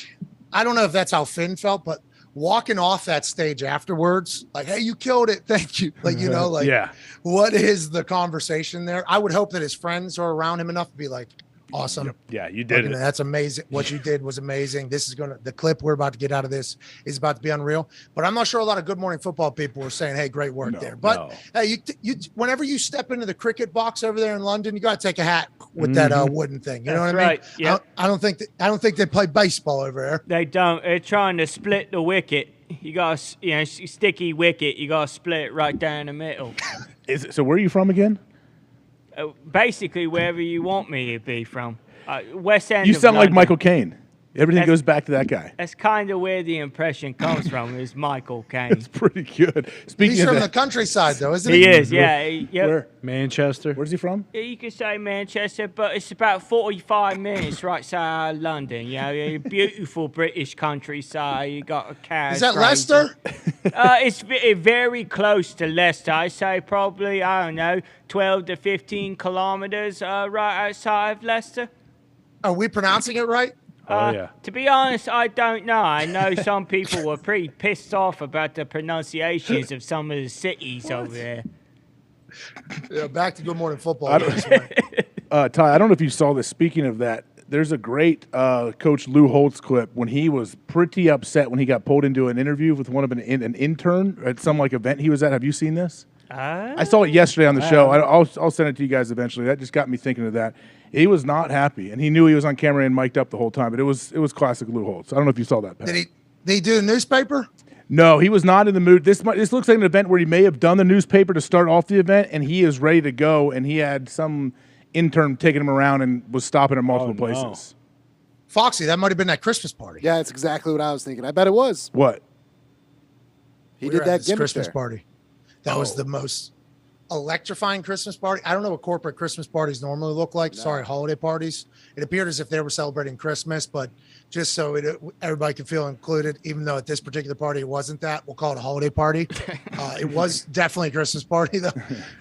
I don't know if that's how Finn felt, but walking off that stage afterwards, like, hey, you killed it. Thank you. Like, you know, like, Yeah. what is the conversation there? I would hope that his friends are around him enough to be like, awesome. Yeah, you did Like, it. that's amazing. What you did was amazing. This is the clip we're about to get out of this is about to be unreal. But I'm not sure a lot of Good Morning Football people were saying, hey, great work there. But hey, you whenever you step into the cricket box over there in London, you got to take a hat with that wooden thing. You know what I mean? right. Yeah. I don't think they play baseball over there. They don't. They're trying to split the wicket. You got, sticky wicket. You got to split it right down the middle. So where are you from again? Basically, wherever you want me to be from. West End. You of sound like London. Michael Caine. Everything goes back to that guy. That's kind of where the impression comes from. Is Michael Caine? It's pretty good. Speaking He's of from that, the countryside, though, isn't He he? is. Yeah. Yep. where? Manchester. Where's he from? You can say Manchester, but it's about 45 minutes right side of London. You know, a beautiful British countryside. You got a cow. Is that Leicester? It's very close to Leicester. I say probably, I don't know, 12 to 15 kilometers right outside of Leicester. Are we pronouncing it right? Yeah. To be honest, I don't know. I know some people were pretty pissed off about the pronunciations of some of the cities over there. Yeah, back to Good Morning Football. Ty, I don't know if you saw this. Speaking of that, there's a great Coach Lou Holtz clip when he was pretty upset when he got pulled into an interview with one of an intern at some like event he was at. Have you seen this? I saw it yesterday on the show. I'll send it to you guys eventually. That just got me thinking of that. He was not happy, and he knew he was on camera and mic'd up the whole time. But it was classic Lou Holtz. I don't know if you saw that, Pat. Did he do the newspaper? No, he was not in the mood. This looks like an event where he may have done the newspaper to start off the event, and he is ready to go. And he had some intern taking him around and was stopping at multiple places. Foxy, that might have been that Christmas party. Yeah, that's exactly what I was thinking. I bet it was. What? He We did were at that this gimmick Christmas there. party. That was the most electrifying Christmas party. I don't know what corporate Christmas parties normally look like. Sorry, holiday parties. It appeared as if they were celebrating Christmas, but just so everybody can feel included, even though at this particular party it wasn't that, we'll call it a holiday party. It was definitely a Christmas party, though,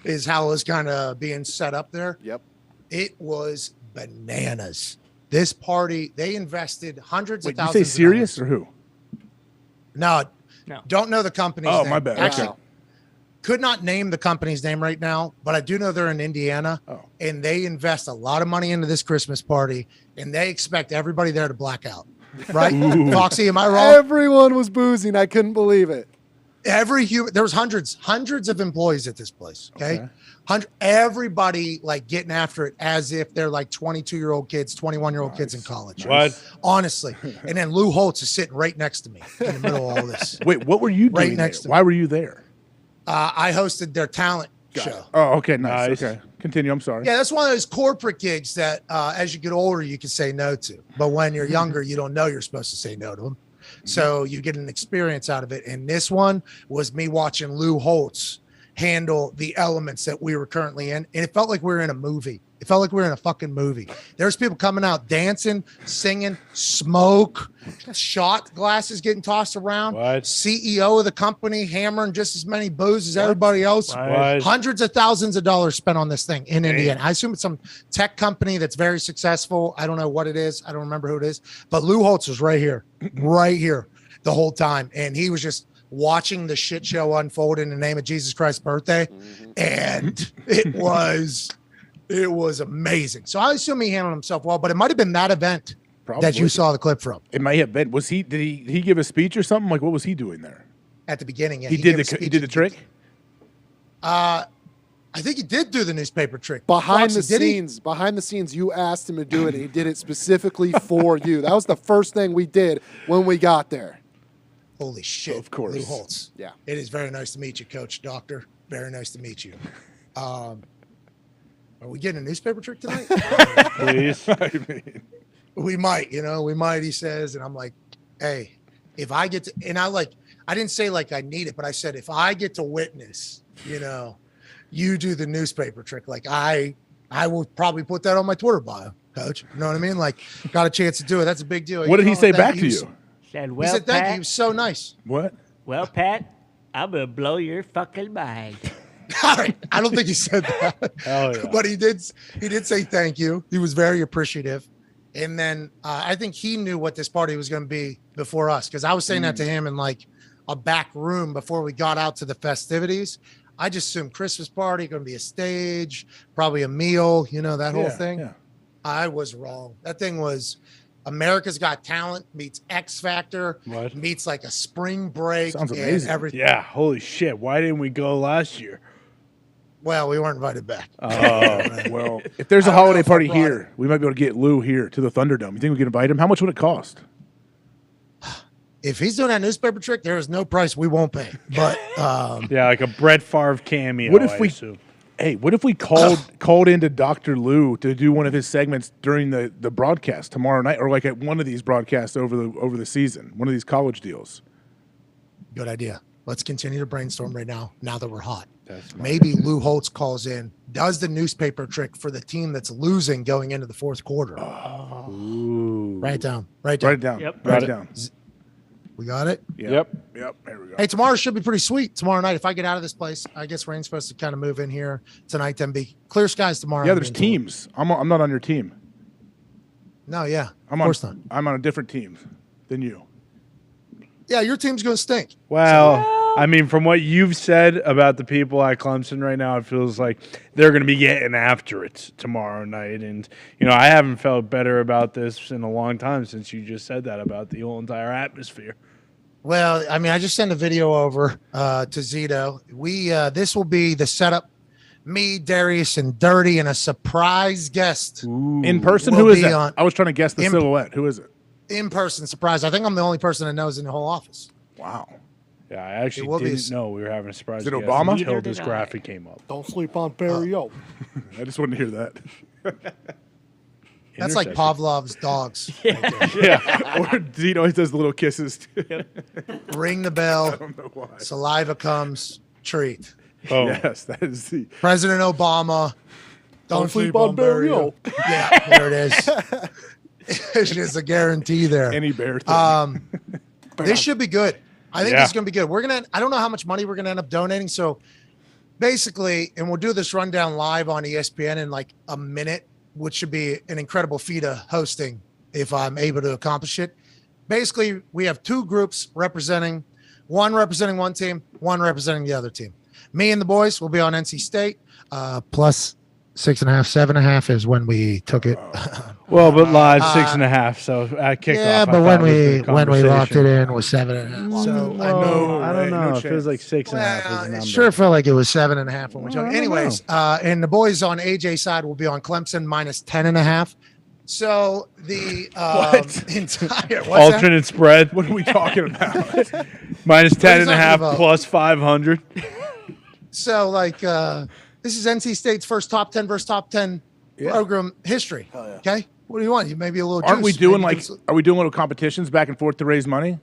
is how it was kind of being set up there. Yep. It was bananas. This party, they invested hundreds of Wait, you thousands. say serious or who? No, No. don't know the company's Oh, name. my bad. Actually, Wow. could not name the company's name right now, but I do know they're in Indiana, Oh. and they invest a lot of money into this Christmas party, and they expect everybody there to black out. Right, Foxy? Am I wrong? Everyone was boozing. I couldn't believe it. There was hundreds of employees at this place. Okay. Everybody like getting after it as if they're like 22-year-old kids, 21-year-old kids in college. What? Honestly. And then Lou Holtz is sitting right next to me in the middle of all this. Wait, what were you doing Right next there? to me. Why were you there? I hosted their talent show. Oh, okay, nice. Nice. Okay, continue. I'm sorry. Yeah, that's one of those corporate gigs that as you get older, you can say no to. But when you're younger, you don't know you're supposed to say no to them. So you get an experience out of it. And this one was me watching Lou Holtz handle the elements that we were currently in. And it felt like we were in a movie. It felt like we were in a fucking movie. There's people coming out dancing, singing, smoke, shot glasses getting tossed around. What? CEO of the company hammering just as many booze as everybody else. What? Hundreds of thousands of dollars spent on this thing in Indiana. I assume it's some tech company that's very successful. I don't know what it is. I don't remember who it is. But Lou Holtz was right here the whole time. And he was just watching the shit show unfold in the name of Jesus Christ's birthday. And it was amazing. So I assume he handled himself well, but it might have been that event that you saw the clip from. It might have been. Did he give a speech or something? Like, what was he doing there? At the beginning, yeah. He did the trick? I think he did do the newspaper trick. Behind the scenes, you asked him to do it, and he did it specifically for you. That was the first thing we did when we got there. Holy shit. Of course. Lou Holtz. Yeah. It is very nice to meet you, Coach Doctor. Very nice to meet you. Are we getting a newspaper trick tonight? Please. I mean, we might, he says. And I'm like, hey, if I get to, and I didn't say like I need it, but I said, if I get to witness, you do the newspaper trick. Like I will probably put that on my Twitter bio, Coach. You know what I mean? Like, got a chance to do it. That's a big deal. what did he say back to you? Said, He said, thank you. He was so nice. What? Well, Pat, I'm going to blow your fucking mind. All right. I don't think he said that. Hell yeah. But he did say thank you. He was very appreciative. And then I think he knew what this party was going to be before us, because I was saying that to him in like a back room before we got out to the festivities. I just assumed Christmas party, going to be a stage, probably a meal, that whole thing. Yeah. I was wrong. That thing was America's Got Talent meets X Factor meets like a spring break. Sounds amazing. Everything. Yeah, holy shit. Why didn't we go last year? Well, we weren't invited back. Oh, Well, if there's a holiday party here, we might be able to get Lou here to the Thunderdome. You think we can invite him? How much would it cost? If he's doing that newspaper trick, there is no price we won't pay. But yeah, like a Brett Favre cameo. What if we? assume. Hey, what if we called into Dr. Lou to do one of his segments during the broadcast tomorrow night, or like at one of these broadcasts over the season, one of these college deals? Good idea. Let's continue to brainstorm right now that we're hot. Maybe Lou Holtz calls in, does the newspaper trick for the team that's losing going into the fourth quarter. Ooh. Write it down. Write it down. Yep. Write it down. We got it? Yep. There we go. Hey, tomorrow should be pretty sweet. Tomorrow night, if I get out of this place, I guess rain's supposed to kind of move in here tonight, then be clear skies tomorrow. Yeah, there's teams. I'm not on your team. No, yeah. Of course not. I'm on a different team than you. Yeah, your team's going to stink. Well, I mean, from what you've said about the people at Clemson right now, it feels like they're going to be getting after it tomorrow night. And, I haven't felt better about this in a long time since you just said that about the whole entire atmosphere. Well, I mean, I just sent a video over to Zito. This will be the setup. Me, Darius, and Dirty, and a surprise guest. Ooh. In person? Will Who is be that? I was trying to guess the silhouette. Who is it? In person surprise. I think I'm the only person that knows in the whole office. Wow. Yeah, I actually didn't know we were having a surprise. Is it guest Obama? until this graphic came up. Don't sleep on Barrio. I just wanted to hear that. That's like Pavlov's dogs. Yeah. Or Zito always does the little kisses. Ring the bell. I don't know why. Saliva comes. Treat. Oh. Yes, that is the President Obama. Don't sleep on Barrio. Yeah, there it is. It's just a guarantee there. any bear thing. This should be good. I think this is going to be good. I don't know how much money we're going to end up donating. So basically, and we'll do this rundown live on ESPN in like a minute, which should be an incredible feat of hosting if I'm able to accomplish it. Basically, we have two groups representing one team, one representing the other team. Me and the boys will be on NC State, plus 6.5, 7.5 is when we took it. Well, but live 6.5. So at kickoff, yeah, but when we locked it in was 7.5. So I don't know. It feels like 6.5. It sure felt like it was 7.5 when we took it. Anyways, and the boys on AJ's side will be on Clemson minus 10.5. So the entire alternate spread. What are we talking about? Minus 10.5 plus 500. So this is NC State's first top 10 versus top 10 program history. Okay, what do you want? You maybe a little. Are we doing little competitions back and forth to raise money?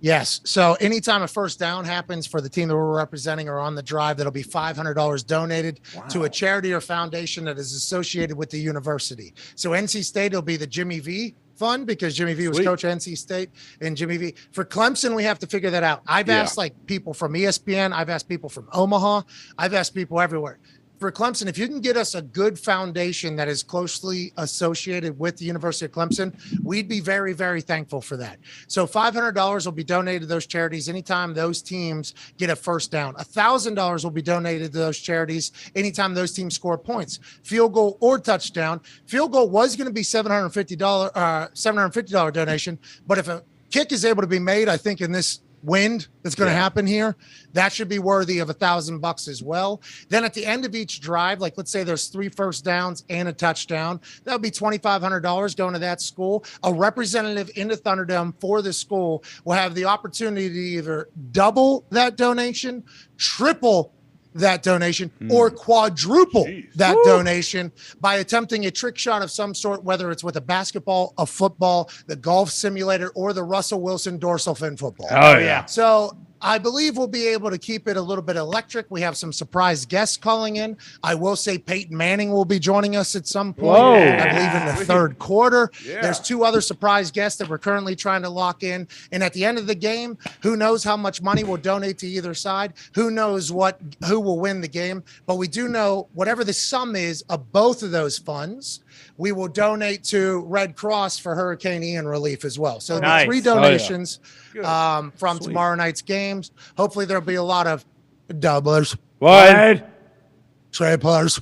Yes. So anytime a first down happens for the team that we're representing or on the drive, that'll be $500 donated to a charity or foundation that is associated with the university. So NC State will be the Jimmy V Fund because Jimmy V was coach at NC State, and Jimmy V for Clemson. We have to figure that out. I've asked like people from ESPN. I've asked people from Omaha. I've asked people everywhere. For Clemson, if you can get us a good foundation that is closely associated with the University of Clemson, we'd be very, very thankful for that. So $500 will be donated to those charities anytime those teams get a first down. $1,000 will be donated to those charities anytime those teams score points, field goal or touchdown. Field goal was going to be $750 donation, but if a kick is able to be made, I think in this wind that's going to happen here, that should be worthy of $1,000 as well. Then at the end of each drive, like let's say there's 3 first downs and a touchdown, that would be $2,500 going to that school. A representative in the Thunderdome for the school will have the opportunity to either double that donation, triple that donation, or quadruple that donation by attempting a trick shot of some sort, whether it's with a basketball, a football, the golf simulator, or the Russell Wilson dorsal fin football. Oh, yeah. So I believe we'll be able to keep it a little bit electric. We have some surprise guests calling in. I will say Peyton Manning will be joining us at some point. Whoa. I believe in the third quarter. There's 2 other surprise guests that we're currently trying to lock in. And at the end of the game, who knows how much money we'll donate to either side? Who knows who will win the game? But we do know whatever the sum is of both of those funds, we will donate to Red Cross for Hurricane Ian relief as well. So there'll be 3 donations from tomorrow night's games. Hopefully there'll be a lot of doublers, triplers,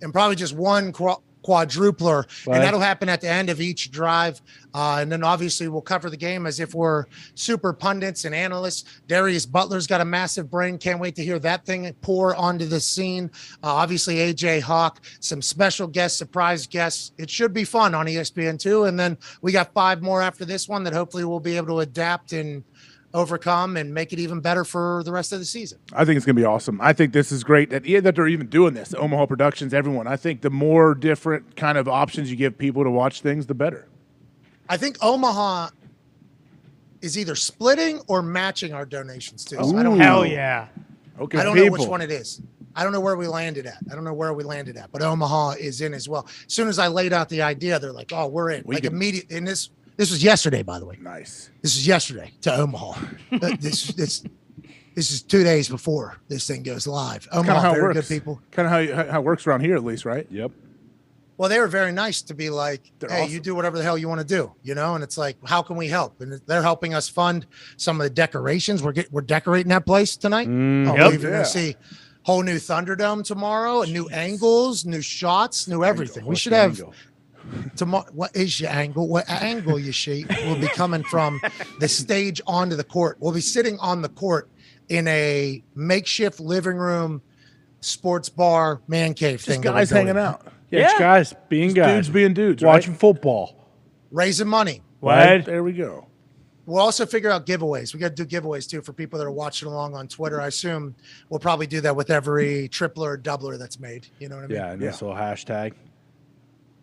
and probably just one quadrupler, and that'll happen at the end of each drive. And then obviously we'll cover the game as if we're super pundits and analysts. Darius Butler's got a massive brain. Can't wait to hear that thing pour onto the scene. Obviously AJ Hawk, some special guests, surprise guests. It should be fun on ESPN2. And then we got 5 more after this one that hopefully we'll be able to adapt and overcome and make it even better for the rest of the season. I think it's going to be awesome. I think this is great that they're even doing this. Omaha Productions, everyone. I think the more different kind of options you give people to watch things, the better. I think Omaha is either splitting or matching our donations too. So I don't know. Hell yeah. Okay. I don't know which one it is. I don't know where we landed at. But Omaha is in as well. As soon as I laid out the idea, they're like, "Oh, we're in." Immediately in this. This was yesterday, by the way. Nice. This is yesterday to Omaha. This is 2 days before this thing goes live. Omaha, very good people. Kind of how it works around here, at least, right? Yep. Well, they were very nice to be like, They're hey, awesome. you do whatever the hell you want to do, And it's like, how can we help? And they're helping us fund some of the decorations. We're decorating that place tonight. I believe you're going to see whole new Thunderdome tomorrow, and new angles, new shots, new everything. We should have. Tomorrow, what is your angle? What angle you see will be coming from the stage onto the court. We'll be sitting on the court in a makeshift living room, sports bar, man cave thing. Just guys hanging out. Yeah, it's guys being guys. Dudes being dudes. Watching football. Raising money. What? There we go. We'll also figure out giveaways. We got to do giveaways too for people that are watching along on Twitter. I assume we'll probably do that with every tripler or doubler that's made. You know what I mean? Yeah, and this little hashtag.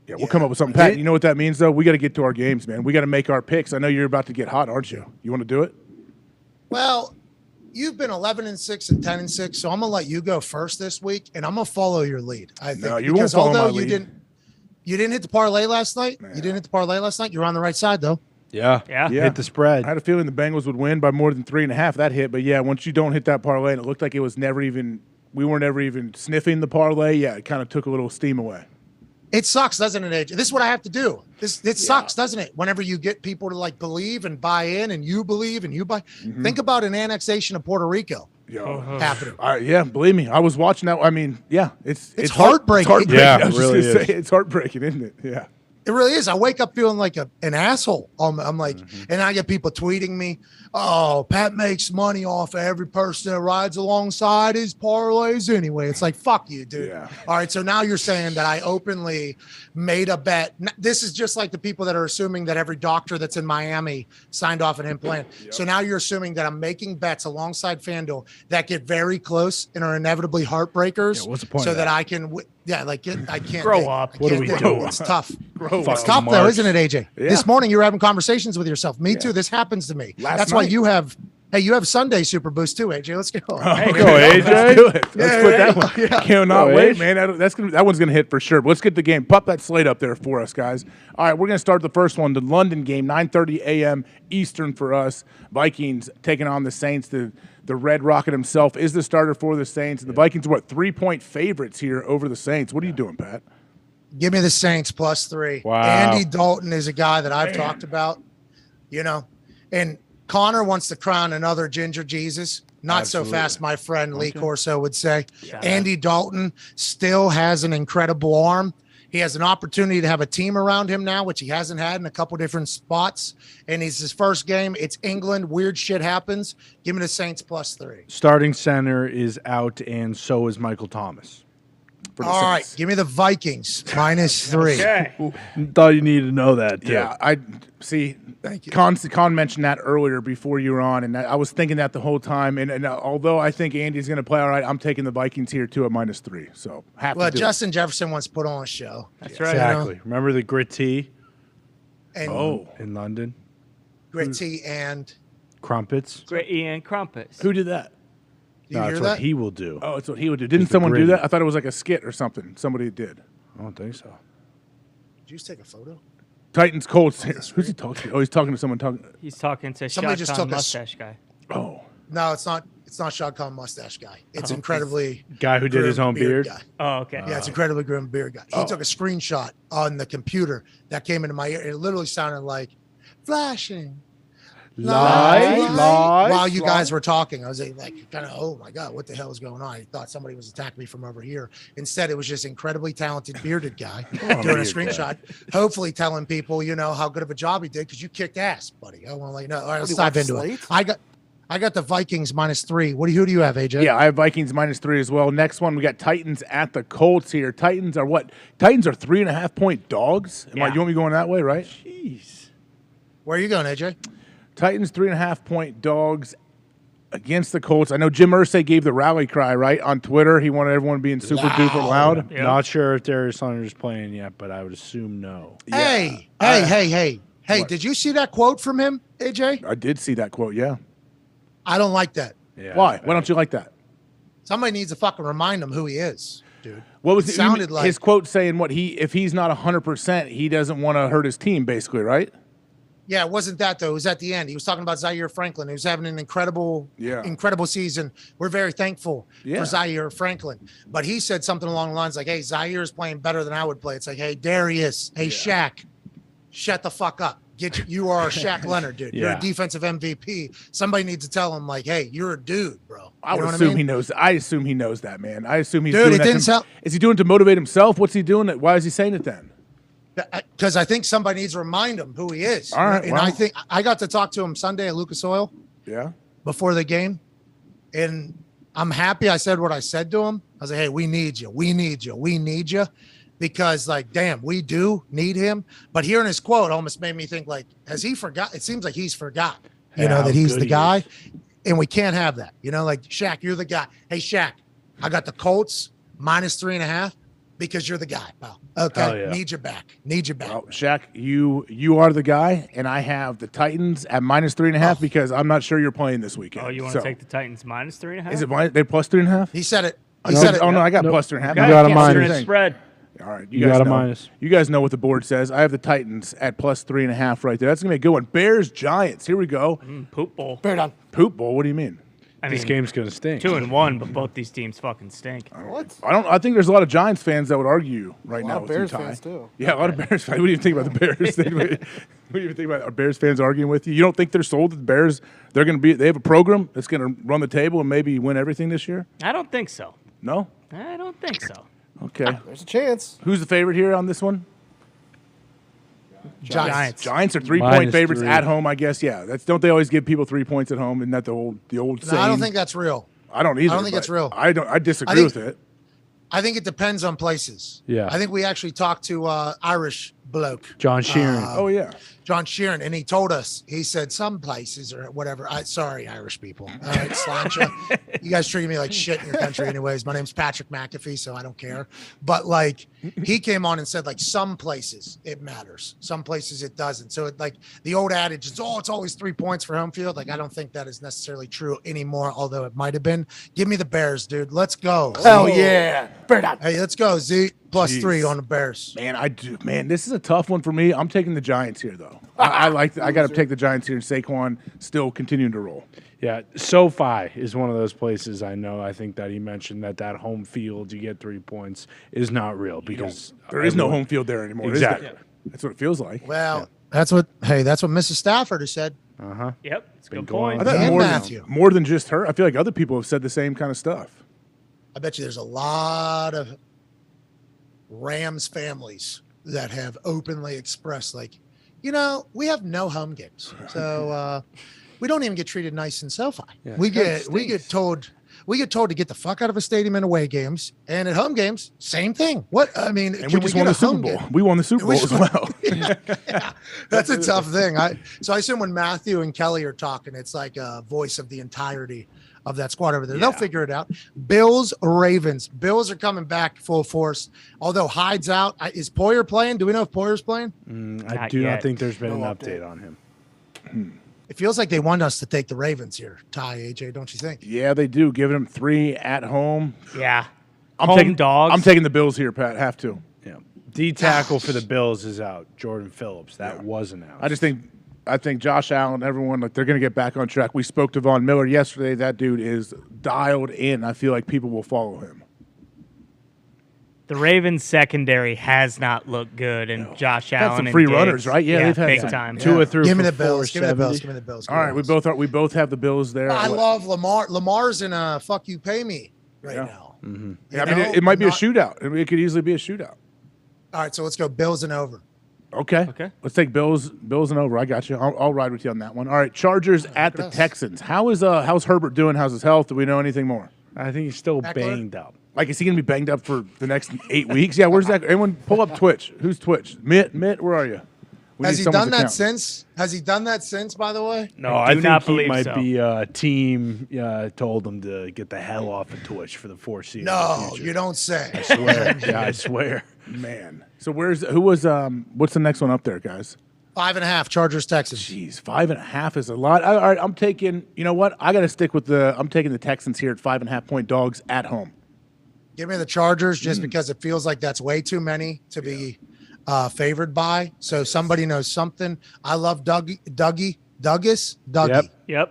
Yeah, we'll come up with something. Pat, you know what that means, though? We got to get to our games, man. We got to make our picks. I know you're about to get hot, aren't you? You want to do it? Well, you've been 11-6 and 10-6, so I'm gonna let you go first this week, and I'm gonna follow your lead. I think. No, you won't follow my lead. You didn't hit the parlay last night. You didn't hit the parlay last night. You're on the right side though. Yeah. Hit the spread. I had a feeling the Bengals would win by more than 3.5. That hit, but yeah, once you don't hit that parlay, and it looked like it was never even. We weren't ever even sniffing the parlay. Yeah, it kind of took a little steam away. It sucks, doesn't it, AJ? This is what I have to do. It sucks, doesn't it? Whenever you get people to like believe and buy in, and you believe and you buy. Think about an annexation of Puerto Rico happening. Yeah, believe me, I was watching that. I mean, yeah, it's heartbreaking. It's heartbreaking. Yeah, I was it really just gonna is. say, it's heartbreaking, isn't it? Yeah. It really is. I wake up feeling like an asshole. I'm like, and I get people tweeting me, "Oh, Pat makes money off of every person that rides alongside his parlays anyway." It's like, fuck you, dude. Yeah. All right, so now you're saying that I openly made a bet. This is just like the people that are assuming that every doctor that's in Miami signed off an implant. So now you're assuming that I'm making bets alongside FanDuel that get very close and are inevitably heartbreakers. Yeah, what's the point so of that that? I can Yeah, like I can't Grow think. up. I What are can't we think. doing? It's tough. Grow It's up. tough though, March. isn't it, AJ? Yeah. This morning you were having conversations with yourself. Me too. This happens to me. Last That's why night. you have. Hey, you have Sunday Super Boost too, AJ. Let's go. Okay, Go, AJ. Let's do it. Let's Yeah, put yeah, that one. yeah. Cannot Go, wait, AJ. man. That one's gonna hit for sure. But let's get the game. Pop that slate up there for us, guys. All right, we're gonna start the first one, the London game, 9:30 a.m. Eastern for us. Vikings taking on the Saints. The Red Rocket himself is the starter for the Saints, and the Vikings are 3-point favorites here over the Saints. What are you doing, Pat? Give me the Saints +3. Wow. Andy Dalton is a guy that I've talked about, and Connor wants to crown another Ginger Jesus. Not Absolutely. so fast, my friend Lee Corso would say. Andy Dalton still has an incredible arm. He has an opportunity to have a team around him now, which he hasn't had in a couple different spots. And it's his first game. It's England. Weird shit happens. Give me the Saints +3. Starting center is out, and so is Michael Thomas. For the All right, Saints? give me the Vikings -3. Okay. Thought you needed to know that, too. Yeah, I see. Thank you. Con mentioned that earlier before you were on, and I was thinking that the whole time. And although I think Andy's going to play all right, I'm taking the Vikings here too at -3. So Well, to do Justin Jefferson wants to put on a show. That's right. Exactly. Remember the Grit Tea And in London? Gritty and Crumpets? Great Ian Crumpets. it. Who did that? you No, hear that's that? what he will do. Oh, it's what he would do. Didn't the someone do gritty. that? I thought it was like a skit or something. Somebody did. I don't think so. Did you just take a photo? Titans Colts. Who's he talking to? Oh, he's talking to someone talking. He's talking to Somebody Shot just Khan took a mustache guy. Oh, No, it's not. It's not Shad Khan mustache guy. It's incredibly Guy who did his groomed own beard? guy. Oh, okay. Yeah, it's incredibly groomed beard guy. He took a screenshot on the computer that came into my ear. It literally sounded like flashing. Live. While you guys were talking, I was like, kind of, oh my God, what the hell is going on? I thought somebody was attacking me from over here. Instead, it was just incredibly talented bearded guy doing a screenshot, hopefully telling people, how good of a job he did because you kicked ass, buddy. I want to let you know. All right, let's dive into it. I got the Vikings -3. Who do you have, AJ? yeah. I have Vikings -3 as well. Next one, we got Titans at the Colts here. Titans are what? Titans are 3.5-point dogs. You Yeah. want me going that way, right? Jeez. Where are you going, AJ? Titans 3.5-point dogs against the Colts. I know Jim Irsay gave the rally cry right on Twitter. He wanted everyone being super duper loud. Yeah. Not sure if Darius Leonard's playing yet, but I would assume no. Hey, What? did you see that quote from him, AJ? I did see that quote. Yeah. I don't like that. Yeah, Why? Why don't you like that? Somebody needs to fucking remind him who he is, dude. What was It sounded like his quote saying? What if he's not 100%, he doesn't want to hurt his team, basically, right? Yeah, it wasn't that though. It was at the end. He was talking about Zaire Franklin. He was having an incredible season. We're very thankful for Zaire Franklin. But he said something along the lines like, hey, Zaire is playing better than I would play. It's like, hey, Darius, hey, Shaq, shut the fuck up. You are Shaq Leonard, dude. You're a defensive MVP. Somebody needs to tell him, like, hey, you're a dude, bro. I would assume he knows. I assume he knows that, man. I assume he's Dude, doing it that. didn't sound- Is he doing it to motivate himself? What's he doing? Why is he saying it then? Because I think somebody needs to remind him who he is. All right, And well. I think I got to talk to him Sunday at Lucas Oil Yeah. before the game. And I'm happy I said what I said to him. I was like, hey, we need you. We need you. We need you. Because, like, damn, we do need him. But hearing his quote almost made me think, like, has he forgot? It seems like he's forgot, that he's the guy. And we can't have that. Like, Shaq, you're the guy. Hey, Shaq, I got the Colts -3.5 because you're the guy, pal. Okay, yeah. need you back. Need you back. Well, Shaq, you are the guy, and I have the Titans at -3.5 because I'm not sure you're playing this weekend. Oh, you want to take the Titans -3.5? Is it they're +3.5? He said it. He said it. Oh no, I got +3.5. Okay, You got a can't minus. see the spread. All right, You guys got a know. minus. You guys know what the board says. I have the Titans at +3.5 right there. That's gonna be a good one. Bears Giants. Here we go. Poop bowl. Bear down. Poop bowl. What do you mean? I This mean, game's going to stink. 2-1, but both these teams fucking stink. I think there's a lot of Giants fans that would argue right A lot now. of with Bears you, Ty. fans, too. Yeah, a lot of Bears fans. What do you think about the Bears? What do you think about our Bears fans arguing with you? You don't think they're sold that the Bears? They have a program that's going to run the table and maybe win everything this year? I don't think so. No. I don't think so. Okay. There's a chance. Who's the favorite here on this one? Giants. Giants are 3-point favorites -3. at home, I guess. Yeah, don't they always give people 3 points at home? Isn't that the old No, saying? I don't think that's real. I don't either. I don't think but it's real. I disagree with it. I think it depends on places. Yeah. I think we actually talked to Irish bloke. John Sheeran. Oh yeah. John Sheeran, and he told us, he said some places or whatever. Sorry, Irish people. All right, sláinte. You guys treating me like shit in your country anyways. My name's Patrick McAfee, so I don't care. But like he came on and said like some places it matters. Some places it doesn't. So it, like the old adage is, it's always 3 points for home field. Like I don't think that is necessarily true anymore, although it might have been. Give me the Bears, dude. Let's go. Hell yeah. Hey, let's go, Z. Plus Jeez. 3 on the Bears. Man, I do. Man, this is a tough one for me. I'm taking the Giants here, though. I got to take the Giants here. And Saquon still continuing to roll. Yeah, SoFi is one of those places I know. I think that he mentioned that home field, you get 3 points, is not real because There is no home field there anymore. Exactly. Is there? That's what it feels like. Well, that's what Mrs. Stafford has said. Yep, it's a good going. point. I thought And more Matthew. more than just her. I feel like other people have said the same kind of stuff. I bet you there's a lot of Rams families that have openly expressed like, we have no home games. So we don't even get treated nice in SoFi. Yeah. We get told to get the fuck out of a stadium in away games, and at home games, same thing. What I mean, And we just won the Super Bowl. We won the Super Bowl as well. Yeah, that's a tough thing. So I assume when Matthew and Kelly are talking, it's like a voice of the entirety of that squad over there. They'll figure it out. Bills, Ravens. Bills are coming back full force. Although Hyde's out. Is Poyer playing? Do we know if Poyer's playing? I do not think there's been an update on him. It feels like they want us to take the Ravens here, Ty, AJ, don't you think? Yeah, they do. Giving them 3 at home. Yeah. I'm Home taking dogs. I'm taking the Bills here, Pat. Have to. Yeah. D tackle for the Bills is out. Jordan Phillips. That wasn't out. I think Josh Allen, everyone, like they're going to get back on track. We spoke to Von Miller yesterday. That dude is dialed in. I feel like people will follow him. The Ravens secondary has not looked good, and Josh Had Allen some and free Diggs, runners, right? Yeah, they've had big some. time. Tua threw Give me for the Bills. Give me the 470. Bills. Give me the Bills. All right, we both have the Bills there. I love Lamar. Lamar's in a fuck you pay me right now. Mm-hmm. Yeah, I mean, it might be a shootout. It could easily be a shootout. All right, so let's go Bills and over. Okay. Let's take Bills and over. I got you. I'll ride with you on that one. All right, Chargers at the Texans. How's Herbert doing? How's his health? Do we know anything more? I think he's still Eckler? banged up. Like, is he going to be banged up for the next 8 weeks? Yeah, where's that? Everyone pull up Twitch. Who's Twitch? Mitt, where are you? Has he done that since? Has he done that since, by the way? No, I do think not he believe might so. be team told him to get the hell off of Twitch for the foreseeable No, future. you don't say. I swear. Yeah, I swear. Man. So what's the next one up there, guys? 5.5 Chargers Texans. Jeez, 5.5 is a lot. All right, I'm taking, you know what? I got to stick with I'm taking the Texans here at 5.5 point dogs at home. Give me the Chargers just because it feels like that's way too many to be favored by. So somebody knows something. I love Dougie. Yep.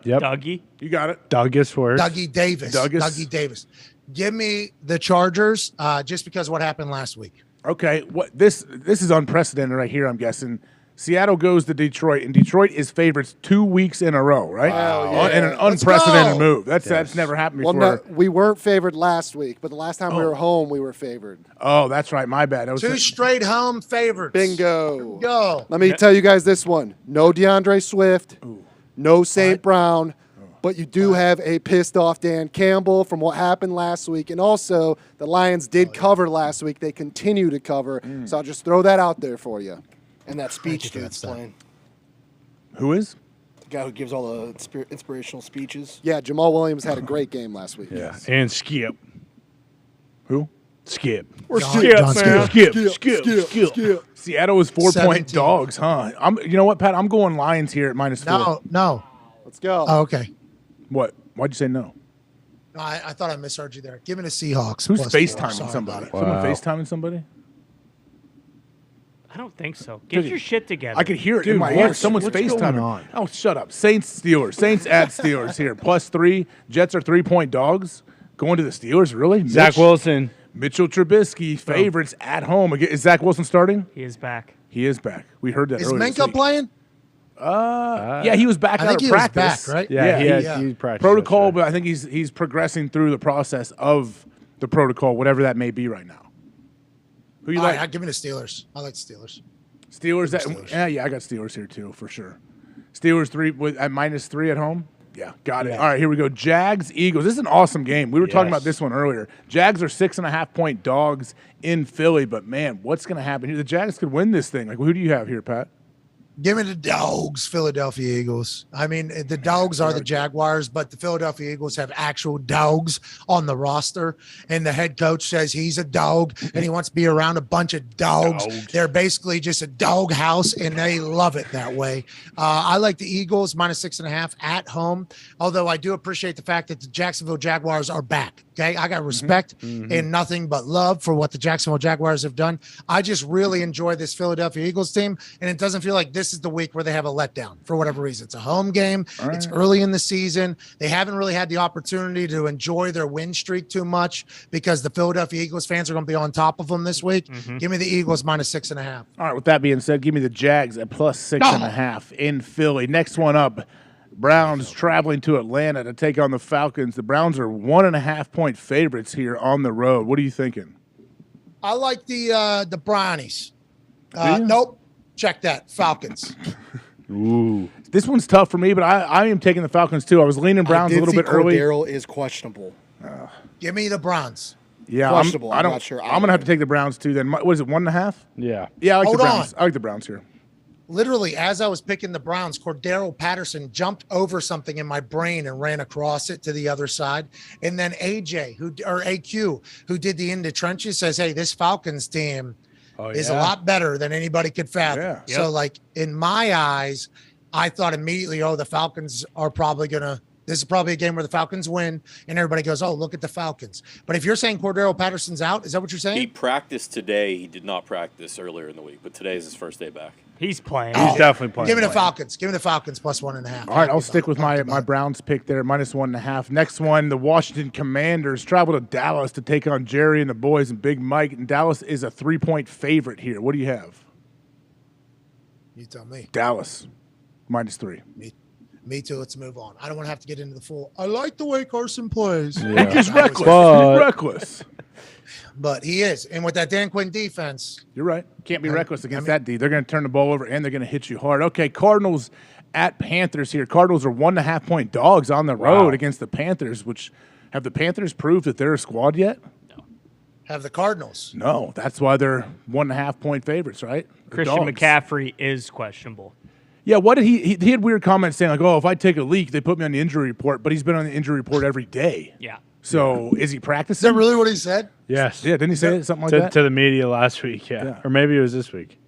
Dougie. You got it. Douglas works. Dougie Davis. Give me the Chargers just because of what happened last week. Okay, this is unprecedented right here, I'm guessing. Seattle goes to Detroit, and Detroit is favorites 2 weeks in a row, right? Wow, In an unprecedented move. That's never happened before. Well, no, we weren't favored last week, but the last time we were home, we were favored. Oh, that's right. My bad. 2 straight home favorites. Bingo. Go. Let me tell you guys this one. No DeAndre Swift, no St. Brown, but you do have a pissed off Dan Campbell from what happened last week. And also, the Lions did cover last week. They continue to cover. So I'll just throw that out there for you. And that speech dude's playing. Who is? The guy who gives all the inspirational speeches. Yeah, Jamal Williams had a great game last week. Yeah, and Skip. Who? Skip. Or Skip. Seattle is 4-point dogs, huh? You know what, Pat? I'm going Lions here at -4. No. Let's go. Oh, okay. What? Why'd you say no? No, I thought I misheard you there. Give me the Seahawks. Who's +4. FaceTiming Sorry somebody? about it. Someone FaceTiming somebody? I don't think so. Get your shit together. I could hear it in my ear. Someone's FaceTiming. Oh, shut up. Saints at Steelers here. +3. Jets are 3-point dogs. Going to the Steelers, really? Zach Wilson. Mitchell Trubisky, favorites at home. Is Zach Wilson starting? He is back. He is back. We heard that Is earlier. Minka playing? Yeah, he was back out of practice. Was back, right? Yeah, he practiced protocol, yesterday. but I think he's progressing through the process of the protocol, whatever that may be right now. Who you All like? right, give me the Steelers. I like the Steelers. Steelers. Steelers. Yeah, I got Steelers here too for sure. Steelers at -3 at home. Yeah, got it. All right, here we go. Jags, Eagles. This is an awesome game. We were talking about this one earlier. Jags are 6.5-point dogs in Philly, but man, what's going to happen here? The Jags could win this thing. Like, who do you have here, Pat? Give me the dogs, Philadelphia Eagles. I mean, the dogs are the Jaguars, but the Philadelphia Eagles have actual dogs on the roster, and the head coach says he's a dog, and he wants to be around a bunch of dogs. They're basically just a dog house, and they love it that way. I like the Eagles -6.5 at home, although I do appreciate the fact that the Jacksonville Jaguars are back. Okay, I got respect and nothing but love for what the Jacksonville Jaguars have done. I just really enjoy this Philadelphia Eagles team, and it doesn't feel like this is the week where they have a letdown for whatever reason. It's a home game. It's early in the season. They haven't really had the opportunity to enjoy their win streak too much because the Philadelphia Eagles fans are going to be on top of them this week. Give me the Eagles -6.5. All right, with that being said, give me the Jags at +6.5 in Philly. Next one up. Browns traveling to Atlanta to take on the Falcons. The Browns are 1.5-point favorites here on the road. What are you thinking? I like the Brownies. Nope. Check that. Falcons. Ooh. This one's tough for me, but I am taking the Falcons too. I was leaning Browns a little bit early. Cordero is questionable. Give me the Browns. Yeah, questionable. I'm not not sure. I'm going to have to take the Browns too then. What is it, 1.5? Yeah. Yeah, I like Hold the Browns. on. I like the Browns here. Literally, as I was picking the Browns, Cordero Patterson jumped over something in my brain and ran across it to the other side. And then AQ, who did the in the trenches, says, hey, this Falcons team is a lot better than anybody could fathom. Yeah. So, like, in my eyes, I thought immediately, the Falcons are probably going to – this is probably a game where the Falcons win, and everybody goes, oh, look at the Falcons. But if you're saying Cordero Patterson's out, is that what you're saying? He practiced today. He did not practice earlier in the week, but today is his first day back. He's playing. He's definitely playing. Give me the Falcons. Give me the Falcons +1.5. All right, I'll stick with my Browns pick there, -1.5. Next one, the Washington Commanders travel to Dallas to take on Jerry and the boys and Big Mike. And Dallas is a 3-point favorite here. What do you have? You tell me. Dallas, -3. Me too. Let's move on. I don't want to have to get into the full. I like the way Carson plays. Yeah. He's reckless. He's reckless. But he is. And with that Dan Quinn defense. You're right. Can't be reckless against that D. They're going to turn the ball over, and they're going to hit you hard. Okay, Cardinals at Panthers here. Cardinals are 1.5-point dogs on the road against the Panthers, which have the Panthers proved that they're a squad yet? No. Have the Cardinals. No. That's why they're 1.5-point favorites, right? Christian McCaffrey is questionable. Yeah, what did he had weird comments saying, like, oh, if I take a leak, they put me on the injury report, but he's been on the injury report every day. Yeah. So is he practicing? Is that really what he said? Yes. Yeah, didn't he say something like that? To the media last week, yeah. Or maybe it was this week.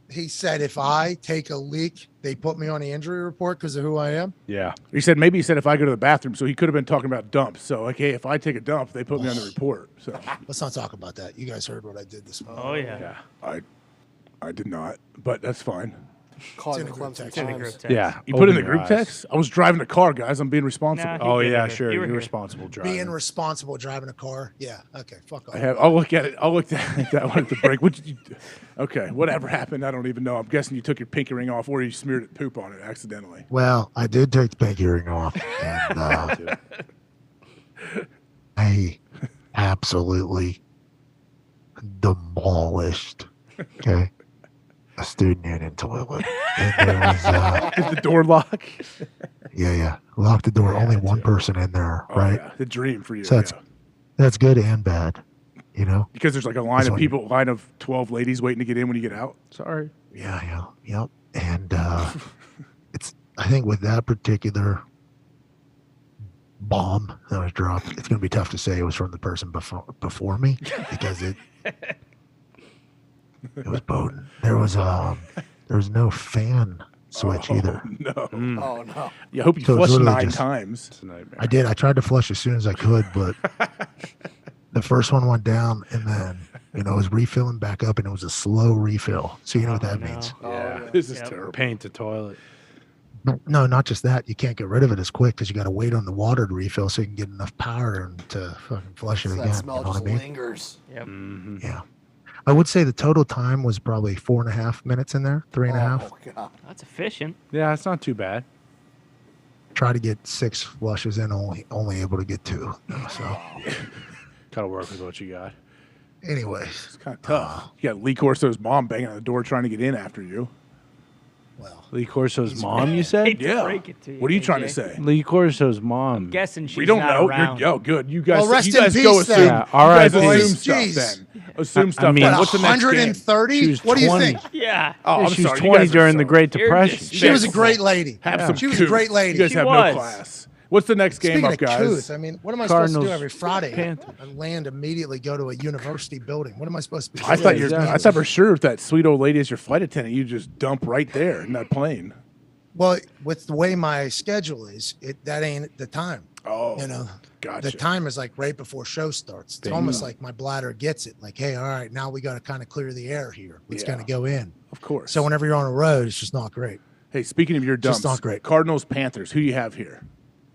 He said, if I take a leak, they put me on the injury report because of who I am? Yeah. He said if I go to the bathroom, so he could have been talking about dumps. So, like, hey, if I take a dump, they put me on the report. So let's not talk about that. You guys heard what I did this morning. Oh, yeah. I did not, but that's fine. Caught in the Clemson Times. Yeah. You put in the group text? I was driving a car, guys. I'm being responsible. Nah, yeah, sure. You're responsible driving. Being responsible driving a car. Yeah. Okay. Fuck off. I'll look at it. I'll look at that one at the break. Okay. Whatever happened, I don't even know. I'm guessing you took your pinky ring off or you smeared poop on it accidentally. Well, I did take the pinky ring off, and I absolutely demolished. Okay. A student union toilet. And there was, Is the door lock? Yeah. Lock the door. Only one person in there, right? Yeah. The dream for you. So that's good and bad, you know? Because there's like a line of 12 ladies waiting to get in when you get out. Sorry. Yeah. And it's, I think with that particular bomb that was dropped, it's going to be tough to say it was from the person before me because it was potent. There was no fan switch either. No. Oh, no. I hope you flushed 9 times. It's a nightmare. I did. I tried to flush as soon as I could, but the first one went down, and then it was refilling back up, and it was a slow refill. So you know what that means. Yeah. This is terrible. Paint the toilet. No, not just that. You can't get rid of it as quick because you got to wait on the water to refill so you can get enough power to fucking flush it So again. that smell You know what just I mean? lingers. Yep. Mm-hmm. Yeah. I would say the total time was probably 4.5 minutes in there, 3.5. Oh, God. That's efficient. Yeah, it's not too bad. Try to get 6 flushes in, only able to get 2. So, Gotta work with what you got. anyways, It's kind of tough. You got Lee Corso's mom banging on the door trying to get in after you. Lee Corso's mom, you said? to break it to you, What are you trying to AJ. say? Lee Corso's mom. I'm guessing she's We don't not know. around. Good. You guys, Well, rest you guys in go peace, assume. then. Yeah, all you right, guys boys. assume Jeez. stuff then. Assume stuff. I mean, then. What, What's the next game? 130? She was What do you 20. think? Yeah. Oh, I'm she was sorry. You 20 guys are during the so- Great You're Depression. just- She was a great lady. Have some She was a couth. great lady. You guys She have was. no class. What's the next game Speaking up, of guys? truth, I mean, what am I supposed to do Cardinals, every Friday? Panthers. I land immediately, go to a university building. What am I supposed to be I doing? thought exactly. I thought for sure if that sweet old lady is your flight attendant, you just dump right there in that plane. Well, with the way my schedule is, that ain't the time. Oh, You know, gotcha. the time is like right before show starts. It's almost like my bladder gets it. Like, hey, all right, now we got to kind of clear the air here. It's Yeah. going to go in. Of course. So whenever you're on a road, it's just not great. Hey, speaking of your dumps, Just not great. Cardinals, Panthers. Who you have here?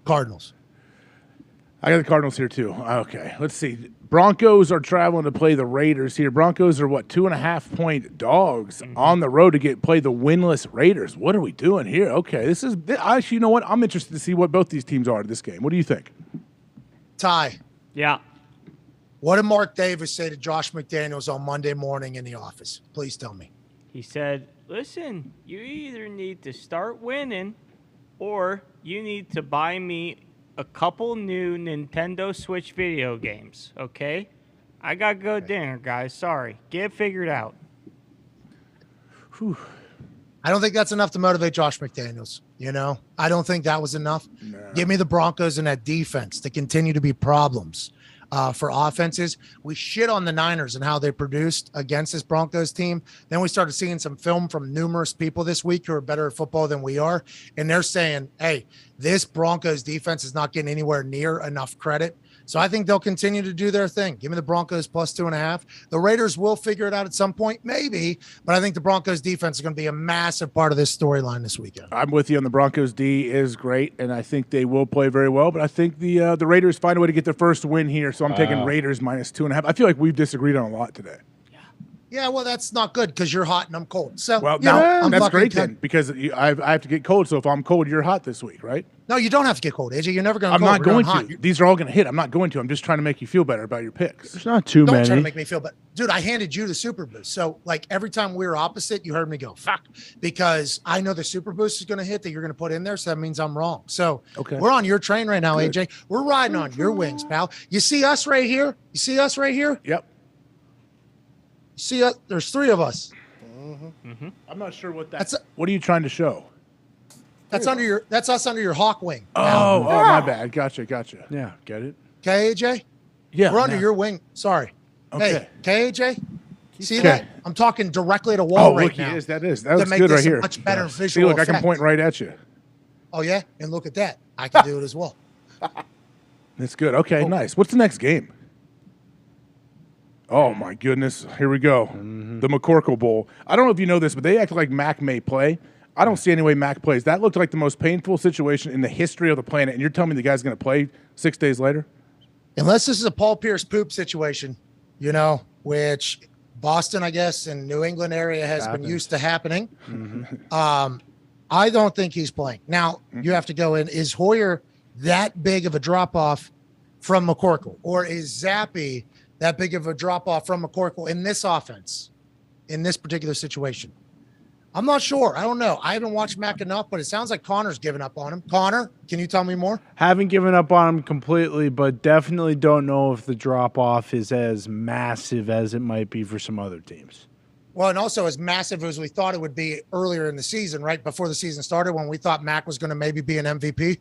Cardinals. I got the Cardinals here too. Okay, let's see. Broncos are traveling to play the Raiders here. Broncos are 2.5-point dogs on the road to play the winless Raiders. What are we doing here? Okay, this is actually. You know what? I'm interested to see what both these teams are in this game. What do you think? Ty, Yeah. what did Mark Davis say to Josh McDaniels on Monday morning in the office? Please tell me. He said, listen, you either need to start winning or you need to buy me a couple new Nintendo Switch video games, okay? I got to go dinner, guys. Sorry. Get it figured out. I don't think that's enough to motivate Josh McDaniels. You know, I don't think that was enough. Give me the Broncos and that defense to continue to be problems for offenses. We shit on the Niners and how they produced against this Broncos team. Then we started seeing some film from numerous people this week who are better at football than we are. And they're saying, hey, this Broncos defense is not getting anywhere near enough credit. So I think they'll continue to do their thing. Give me the Broncos +2.5. The Raiders will figure it out at some point, maybe, but I think the Broncos defense is going to be a massive part of this storyline this weekend. I'm with you on the Broncos. D is great, and I think they will play very well. But I think the Raiders find a way to get their first win here. So I'm taking Raiders -2.5. I feel like we've disagreed on a lot today. Yeah, well, that's not good because you're hot and I'm cold. So, Well, you know, I'm that's fucking great good. then because I have to get cold. So if I'm cold, you're hot this week, right? No, you don't have to get cold, AJ. You're never going to I'm not going hot. to. These are all going to hit. I'm not going to. I'm just trying to make you feel better about your picks. There's not too Don't try to many. make me feel bad. Dude, I handed you the Super Boost. So, like, every time we were opposite, you heard me go, fuck, because I know the Super Boost is going to hit that you're going to put in there. So that means I'm wrong. So we're on your train right now, AJ. We're riding on your wings, pal. You see us right here? You see us right here? Yep. You see us? There's three of us. I'm not sure what That's what are you trying to show? that's us under your hawk wing. Oh, my bad. Gotcha. Yeah, get it? Okay, AJ? Yeah. We're under your wing. Sorry. Okay. Hey, okay, AJ? See Okay. that? I'm talking directly at a wall Oh, right look, now. that is to make good this right here. a much better See, visual look, I can effect. point right at you. Oh, yeah? And look at that. I can do it as well. That's good. Okay, nice. What's the next game? Oh my goodness! Here we go. The McCorkle Bowl. I don't know if you know this, but they act like Mac may play. I don't see any way Mac plays. That looked like the most painful situation in the history of the planet, and you're telling me the guy's going to play 6 days later? Unless this is a Paul Pierce poop situation, you know, which Boston, I guess, and New England area has been used to happening. I don't think he's playing. Now, you have to go in. Is Hoyer that big of a drop-off from McCorkle? Or is Zappy that big of a drop-off from McCorkle in this offense, in this particular situation? I'm not sure. I don't know. I haven't watched Mac enough, but it sounds like Connor's given up on him. Connor, can you tell me more? Haven't given up on him completely, but definitely don't know if the drop-off is as massive as it might be for some other teams. Well, and also as massive as we thought it would be earlier in the season, right before the season started, when we thought Mac was going to maybe be an MVP.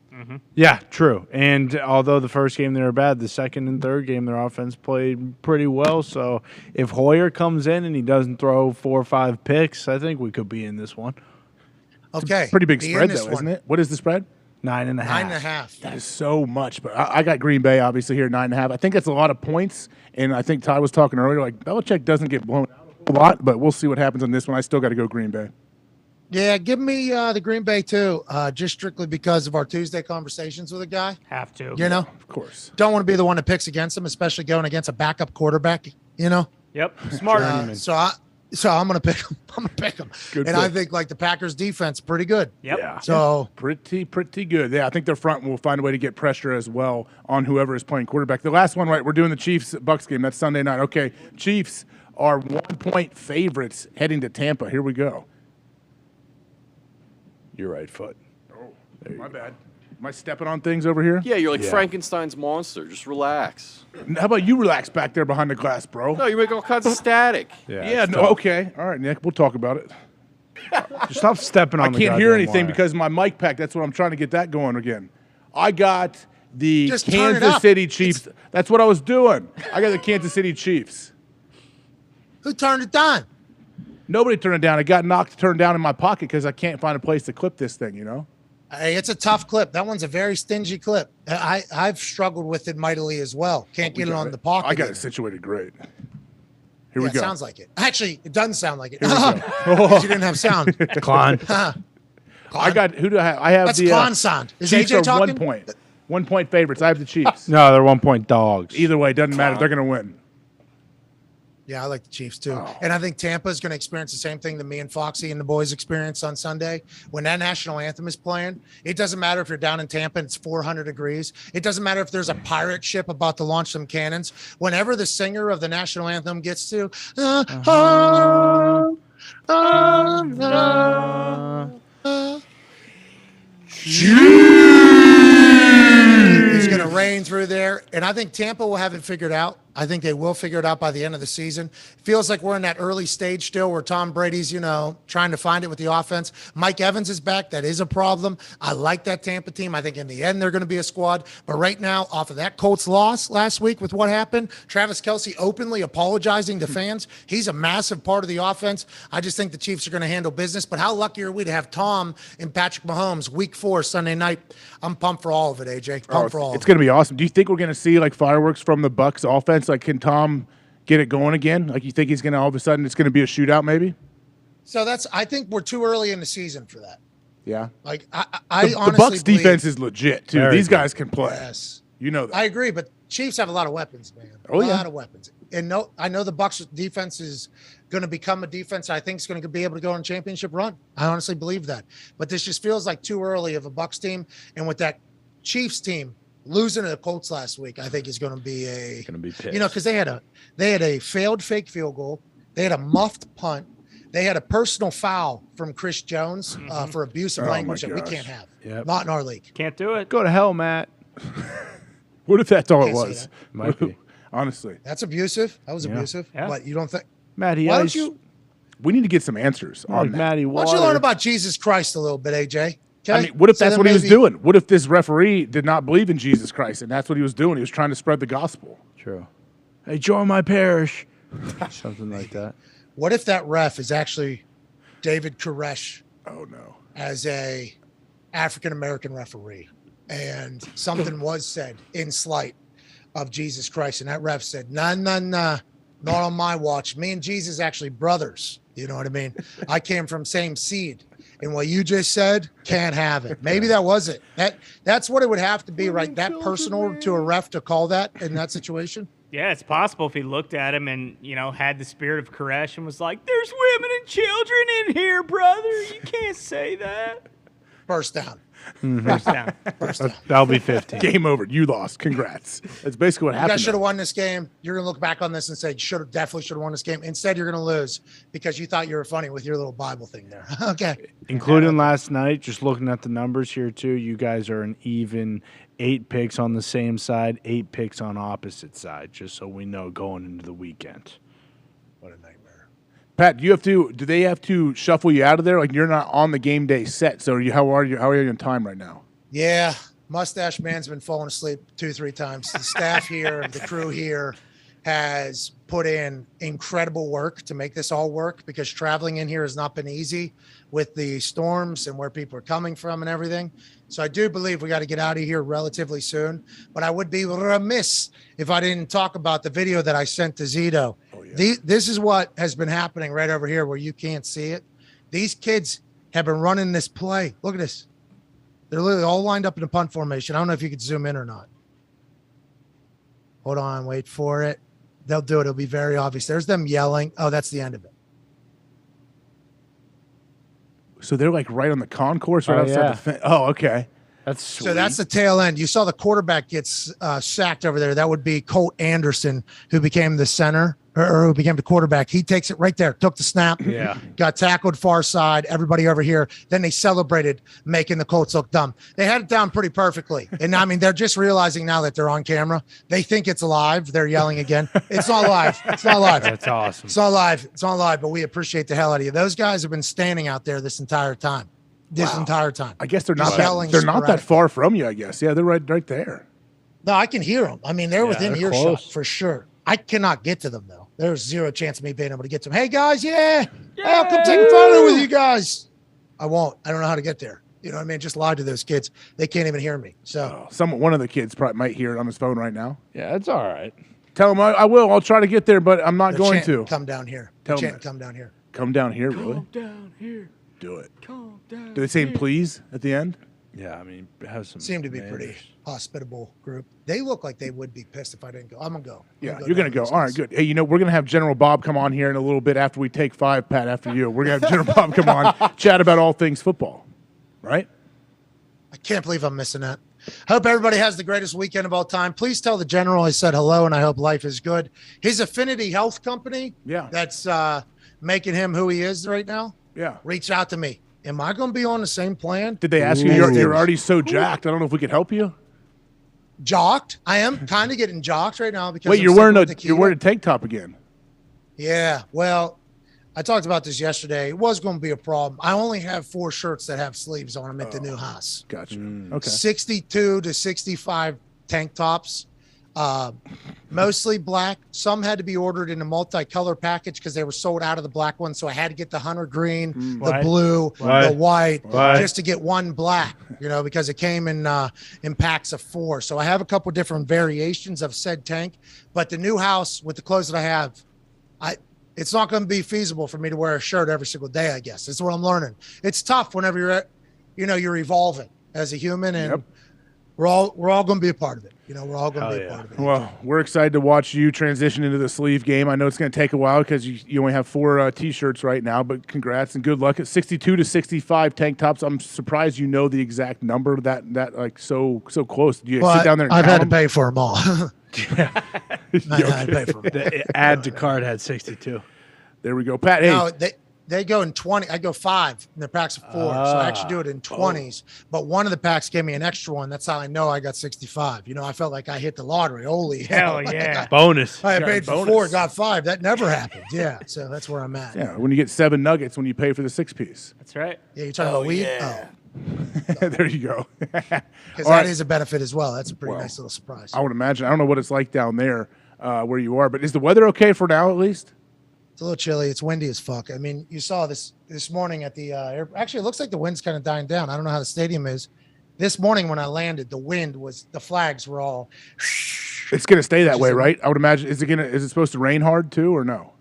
Yeah, true. And although the first game they were bad, the second and third game their offense played pretty well. So if Hoyer comes in and he doesn't throw 4 or 5 picks, I think we could be in this one. Okay. Pretty big be in spread, this though, one. isn't it? What is the spread? 9.5. 9.5. That is so much, but I got Green Bay obviously here 9.5. I think that's a lot of points, and I think Ty was talking earlier, like Belichick doesn't get blown out a lot, but we'll see what happens on this one. I still got to go Green Bay. Yeah, give me the Green Bay too, just strictly because of our Tuesday conversations with a guy. Have to. You know, Of course. don't want to be the one that picks against him, especially going against a backup quarterback. You know, Yep. Smart. so I'm gonna pick him. I'm gonna pick him, Good and I pick. think like the Packers defense pretty good. Yep. Yeah. So Pretty good. Yeah, I think their front will find a way to get pressure as well on whoever is playing quarterback. The last one, right, we're doing the Chiefs-Bucks game. That's Sunday night. Okay, Chiefs are 1-point favorites heading to Tampa. Here we go. Your right foot. Oh, my bad. Am I stepping on things over here? Yeah, you're like Frankenstein's monster. Just relax. How about you relax back there behind the glass, bro? No, you make all kinds of static. Yeah, no, okay. All right, Nick, we'll talk about it. Just stop stepping on I the can't hear goddamn anything wire. because my mic pack, that's what I'm trying to get that going again. I got the Just turn it Kansas up. City Chiefs. That's what I was doing. I got the Kansas City Chiefs. Who turned it down? Nobody turned it down. It got knocked turned down in my pocket because I can't find a place to clip this thing, you know? Hey, it's a tough clip. That one's a very stingy clip. I've struggled with it mightily as well. Can't get it on the pocket. I got either. it situated great. Here we It go. sounds like it. Actually, it doesn't sound like it. Here we go. Because you didn't have sound. Clon. I got, who do I have? I have That's the Clon sound. Is Chiefs AJ are talking? 1 point. 1 point favorites. I have the Chiefs. No, they're 1 point dogs. Either way, it doesn't matter. They're going to win. Yeah, I like the Chiefs too. And I think Tampa is going to experience the same thing that me and Foxy and the boys experienced on Sunday. When that national anthem is playing, it doesn't matter if you're down in Tampa and it's 400 degrees. It doesn't matter if there's a pirate ship about to launch some cannons. Whenever the singer of the national anthem gets to, it's going to rain through there. And I think Tampa will have it figured out. I think they will figure it out by the end of the season. Feels like we're in that early stage still where Tom Brady's, trying to find it with the offense. Mike Evans is back. That is a problem. I like that Tampa team. I think in the end they're going to be a squad. But right now, off of that Colts loss last week with what happened, Travis Kelce openly apologizing to fans. He's a massive part of the offense. I just think the Chiefs are going to handle business. But how lucky are we to have Tom and Patrick Mahomes week 4 Sunday night? I'm pumped for all of it, AJ. Pumped for all of it. It's going to be awesome. Do you think we're going to see like fireworks from the Bucs offense? Like, can Tom get it going again? Like, you think he's going to all of a sudden it's going to be a shootout maybe? So I think we're too early in the season for that. Yeah. Like I The honestly Bucs defense is legit too. These guys can play. Yes. You know that. I agree, but Chiefs have a lot of weapons, man. Oh, a yeah. lot of weapons. And I know the Bucs defense is going to become a defense I think is going to be able to go on a championship run. I honestly believe that. But this just feels like too early of a Bucs team. And with that Chiefs team losing to the Colts last week, I think is going to be pissed. because they had a failed fake field goal, they had a muffed punt, they had a personal foul from Chris Jones for abusive language that we can't have. Yep. Not in our league. Can't do it. Go to hell, Matt. What if that's all it Can't see was? that. Might be. Honestly. That's abusive. That was abusive. Yeah. But you don't think? Matt, he Why don't iced- you? We need to get some answers like on that. Matty Why Water. don't you learn about Jesus Christ a little bit, AJ? Okay? I mean, what if So that's then what he was maybe- doing? What if this referee did not believe in Jesus Christ and that's what he was doing? He was trying to spread the gospel. True. Hey, join my parish. Something like that. What if that ref is actually David Koresh Oh, no. as a African American referee, and something was said in slight of Jesus Christ, and that ref said, "Nah, not on my watch. Me and Jesus actually brothers." You know what I mean? I came from same seed, and what you just said, can't have it. Maybe that was it. That's what it would have to be, right? That personal to a ref to call that in that situation. Yeah, it's possible if he looked at him and, had the spirit of Koresh and was like, there's women and children in here, brother. You can't say that. First down. First down. First down. That'll be 15. Game over. You lost. Congrats. That's basically what You happened. guys should have won this game. You're going to look back on this and say, definitely should have won this game. Instead, you're going to lose because you thought you were funny with your little Bible thing there. Okay. Including last night, just looking at the numbers here, too, you guys are an even 8 picks on the same side, 8 picks on opposite side, just so we know going into the weekend. What a nightmare. Pat, do they have to shuffle you out of there? Like, you're not on the game day set. So how are you in time right now? Yeah. Mustache Man's been falling asleep 2-3 times. The staff here, the crew here has put in incredible work to make this all work because traveling in here has not been easy with the storms and where people are coming from and everything. So I do believe we got to get out of here relatively soon, but I would be remiss if I didn't talk about the video that I sent to Zito. Oh, yeah. This is what has been happening right over here where you can't see it. These kids have been running this play. Look at this. They're literally all lined up in a punt formation. I don't know if you could zoom in or not. Hold on, wait for it. They'll do it. It'll be very obvious. There's them yelling. Oh, that's the end of it. So they're like right on the concourse, right Oh, outside yeah. the fence. Oh, okay. That's sweet. So that's the tail end. You saw the quarterback gets sacked over there. That would be Colt Anderson, who became the center or who became the quarterback. He takes it right there, took the snap, got tackled far side, everybody over here. Then they celebrated making the Colts look dumb. They had it down pretty perfectly. And I mean, they're just realizing now that they're on camera. They think it's live. They're yelling again. It's not live. It's not live. That's awesome. It's not live. It's not live, but we appreciate the hell out of you. Those guys have been standing out there this entire time. Entire time. I guess they're not that far from you, I guess. Yeah, they're right there. No, I can hear them. I mean, they're within earshot for sure. I cannot get to them, though. There's zero chance of me being able to get to them. Hey, guys, hey, I'll come take a photo with you guys. I won't. I don't know how to get there. You know what I mean? Just lie to those kids. They can't even hear me. So one of the kids probably might hear it on his phone right now. Yeah, it's all right. Tell him I will. I'll try to get there, but I'm not going to. Come down here. Tell him. Come down here. Come down here, really? Come down here. Do it. Calm down. Do they say please at the end? Yeah, I mean, it has some. Seem to be pretty hospitable group. They look like they would be pissed if I didn't go. I'm gonna go. Yeah, you're gonna go. All right, good. Hey, we're gonna have General Bob come on here in a little bit after we take 5, Pat. After you, we're gonna have General Bob come on, chat about all things football. Right? I can't believe I'm missing that. Hope everybody has the greatest weekend of all time. Please tell the General I said hello, and I hope life is good. His Affinity Health Company. Yeah. That's making him who he is right now. Yeah. Reach out to me. Am I going to be on the same plan? Did they ask you? You're already so jacked. I don't know if we could help you. Jocked? I am kind of getting jocked right now because wait, you're wearing a tank top again. Yeah. Well, I talked about this yesterday. It was going to be a problem. I only have 4 shirts that have sleeves on them at the new house. Gotcha. Okay. 62 to 65 tank tops. Mostly black. Some had to be ordered in a multicolor package because they were sold out of the black one. So I had to get the hunter green, the blue, the white, just to get one black, because it came in packs of 4. So I have a couple different variations of said tank, but the new house with the clothes that I have, it's not going to be feasible for me to wear a shirt every single day, I guess. That's what I'm learning. It's tough whenever you're evolving as a human, and we're all going to be a part of it. We're all going to be a part of it. Well, we're excited to watch you transition into the sleeve game. I know it's going to take a while because you only have 4 T-shirts right now, but congrats and good luck at 62 to 65 tank tops. I'm surprised you know the exact number that like so close. Do you sit down there and I've count had them? to pay for them all. I had to pay for them. The add to card had 62. There we go, Pat. Hey. No, they go in 20. I go 5 in the packs of 4. So I actually do it in 20s. But one of the packs gave me an extra one. That's how I know I got 65. I felt like I hit the lottery. Holy hell. Yeah. Bonus. I paid for 4, got 5. That never happened. Yeah. So that's where I'm at. Yeah. When you get 7 nuggets when you pay for the 6-piece. That's right. Yeah. You're talking about weed? Yeah. There you go. Because that is a benefit as well. That's a pretty nice little surprise. I would imagine. I don't know what it's like down there where you are, but is the weather okay for now at least? It's a little chilly. It's windy as fuck. I mean, you saw this morning at the actually, it looks like the wind's kind of dying down. I don't know how the stadium is. This morning when I landed, the flags were all. It's going to stay that way, right? I would imagine. Is it supposed to rain hard too, or no?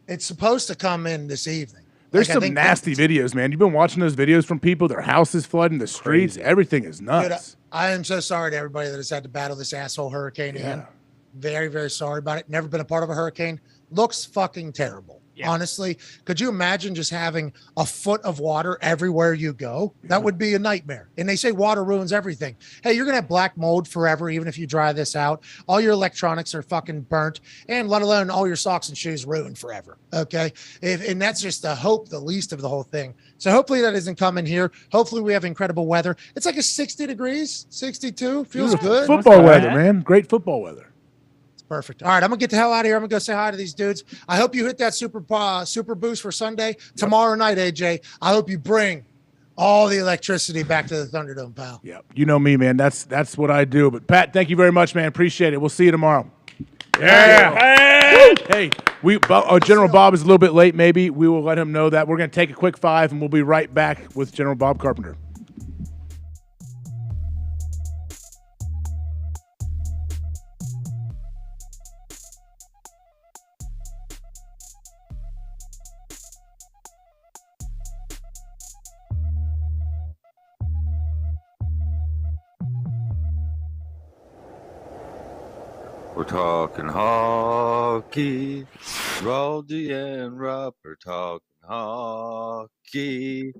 It's supposed to come in this evening. There's some nasty videos, man. You've been watching those videos from people. Their houses flooding, the streets. Everything is nuts. Dude, I am so sorry to everybody that has had to battle this asshole hurricane again. Very, very sorry about it. Never been a part of a hurricane. Looks fucking terrible. Yeah. Honestly, could you imagine just having a foot of water everywhere you go? That would be a nightmare. And they say water ruins everything. Hey, you're going to have black mold forever, even if you dry this out. All your electronics are fucking burnt, and let alone all your socks and shoes ruined forever. Okay. And that's just the least of the whole thing. So hopefully that isn't coming here. Hopefully we have incredible weather. It's like a 60 degrees, 62. Feels good. Football weather, man. Great football weather. Perfect. All right, I'm going to get the hell out of here. I'm going to go say hi to these dudes. I hope you hit that super boost for Sunday. Tomorrow night, AJ, I hope you bring all the electricity back to the Thunderdome, pal. Yeah, you know me, man. That's what I do. But, Pat, thank you very much, man. Appreciate it. We'll see you tomorrow. Yeah. Hey, General Bob is a little bit late maybe. We will let him know that. We're going to take a quick 5, and we'll be right back with General Bob Carpenter. We're talking hockey. Baldy and Rupp are talking hockey.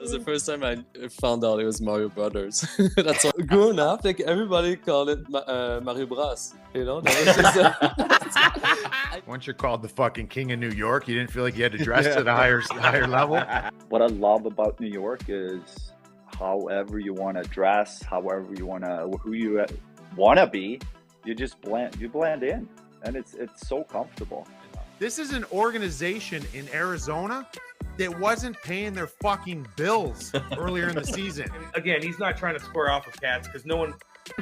That was the first time I found out it was Mario Brothers. That's all. Growing up, like everybody called it Mario Bros. You know, that was just Once you're called the fucking king of New York, you didn't feel like you had to dress to the higher level. What I love about New York is however you want to dress, however you want to, who you want to be, you just blend in, and it's so comfortable. This is an organization in Arizona that wasn't paying their fucking bills earlier in the season. Again, he's not trying to square off with cats because no one.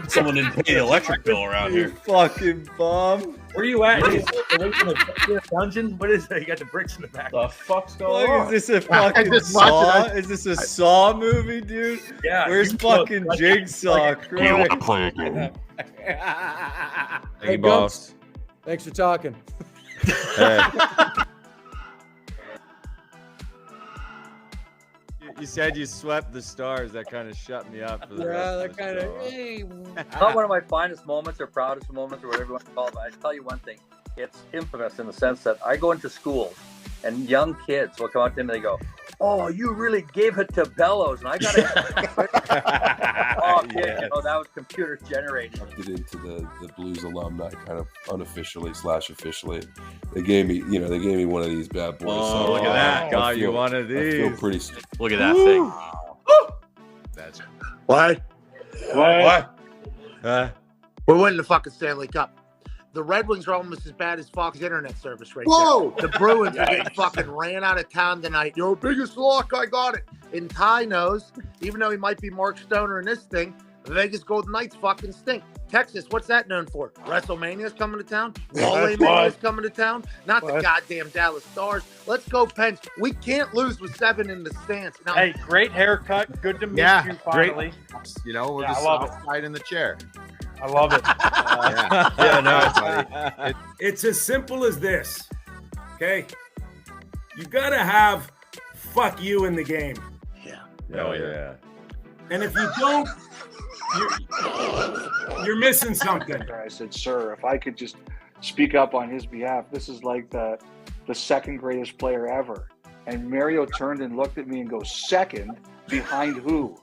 Someone didn't pay the electric bill around here. Fucking bum. Where you at? Away from the dungeon? What is that? You got the bricks in the back. The fuck's going on? Is this a fucking Saw? Is this a Saw movie, dude? Yeah. Where's fucking Jigsaw? You want to play a game? Hey, boss. Thanks for talking. Hey. You said you swept the stars. That kind of shut me up. For the rest of the show. Not one of my finest moments or proudest moments or whatever you want to call it, but I tell you one thing. It's infamous in the sense that I go into schools and young kids will come up to me and they go, "Oh, you really gave it to Bellows." And I got to, oh, kid, Yes. you know, that was computer generated. Get into the Blues alumni kind of unofficially / officially. They gave me one of these bad boys. Oh, so look at that. Got you one of I feel these. pretty. Look at that thing. That's What? We're winning the fucking Stanley Cup. The Red Wings are almost as bad as Fox internet service right Whoa! there. The Bruins are getting fucking ran out of town tonight. Your biggest lock, I got it. And Ty knows, even though he might be Mark Stoner in this thing, the Vegas Golden Knights fucking stink. Texas, what's that known for? WrestleMania's coming to town? Wally Mania's coming to town? Not the goddamn Dallas Stars. Let's go, Pens. We can't lose with 7 in the stands. Now, Hey, great haircut. Good to meet you finally. You know, we're Yeah, the I love soft side in the chair. I love it. No, It's as simple as this, okay? You gotta have fuck you in the game. Oh, yeah. And if you don't, you're missing something. I said, "Sir, if I could just speak up on his behalf, this is like the second greatest player ever." And Mario turned and looked at me and goes, "Second? Behind who?"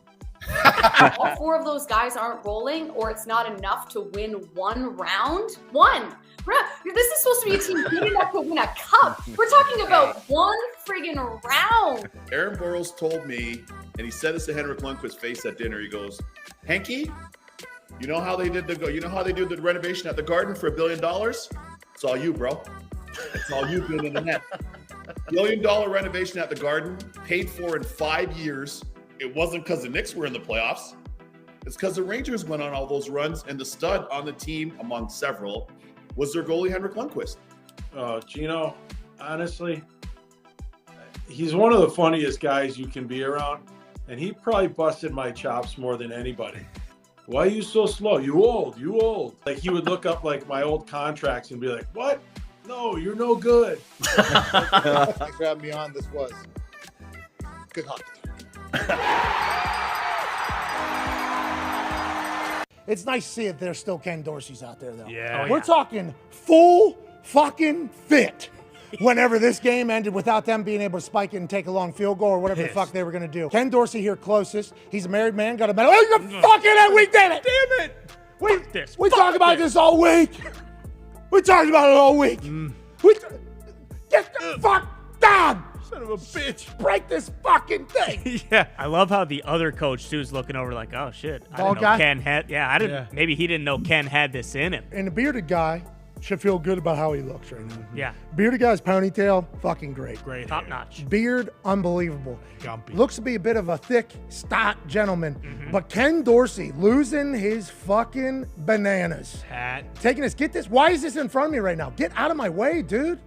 All 4 of those guys aren't rolling, or it's not enough to win one round. This is supposed to be a team good enough to win a cup. We're talking about one friggin' round. Aaron Burrows told me, and he said this to Henrik Lundqvist's face at dinner. He goes, "Henke, you know how they did the renovation at the Garden for $1 billion? It's all you, bro. It's all you building the net. $1 billion renovation at the Garden, paid for in 5 years. It wasn't because the Knicks were in the playoffs. It's because the Rangers went on all those runs, and the stud on the team, among several, was their goalie, Henrik Lundqvist." Gino, honestly, he's one of the funniest guys you can be around, and he probably busted my chops more than anybody. Why are you so slow? You old. Like, he would look up, like, my old contracts and be like, "What? No, you're no good." What grabbed me on this was good hockey. It's nice to see that there's still Ken Dorsey's out there, though. Yeah. We're talking full fucking fit whenever this game ended without them being able to spike it and take a long field goal or whatever the fuck they were going to do. Ken Dorsey here closest. He's a married man, got a medal. Oh, you fucking we did it! Damn it! We talked about this all week. We talked about it all week. Get the fuck down! Son of a bitch. Break this fucking thing. Yeah. I love how the other coach, too, is looking over like, "Oh, shit. I Bald didn't know guy? Ken had." Yeah, I didn't. Maybe he didn't know Ken had this in him. And the bearded guy should feel good about how he looks right now. Yeah. Bearded guy's ponytail, fucking great. Great. Top notch. Beard, unbelievable. Gumpy. Looks to be a bit of a thick, stout gentleman. But Ken Dorsey losing his fucking bananas. Hat. Taking this. Get this. Why is this in front of me right now? Get out of my way, dude.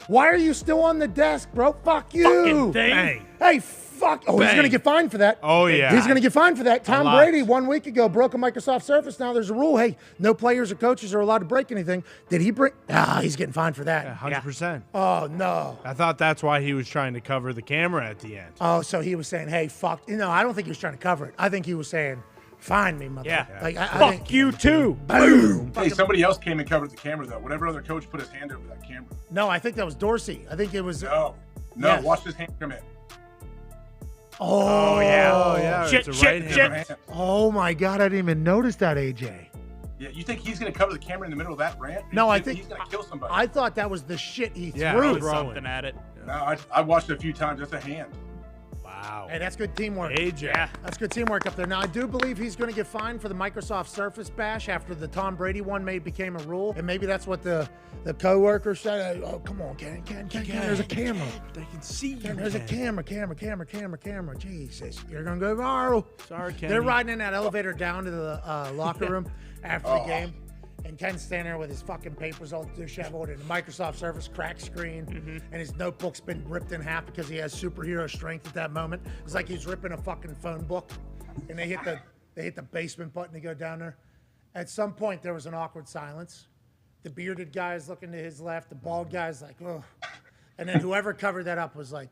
Why are you still on the desk, bro? Fuck you. Fucking thing. Hey, fuck. Oh, he's Bang. going to get fined for that. Oh, yeah. He's going to get fined for that. Tom lot. Brady, 1 week ago, broke a Microsoft Surface. Now there's a rule. Hey, no players or coaches are allowed to break anything. Did he break? He's getting fined for that. 100%. Oh, no. I thought that's why he was trying to cover the camera at the end. Oh, so he was saying, hey, fuck. No, I don't think he was trying to cover it. I think he was saying, find me, motherfucker. Yeah. Like, I Fuck think, you, too. Boom. Hey, somebody else came and covered the camera, though. Whatever other coach put his hand over that camera. No, I think that was Dorsey. I think it was. No, Yes. watch this hand come in. Oh, yeah. Shit, It's a shit, right-hand shit. Oh my God, I didn't even notice that, AJ. Yeah, you think he's going to cover the camera in the middle of that rant? No, You I think he's going to kill somebody. I thought that was the shit he Yeah, threw. throw something at it. No, I watched it a few times. That's a hand. Wow. Hey, that's good teamwork. AJ. Yeah, that's good teamwork up there. Now, I do believe he's going to get fined for the Microsoft Surface bash after the Tom Brady one became a rule. And maybe that's what the coworker said. Oh, come on, Ken, there's a camera. They can see you. There's a camera. Jesus, you're going to go viral. Sorry, Ken. They're riding in that elevator down to the locker room after the game. And Ken's standing there with his fucking papers all disheveled and the Microsoft Surface cracked screen, and his notebook's been ripped in half because he has superhero strength at that moment. It's like he's ripping a fucking phone book, and they hit the basement button to go down there. At some point, there was an awkward silence. The bearded guy is looking to his left. The bald guy's like, oh. And then whoever covered that up was like,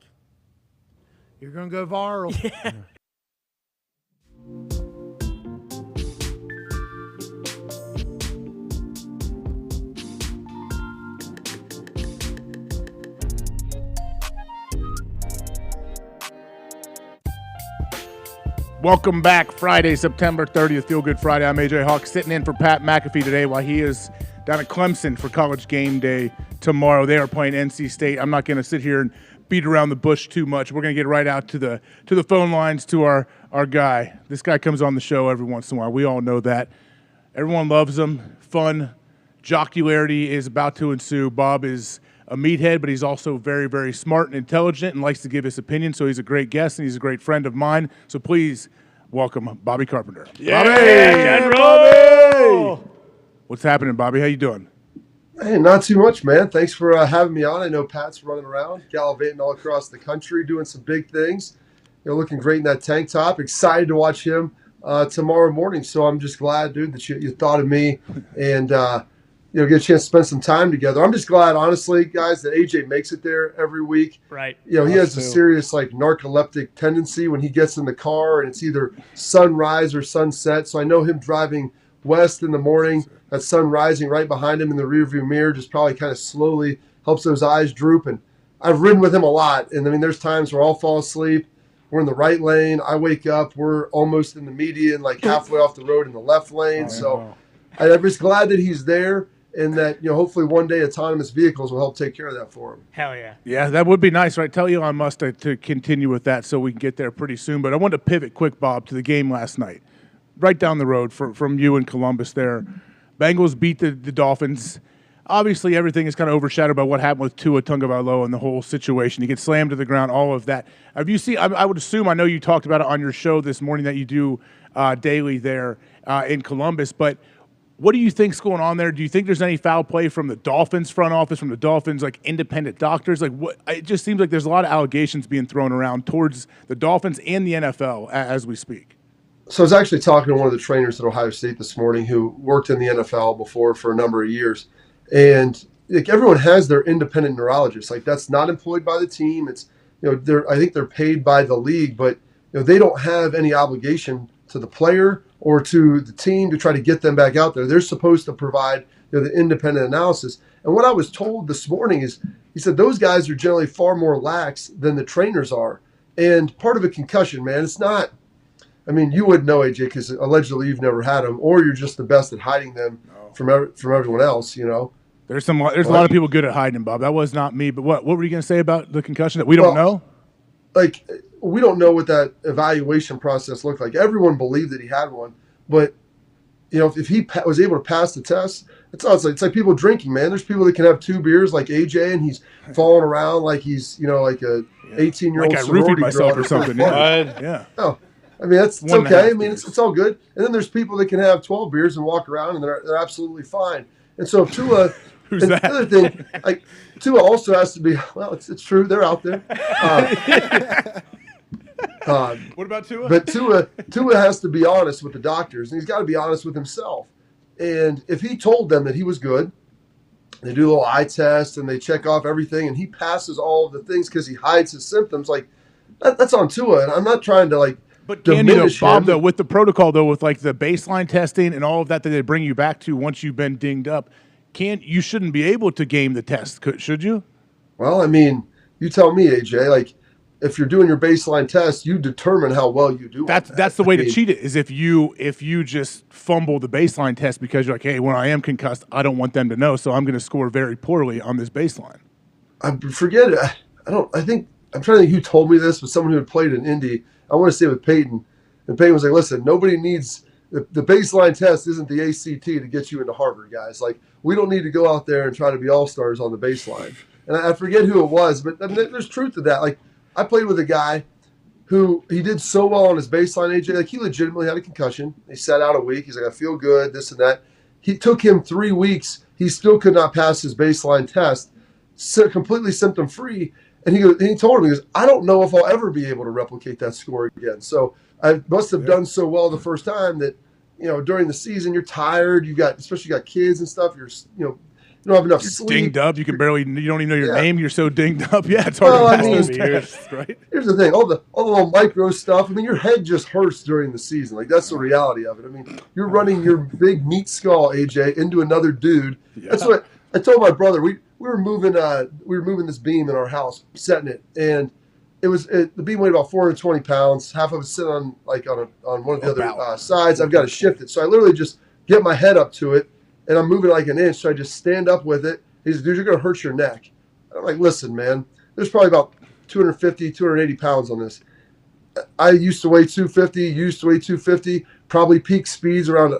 you're going to go viral. Yeah. Welcome back. Friday, September 30th, Feel Good Friday. I'm AJ Hawk, sitting in for Pat McAfee today while he is down at Clemson for College game day tomorrow. They are playing NC State. I'm not going to sit here and beat around the bush too much. We're going to get right out to the phone lines to our guy. This guy comes on the show every once in a while. We all know that. Everyone loves him. Fun. Jocularity is about to ensue. Bob is a meathead, but he's also very, very smart and intelligent and likes to give his opinion, so he's a great guest and he's a great friend of mine. So please welcome Bobby Carpenter. Yeah, Bobby! What's happening, Bobby? How you doing? Hey, not too much, man. Thanks for having me on. I know Pat's running around, gallivanting all across the country, doing some big things. You're looking great in that tank top. Excited to watch him tomorrow morning. So I'm just glad, dude, that you thought of me and get a chance to spend some time together. I'm just glad, honestly, guys, that AJ makes it there every week. Right. He has a serious narcoleptic tendency when he gets in the car, and it's either sunrise or sunset. So I know him driving west in the morning, that sun rising right behind him in the rearview mirror just probably kind of slowly helps those eyes droop. And I've ridden with him a lot. And I mean, there's times where I'll fall asleep. We're in the right lane. I wake up. We're almost in the median, like halfway off the road in the left lane. So I'm just glad that he's there. And that, hopefully one day autonomous vehicles will help take care of that for him. Hell yeah. Yeah, that would be nice, right? Tell Elon Musk to continue with that so we can get there pretty soon. But I wanted to pivot quick, Bob, to the game last night. Right down the road from you in Columbus there. Bengals beat the Dolphins. Obviously, everything is kind of overshadowed by what happened with Tua Tagovailoa and the whole situation. He gets slammed to the ground, all of that. Have you seen, I would assume, I know you talked about it on your show this morning that you do daily there in Columbus, but what do you think's going on there? Do you think there's any foul play from the Dolphins front office, from the Dolphins independent doctors? It just seems like there's a lot of allegations being thrown around towards the Dolphins and the NFL as we speak. So I was actually talking to one of the trainers at Ohio State this morning who worked in the NFL before for a number of years, and everyone has their independent neurologist. That's not employed by the team. It's I think they're paid by the league, but they don't have any obligation to the player or to the team to try to get them back out there. They're supposed to provide the independent analysis. And what I was told this morning is, he said those guys are generally far more lax than the trainers are. And part of a concussion, man, it's not, you wouldn't know, AJ, because allegedly you've never had them, or you're just the best at hiding them from everyone else, There's a lot of people good at hiding, Bob. That was not me. But what were you going to say about the concussion that we don't know? We don't know what that evaluation process looked like. Everyone believed that he had one, but if he was able to pass the test, it's like people drinking, man. There's people that can have 2 beers like AJ, and he's falling around like he's like a 18-year-old like I roofied myself or something. Yeah. No, it's okay. It's all good. And then there's people that can have 12 beers and walk around, and they're absolutely fine. And so Tua, who's that? The other thing, Tua also has to be. Well, it's true. They're out there. What about Tua? But Tua has to be honest with the doctors, and he's got to be honest with himself. And if he told them that he was good, they do a little eye test and they check off everything, and he passes all of the things because he hides his symptoms, that's on Tua. And I'm not trying to But can Bob, though, with the protocol, though, with the baseline testing and all of that they bring you back to once you've been dinged up, you shouldn't be able to game the test, should you? Well, you tell me, AJ. if you're doing your baseline test, you determine how well you do. That's the way to cheat it, is if you just fumble the baseline test because you're like, hey, when I am concussed, I don't want them to know, so I'm going to score very poorly on this baseline. I forget it. I think I'm trying to think who told me this, but someone who had played in Indy. I want to say with Peyton, and Peyton was like, listen, nobody needs the baseline test isn't the ACT to get you into Harvard, guys. Like, we don't need to go out there and try to be all-stars on the baseline. And I forget who it was, but I mean, there's truth to that. Like, I played with a guy who he did so well on his baseline, AJ. Like, he legitimately had a concussion. He sat out a week. He's like, I feel good, this and that. He took him 3 weeks. He still could not pass his baseline test, completely symptom-free. And he told him, he goes, I don't know if I'll ever be able to replicate that score again. So I must have done so well the first time that, during the season, you're tired. Especially you got kids and stuff. You don't have enough sleep. Dinged up. You don't even know your name. You're so dinged up. Yeah, it's hard to pass those tests, right? Here's the thing. All the little micro stuff. I mean, your head just hurts during the season. Like, that's the reality of it. I mean, you're running your big meat skull, AJ, into another dude. Yeah. That's what I told my brother. We were moving this beam in our house, setting it, and the beam weighed about 420 pounds. Half of it sitting on one of the other sides. I've got to shift it, so I literally just get my head up to it, and I'm moving like an inch. So I just stand up with it. He says, dude, you're going to hurt your neck. I'm like, listen, man, there's probably about 250, 280 pounds on this. I used to weigh 250, used to weigh 250, probably peak speeds around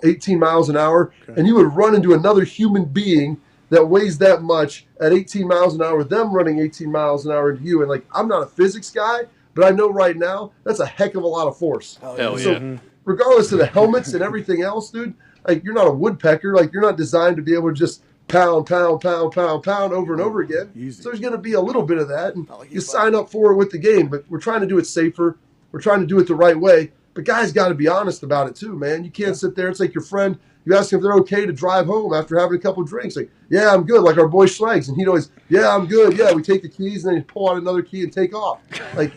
18 miles an hour, and you would run into another human being that weighs that much at 18 miles an hour, them running 18 miles an hour into you. And, like, I'm not a physics guy, but I know right now that's a heck of a lot of force. Hell so yeah. Regardless of the helmets and everything else, dude, like, you're not a woodpecker. Like, you're not designed to be able to just pound, pound, pound, pound, pound over and over again. Easy. So there's going to be a little bit of that, and you sign up for it with the game. But we're trying to do it safer. We're trying to do it the right way. But guys got to be honest about it too, man. You can't sit there. It's like your friend. You ask them if they're okay to drive home after having a couple of drinks. Like, yeah, I'm good. Like our boy Schlegs. And he'd always, yeah, I'm good. Yeah, we take the keys and then you pull out another key and take off. Like,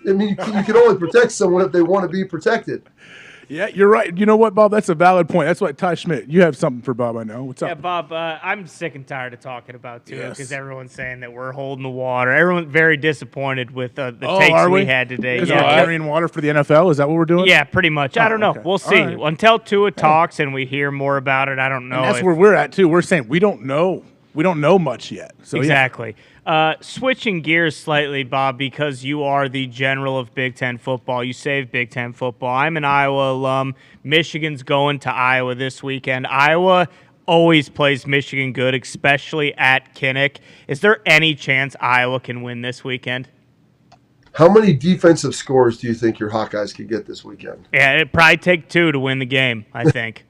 I mean, you can only protect someone if they want to be protected. Yeah, you're right. You know what, Bob? That's a valid point. That's why, Ty Schmidt, you have something for Bob, I know. What's up? Yeah, Bob, I'm sick and tired of talking about Tua because everyone's saying that we're holding the water. Everyone's very disappointed with the takes we had today. Because we're carrying water for the NFL? Is that what we're doing? Yeah, pretty much. I don't know. Okay. We'll see. Right. Until Tua talks and we hear more about it, I don't know. And that's where we're at, too. We're saying we don't know. We don't know much yet. So exactly. Switching gears slightly, Bob, because you are the general of Big Ten football. You save Big Ten football. I'm an Iowa alum. Michigan's going to Iowa this weekend. Iowa always plays Michigan good, especially at Kinnick. Is there any chance Iowa can win this weekend? How many defensive scores do you think your Hawkeyes could get this weekend? Yeah, it'd probably take 2 to win the game, I think.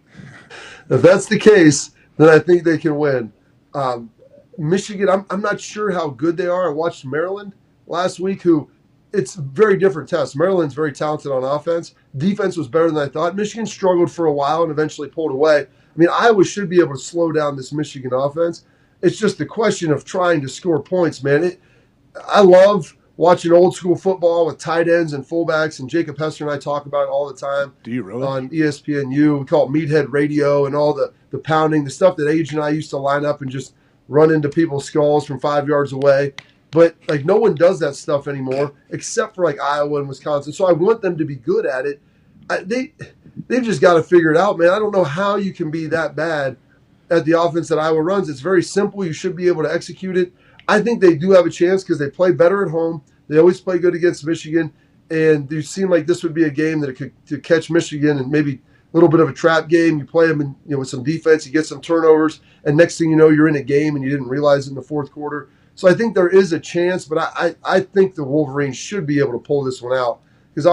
If that's the case, then I think they can win. Michigan, I'm not sure how good they are. I watched Maryland last week, it's a very different test. Maryland's very talented on offense. Defense was better than I thought. Michigan struggled for a while and eventually pulled away. I mean, Iowa should be able to slow down this Michigan offense. It's just the question of trying to score points, man. I love watching old school football with tight ends and fullbacks, and Jacob Hester and I talk about it all the time. Do you really? On ESPNU. We call it Meathead Radio and all the pounding, the stuff that Age and I used to line up and just run into people's skulls from 5 yards away. But, like, no one does that stuff anymore except for, like, Iowa and Wisconsin. So I want them to be good at it. They've just got to figure it out, man. I don't know how you can be that bad at the offense that Iowa runs. It's very simple. You should be able to execute it. I think they do have a chance because they play better at home. They always play good against Michigan. And they seem like this would be a game that it could to catch Michigan and maybe a little bit of a trap game. You play them with some defense, you get some turnovers, and next thing you know, you're in a game and you didn't realize it in the fourth quarter. So I think there is a chance, but I think the Wolverines should be able to pull this one out because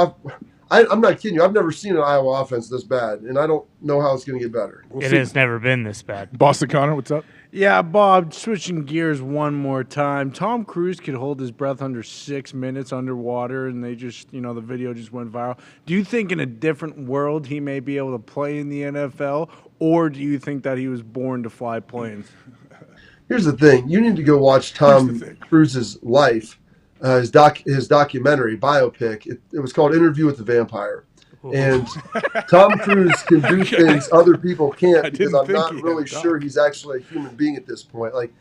I'm not kidding you. I've never seen an Iowa offense this bad, and I don't know how it's going to get better. It has never been this bad. Boston Connor, what's up? Yeah, Bob, switching gears one more time. Tom Cruise could hold his breath under 6 minutes underwater, and they just, the video just went viral. Do you think in a different world he may be able to play in the NFL, or do you think that he was born to fly planes? Here's the thing. You need to go watch Tom Cruise's life, his documentary, biopic. It was called Interview with the Vampire. And Tom Cruise can do things other people can't because I'm not really sure he's actually a human being at this point. Like,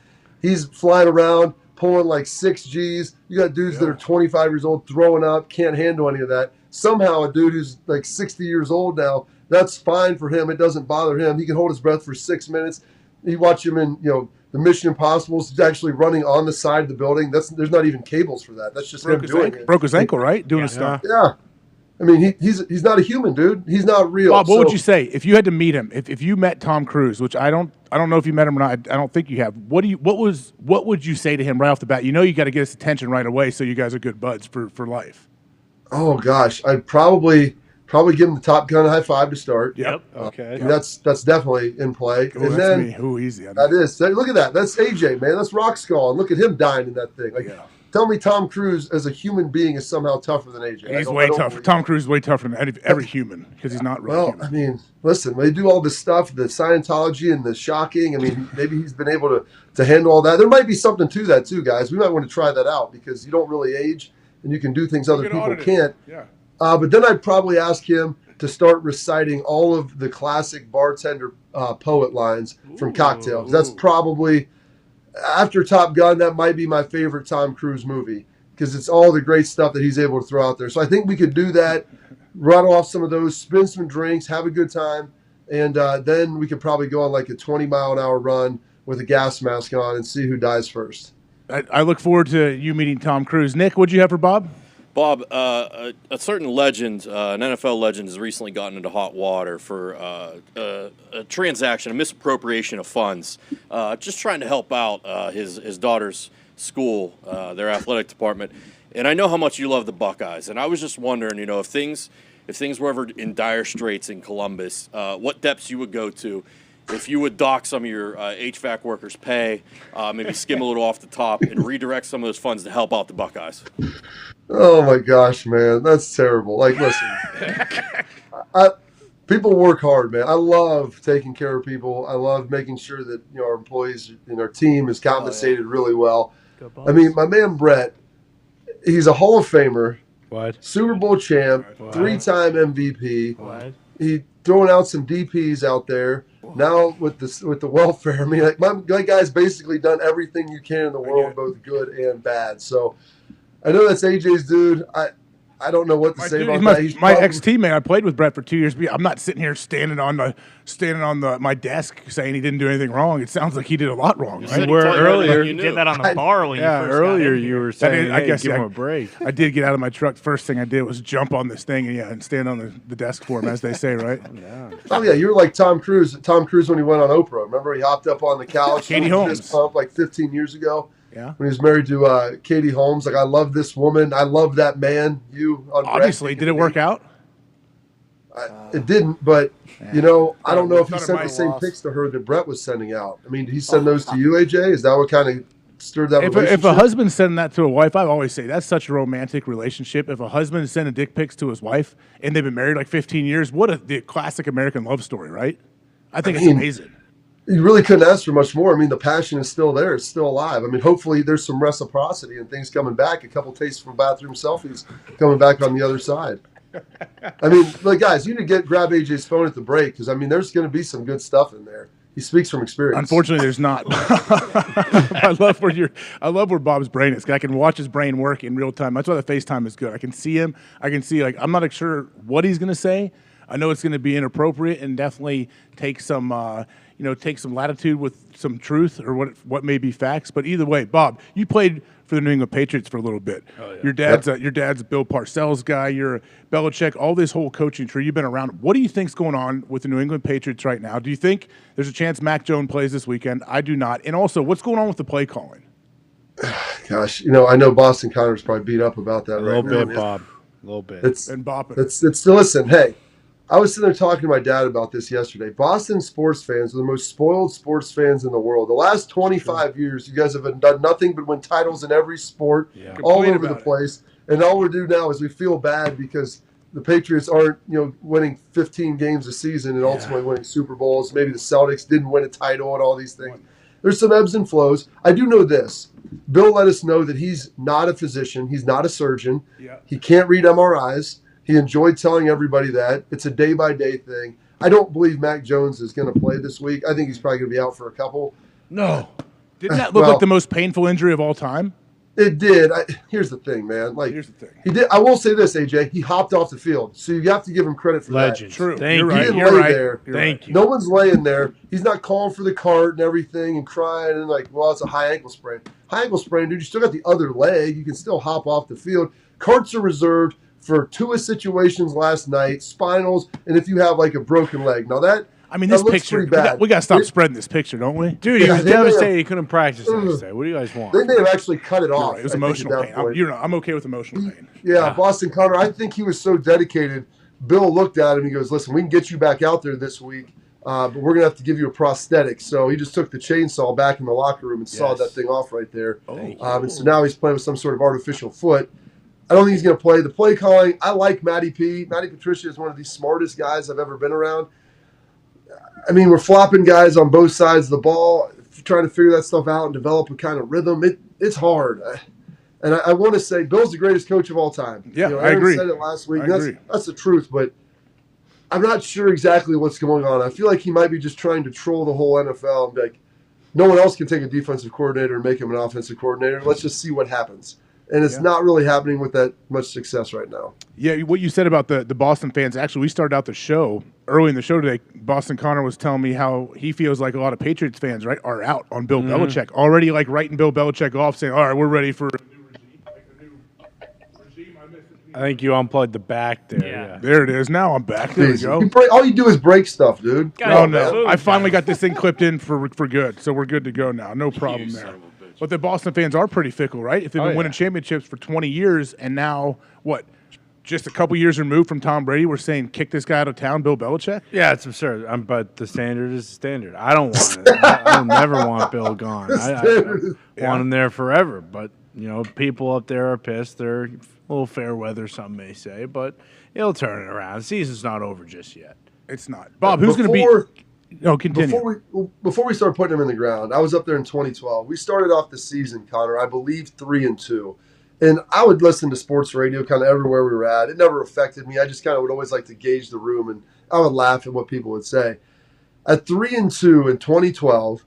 he's flying around pulling like 6 Gs. You got dudes that are 25 years old throwing up, can't handle any of that. Somehow a dude who's like 60 years old now, that's fine for him. It doesn't bother him. He can hold his breath for 6 minutes. You watch him in, the Mission Impossible. He's actually running on the side of the building. There's not even cables for that. That's just him doing it. Broke his ankle, right? Doing his stuff. Yeah. I mean, he's not a human, dude. He's not real. Bob, what would you say if you had to meet him? If you met Tom Cruise, which I don't know if you met him or not. I don't think you have. What would you say to him right off the bat? You know, you got to get his attention right away, so you guys are good buds for life. Oh gosh, I'd probably give him the Top Gun high five to start. Yep. Okay. That's definitely in play. Ooh, and that's then me. Ooh, easy. That is. Look at that. That's AJ, man. That's rock skull. And look at him dying in that thing. Like, tell me Tom Cruise as a human being is somehow tougher than AJ. He's way tougher. Tom Cruise is way tougher than every human because he's not really human. I mean, listen, they do all this stuff, the Scientology and the shocking. I mean, maybe he's been able to handle all that. There might be something to that too, guys. We might want to try that out because you don't really age and you can do things other people can't. Yeah. But then I'd probably ask him to start reciting all of the classic bartender poet lines from Cocktails. That's probably, after Top Gun, that might be my favorite Tom Cruise movie because it's all the great stuff that he's able to throw out there. So I think we could do that, run off some of those, spin some drinks, have a good time, and then we could probably go on like a 20-mile-an-hour run with a gas mask on and see who dies first. I look forward to you meeting Tom Cruise. Nick, what'd you have for Bob? Bob, a certain legend, an NFL legend, has recently gotten into hot water for a transaction, a misappropriation of funds, just trying to help out his daughter's school, their athletic department. And I know how much you love the Buckeyes, and I was just wondering, if things were ever in dire straits in Columbus, what depths you would go to. If you would dock some of your HVAC workers' pay, maybe skim a little off the top, and redirect some of those funds to help out the Buckeyes. Oh my gosh, man, that's terrible. Like, listen, people work hard, man. I love taking care of people. I love making sure that our employees and our team is compensated really well. I mean, my man Brett, he's a Hall of Famer, Super Bowl champ, 3-time MVP. He throwing out some DPs out there. Now with the welfare, I mean, like my guy's basically done everything you can in the world, both good and bad. So I know that's AJ's dude. I don't know what to say about that. He's my ex-teammate. I played with Brett for 2 years. I'm not sitting here standing on my desk saying he didn't do anything wrong. It sounds like he did a lot wrong. Right? You were earlier. You did that on the bar when you first earlier got in you here. were saying, I guess give him a break. I did get out of my truck. First thing I did was jump on this thing and stand on the desk for him, as they say, right? Oh yeah, you were like Tom Cruise. Tom Cruise when he went on Oprah. Remember he hopped up on the couch. Katie Holmes. Fist pump like 15 years ago. Yeah. When he was married to Katie Holmes. Like, I love this woman. I love that man. Obviously, did it work out? It didn't, but I don't know if he sent the same pics to her that Brett was sending out. I mean, did he send those to you, AJ? Is that what kind of stirred that relationship? If a husband's sending that to a wife, I always say that's such a romantic relationship. If a husband is sending dick pics to his wife and they've been married like 15 years, the classic American love story, right? I think it's amazing. You really couldn't ask for much more. I mean, the passion is still there. It's still alive. I mean, hopefully there's some reciprocity and things coming back. A couple tastes from bathroom selfies coming back on the other side. I mean, like, guys, you need to grab AJ's phone at the break because, I mean, there's going to be some good stuff in there. He speaks from experience. Unfortunately, there's not. I love where Bob's brain is. I can watch his brain work in real time. That's why the FaceTime is good. I can see him. I can see, I'm not sure what he's going to say. I know it's going to be inappropriate and definitely take some latitude with some truth or what may be facts. But either way, Bob, you played for the New England Patriots for a little bit. Oh, yeah. Your dad's a Bill Parcells guy. You're a Belichick. All this whole coaching tree. You've been around. What do you think's going on with the New England Patriots right now? Do you think there's a chance Mac Jones plays this weekend? I do not. And also, what's going on with the play calling? Gosh, I know Boston Connor's probably beat up about that right now. A little bit, Bob. A little bit. It's bopping. It's listen, hey. I was sitting there talking to my dad about this yesterday. Boston sports fans are the most spoiled sports fans in the world. The last 25 years, you guys have done nothing but win titles in every sport, all over the place. And all we do now is we feel bad because the Patriots aren't, winning 15 games a season and ultimately winning Super Bowls. Maybe the Celtics didn't win a title and all these things. There's some ebbs and flows. I do know this. Bill let us know that he's not a physician. He's not a surgeon. Yeah. He can't read MRIs. He enjoyed telling everybody that. It's a day-by-day thing. I don't believe Mac Jones is going to play this week. I think he's probably going to be out for a couple. No. Didn't that look like the most painful injury of all time? It did. Here's the thing, man. Here's the thing. He did. I will say this, AJ. He hopped off the field, so you have to give him credit for Legend. that. True. He You're didn't right. lay there. Thank you. No one's laying there. He's not calling for the cart and everything and crying and like, well, it's a high ankle sprain. High ankle sprain, dude. You still got the other leg. You can still hop off the field. Carts are reserved for Tua situations last night, spinals, and if you have like a broken leg. Now that. I mean, this picture, we got to stop spreading this picture, don't we? Dude, he was devastated he couldn't practice the next day. What do you guys want? They may have actually cut it off. Right, it was emotional pain. I'm okay with emotional pain. Yeah, Boston Connor, I think he was so dedicated. Bill looked at him. He goes, listen, we can get you back out there this week, but we're going to have to give you a prosthetic. So he just took the chainsaw back in the locker room and sawed that thing off right there. And so now he's playing with some sort of artificial foot. I don't think he's going to play. The play calling, I like Matty P. Matty Patricia is one of the smartest guys I've ever been around. I mean, we're flopping guys on both sides of the ball, trying to figure that stuff out and develop a kind of rhythm. It's hard. And I want to say Bill's the greatest coach of all time. Yeah, I agree. said it last week. I agree. That's the truth, but I'm not sure exactly what's going on. I feel like he might be just trying to troll the whole NFL and be like, no one else can take a defensive coordinator and make him an offensive coordinator. Let's just see what happens. And it's not really happening with that much success right now. Yeah, what you said about the Boston fans, actually, we started out the show, early in the show today, Boston Connor was telling me how he feels like a lot of Patriots fans, right, are out on Bill Belichick, already like writing Bill Belichick off, saying, all right, we're ready for a new regime. I think you unplugged the back there. Yeah. There it is. Now I'm back. There we go. All you do is break stuff, dude. No. I finally got this thing clipped in for good, so we're good to go now. No problem there. But the Boston fans are pretty fickle, right? If they've been winning championships for 20 years and now, what, just a couple years removed from Tom Brady, we're saying kick this guy out of town, Bill Belichick? Yeah, it's absurd. But the standard is the standard. I don't want it. I never want Bill gone. I want him there forever. But, people up there are pissed. They're a little fair weather, some may say. But he'll turn it around. The season's not over just yet. It's not. Bob, who's going to be... No, continue. Before we start putting him in the ground, I was up there in 2012. We started off the season, Connor, I believe 3-2. And I would listen to sports radio kind of everywhere we were at. It never affected me. I just kind of would always like to gauge the room, and I would laugh at what people would say. At 3-2 in 2012,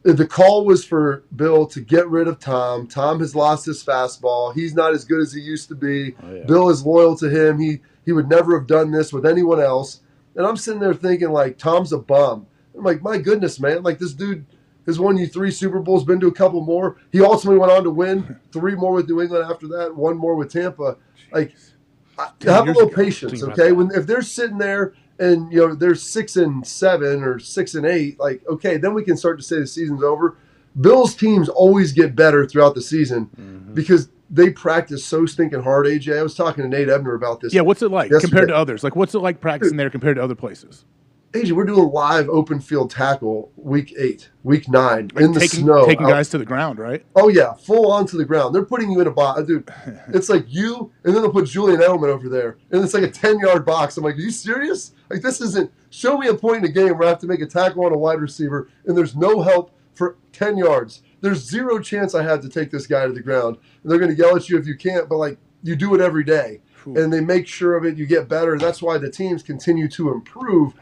the call was for Bill to get rid of Tom. Tom has lost his fastball. He's not as good as he used to be. Bill is loyal to him. He would never have done this with anyone else. And I'm sitting there thinking, like, Tom's a bum. I'm like, my goodness, man. Like, this dude has won you 3 Super Bowls, been to a couple more. He ultimately went on to win 3 more with New England after that, 1 more with Tampa. Like, have a little patience, okay? If they're sitting there and, they're 6-7 or 6-8, like, okay, then we can start to say the season's over. Bill's teams always get better throughout the season because they practice so stinking hard, AJ. I was talking to Nate Ebner about this. Yeah, what's it like yesterday. compared to others? Like, what's it like practicing there compared to other places? AJ, we're doing live open field tackle week 8, week 9 in the snow. Taking guys to the ground, right? Oh, yeah, full on to the ground. They're putting you in a box. Dude, it's like you, and then they'll put Julian Edelman over there, and it's like a 10-yard box. I'm like, are you serious? Like, this isn't – show me a point in a game where I have to make a tackle on a wide receiver, and there's no help for 10 yards. There's zero chance I had to take this guy to the ground. And they're going to yell at you if you can't, but, like, you do it every day. And they make sure of it. You get better. That's why the teams continue to improve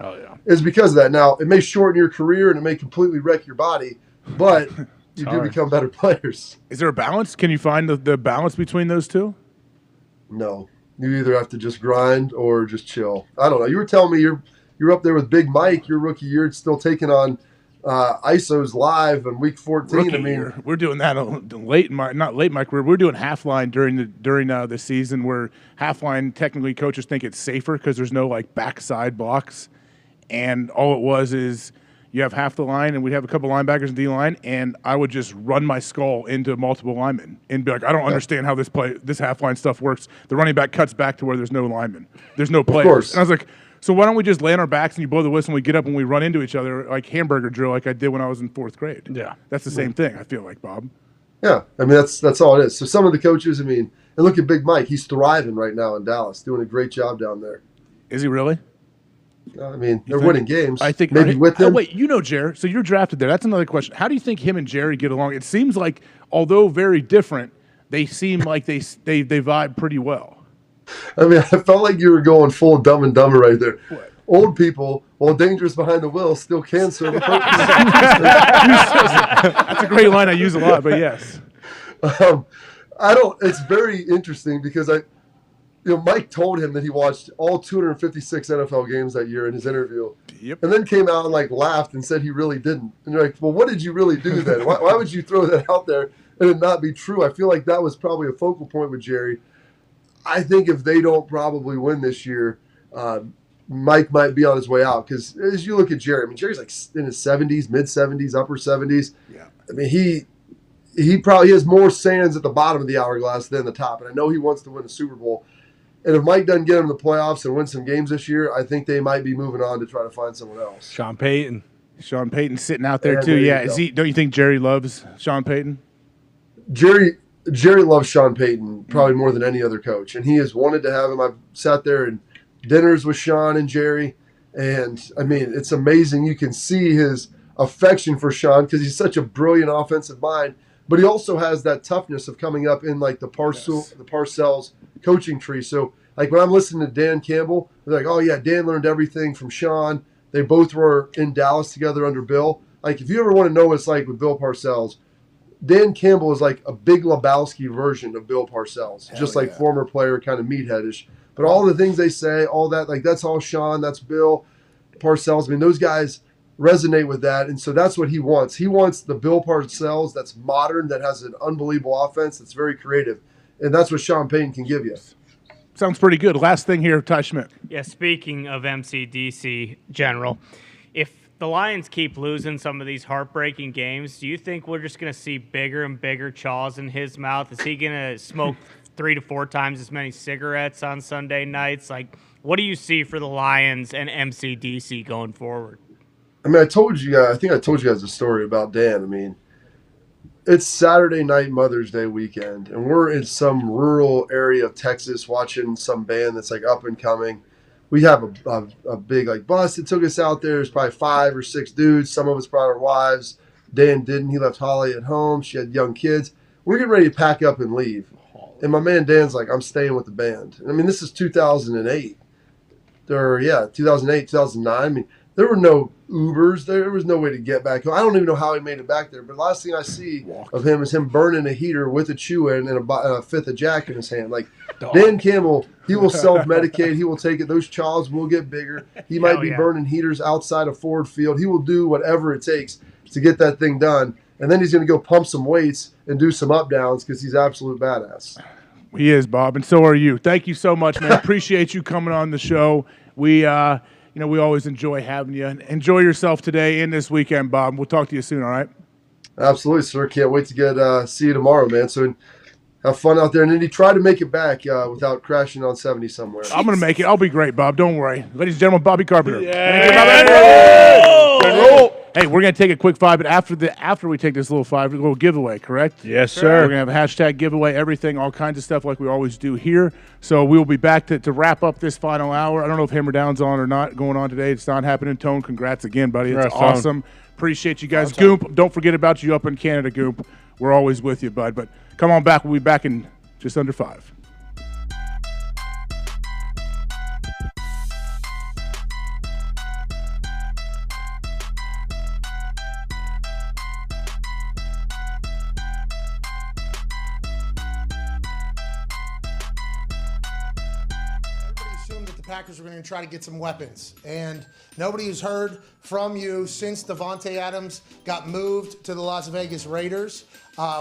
is because of that. Now, it may shorten your career and it may completely wreck your body, but you do become better players. Is there a balance? Can you find the balance between those two? No. You either have to just grind or just chill. I don't know. You were telling me you're up there with Big Mike your rookie year, still taking on ISOs live in week 14. Rookie we're doing that late in my career. We're doing half line during the season where half line technically coaches think it's safer because there's no like backside blocks, and all it was is you have half the line and we'd have a couple linebackers in D line, and I would just run my skull into multiple linemen and be like, I don't understand how this half line stuff works. The running back cuts back to where there's no linemen, there's no players. And I was like, so why don't we just lay on our backs and you blow the whistle and we get up and we run into each other like hamburger drill like I did when I was in 4th grade? Yeah. That's the same thing, I feel like, Bob. Yeah. I mean, that's all it is. So some of the coaches, and look at Big Mike. He's thriving right now in Dallas, doing a great job down there. Is he really? I mean, they're winning games. I think maybe with him. Oh, wait, Jerry. So you're drafted there. That's another question. How do you think him and Jerry get along? It seems like, although very different, they seem like they vibe pretty well. I mean, I felt like you were going full Dumb and Dumber right there. What? old people, while dangerous behind the wheel, still can serve a purpose. That's a great line I use a lot, but yes. It's very interesting because Mike told him that he watched all 256 NFL games that year in his interview. Yep. And then came out and laughed and said he really didn't. And you're like, well, what did you really do then? Why would you throw that out there and it not be true? I feel like that was probably a focal point with Jerry. I think if they don't probably win this year, Mike might be on his way out. Because as you look at Jerry, I mean, Jerry's in his 70s, mid-70s, upper 70s. Yeah. I mean, he probably has more sands at the bottom of the hourglass than the top. And I know he wants to win the Super Bowl. And if Mike doesn't get him in the playoffs and win some games this year, I think they might be moving on to try to find someone else. Sean Payton sitting out there too. There Yeah, don't you think Jerry loves Sean Payton? Jerry loves Sean Payton probably more than any other coach, and he has wanted to have him. I've sat there in dinners with Sean and Jerry, and I mean, it's amazing. You can see his affection for Sean because he's such a brilliant offensive mind, but he also has that toughness of coming up in the Parcells coaching tree. So when I'm listening to Dan Campbell, they're like, oh yeah, Dan learned everything from Sean. They both were in Dallas together under Bill. If you ever want to know what it's like with Bill Parcells, Dan Campbell is like a big Lebowski version of Bill Parcells, former player, kind of meatheadish. But all the things they say, all that, that's all Sean, that's Bill Parcells. I mean, those guys resonate with that, and so that's what he wants. He wants the Bill Parcells that's modern, that has an unbelievable offense, that's very creative, and that's what Sean Payton can give you. Sounds pretty good. Last thing here, Ty Schmidt. Yeah, speaking of MCDC General, if the Lions keep losing some of these heartbreaking games, do you think we're just going to see bigger and bigger chaws in his mouth? Is he going to smoke 3 to 4 times as many cigarettes on Sunday nights? What do you see for the Lions and MCDC going forward? I mean, I told you guys a story about Dan. I mean, it's Saturday night Mother's Day weekend, and we're in some rural area of Texas watching some band that's up and coming. We have a big bus that took us out there. There's probably 5 or 6 dudes. Some of us brought our wives. Dan didn't. He left Holly at home. She had young kids. We're getting ready to pack up and leave. And my man Dan's like, I'm staying with the band. And I mean, this is 2008. 2008, 2009. I mean, there were no Ubers. There was no way to get back home. I don't even know how he made it back there. But the last thing I see of him is him burning a heater with a chew-in and a fifth of Jack in his hand. Dan Campbell, he will self-medicate. He will take it. Those chaws will get bigger. He might be burning heaters outside of Ford Field. He will do whatever it takes to get that thing done. And then he's going to go pump some weights and do some up-downs because he's absolute badass. He is, Bob, and so are you. Thank you so much, man. Appreciate you coming on the show. We always enjoy having you. Enjoy yourself today and this weekend, Bob. We'll talk to you soon, all right? Absolutely, sir. Can't wait to see you tomorrow, man. So have fun out there. And then try to make it back without crashing on 70 somewhere. I'm going to make it. I'll be great, Bob. Don't worry. Ladies and gentlemen, Bobby Carpenter. Hey, we're going to take a quick 5, but after we take this little giveaway, correct? Yes, sir. We're going to have a hashtag giveaway, everything, all kinds of stuff like we always do here. So we will be back to wrap up this final hour. I don't know if Hammer Down's on or not going on today. It's not happening. Tone, congrats again, buddy. It's awesome. Appreciate you guys. Goomp, don't forget about you up in Canada, Goomp. We're always with you, bud. But come on back. We'll be back in just under 5. Packers are going to try to get some weapons. And nobody has heard from you since Davante Adams got moved to the Las Vegas Raiders.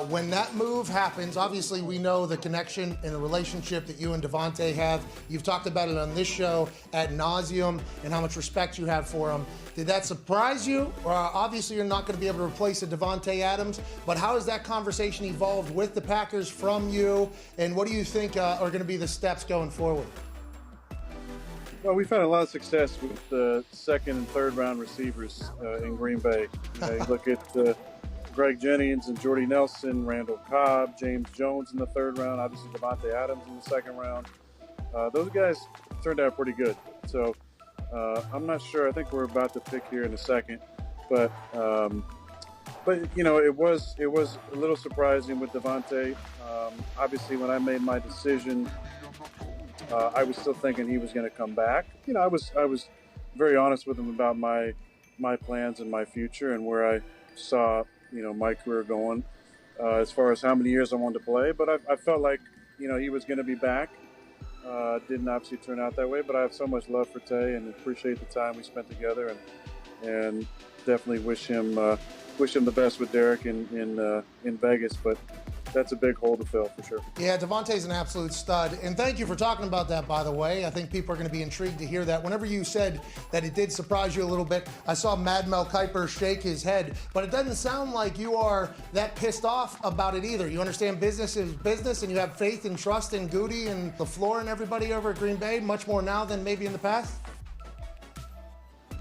When that move happens, obviously we know the connection and the relationship that you and Davante have. You've talked about it on this show ad nauseum and how much respect you have for him. Did that surprise you? Obviously you're not going to be able to replace a Davante Adams, but how has that conversation evolved with the Packers from you? And what do you think are going to be the steps going forward? Well, we've had a lot of success with the second and third round receivers in Green Bay. You look at Greg Jennings and Jordy Nelson, Randall Cobb, James Jones in the third round, obviously Davante Adams in the second round. Those guys turned out pretty good. So I'm not sure. I think we're about to pick here in a second, but you know, it was a little surprising with Davante. Obviously, when I made my decision, I was still thinking he was going to come back. You know, I was very honest with him about my plans and my future and where I saw, my career going as far as how many years I wanted to play. But I felt like, he was going to be back. Didn't obviously turn out that way, but I have so much love for Tay and appreciate the time we spent together, and definitely wish him the best with Derek in Vegas. But that's a big hole to fill for sure. Yeah, Devontae's an absolute stud. And thank you for talking about that, by the way. I think people are going to be intrigued to hear that. Whenever you said that it did surprise you a little bit, I saw Mad Mel Kiper shake his head. But it doesn't sound like you are that pissed off about it either. You understand business is business, and you have faith and trust in Goody and LaFleur and everybody over at Green Bay, much more now than maybe in the past?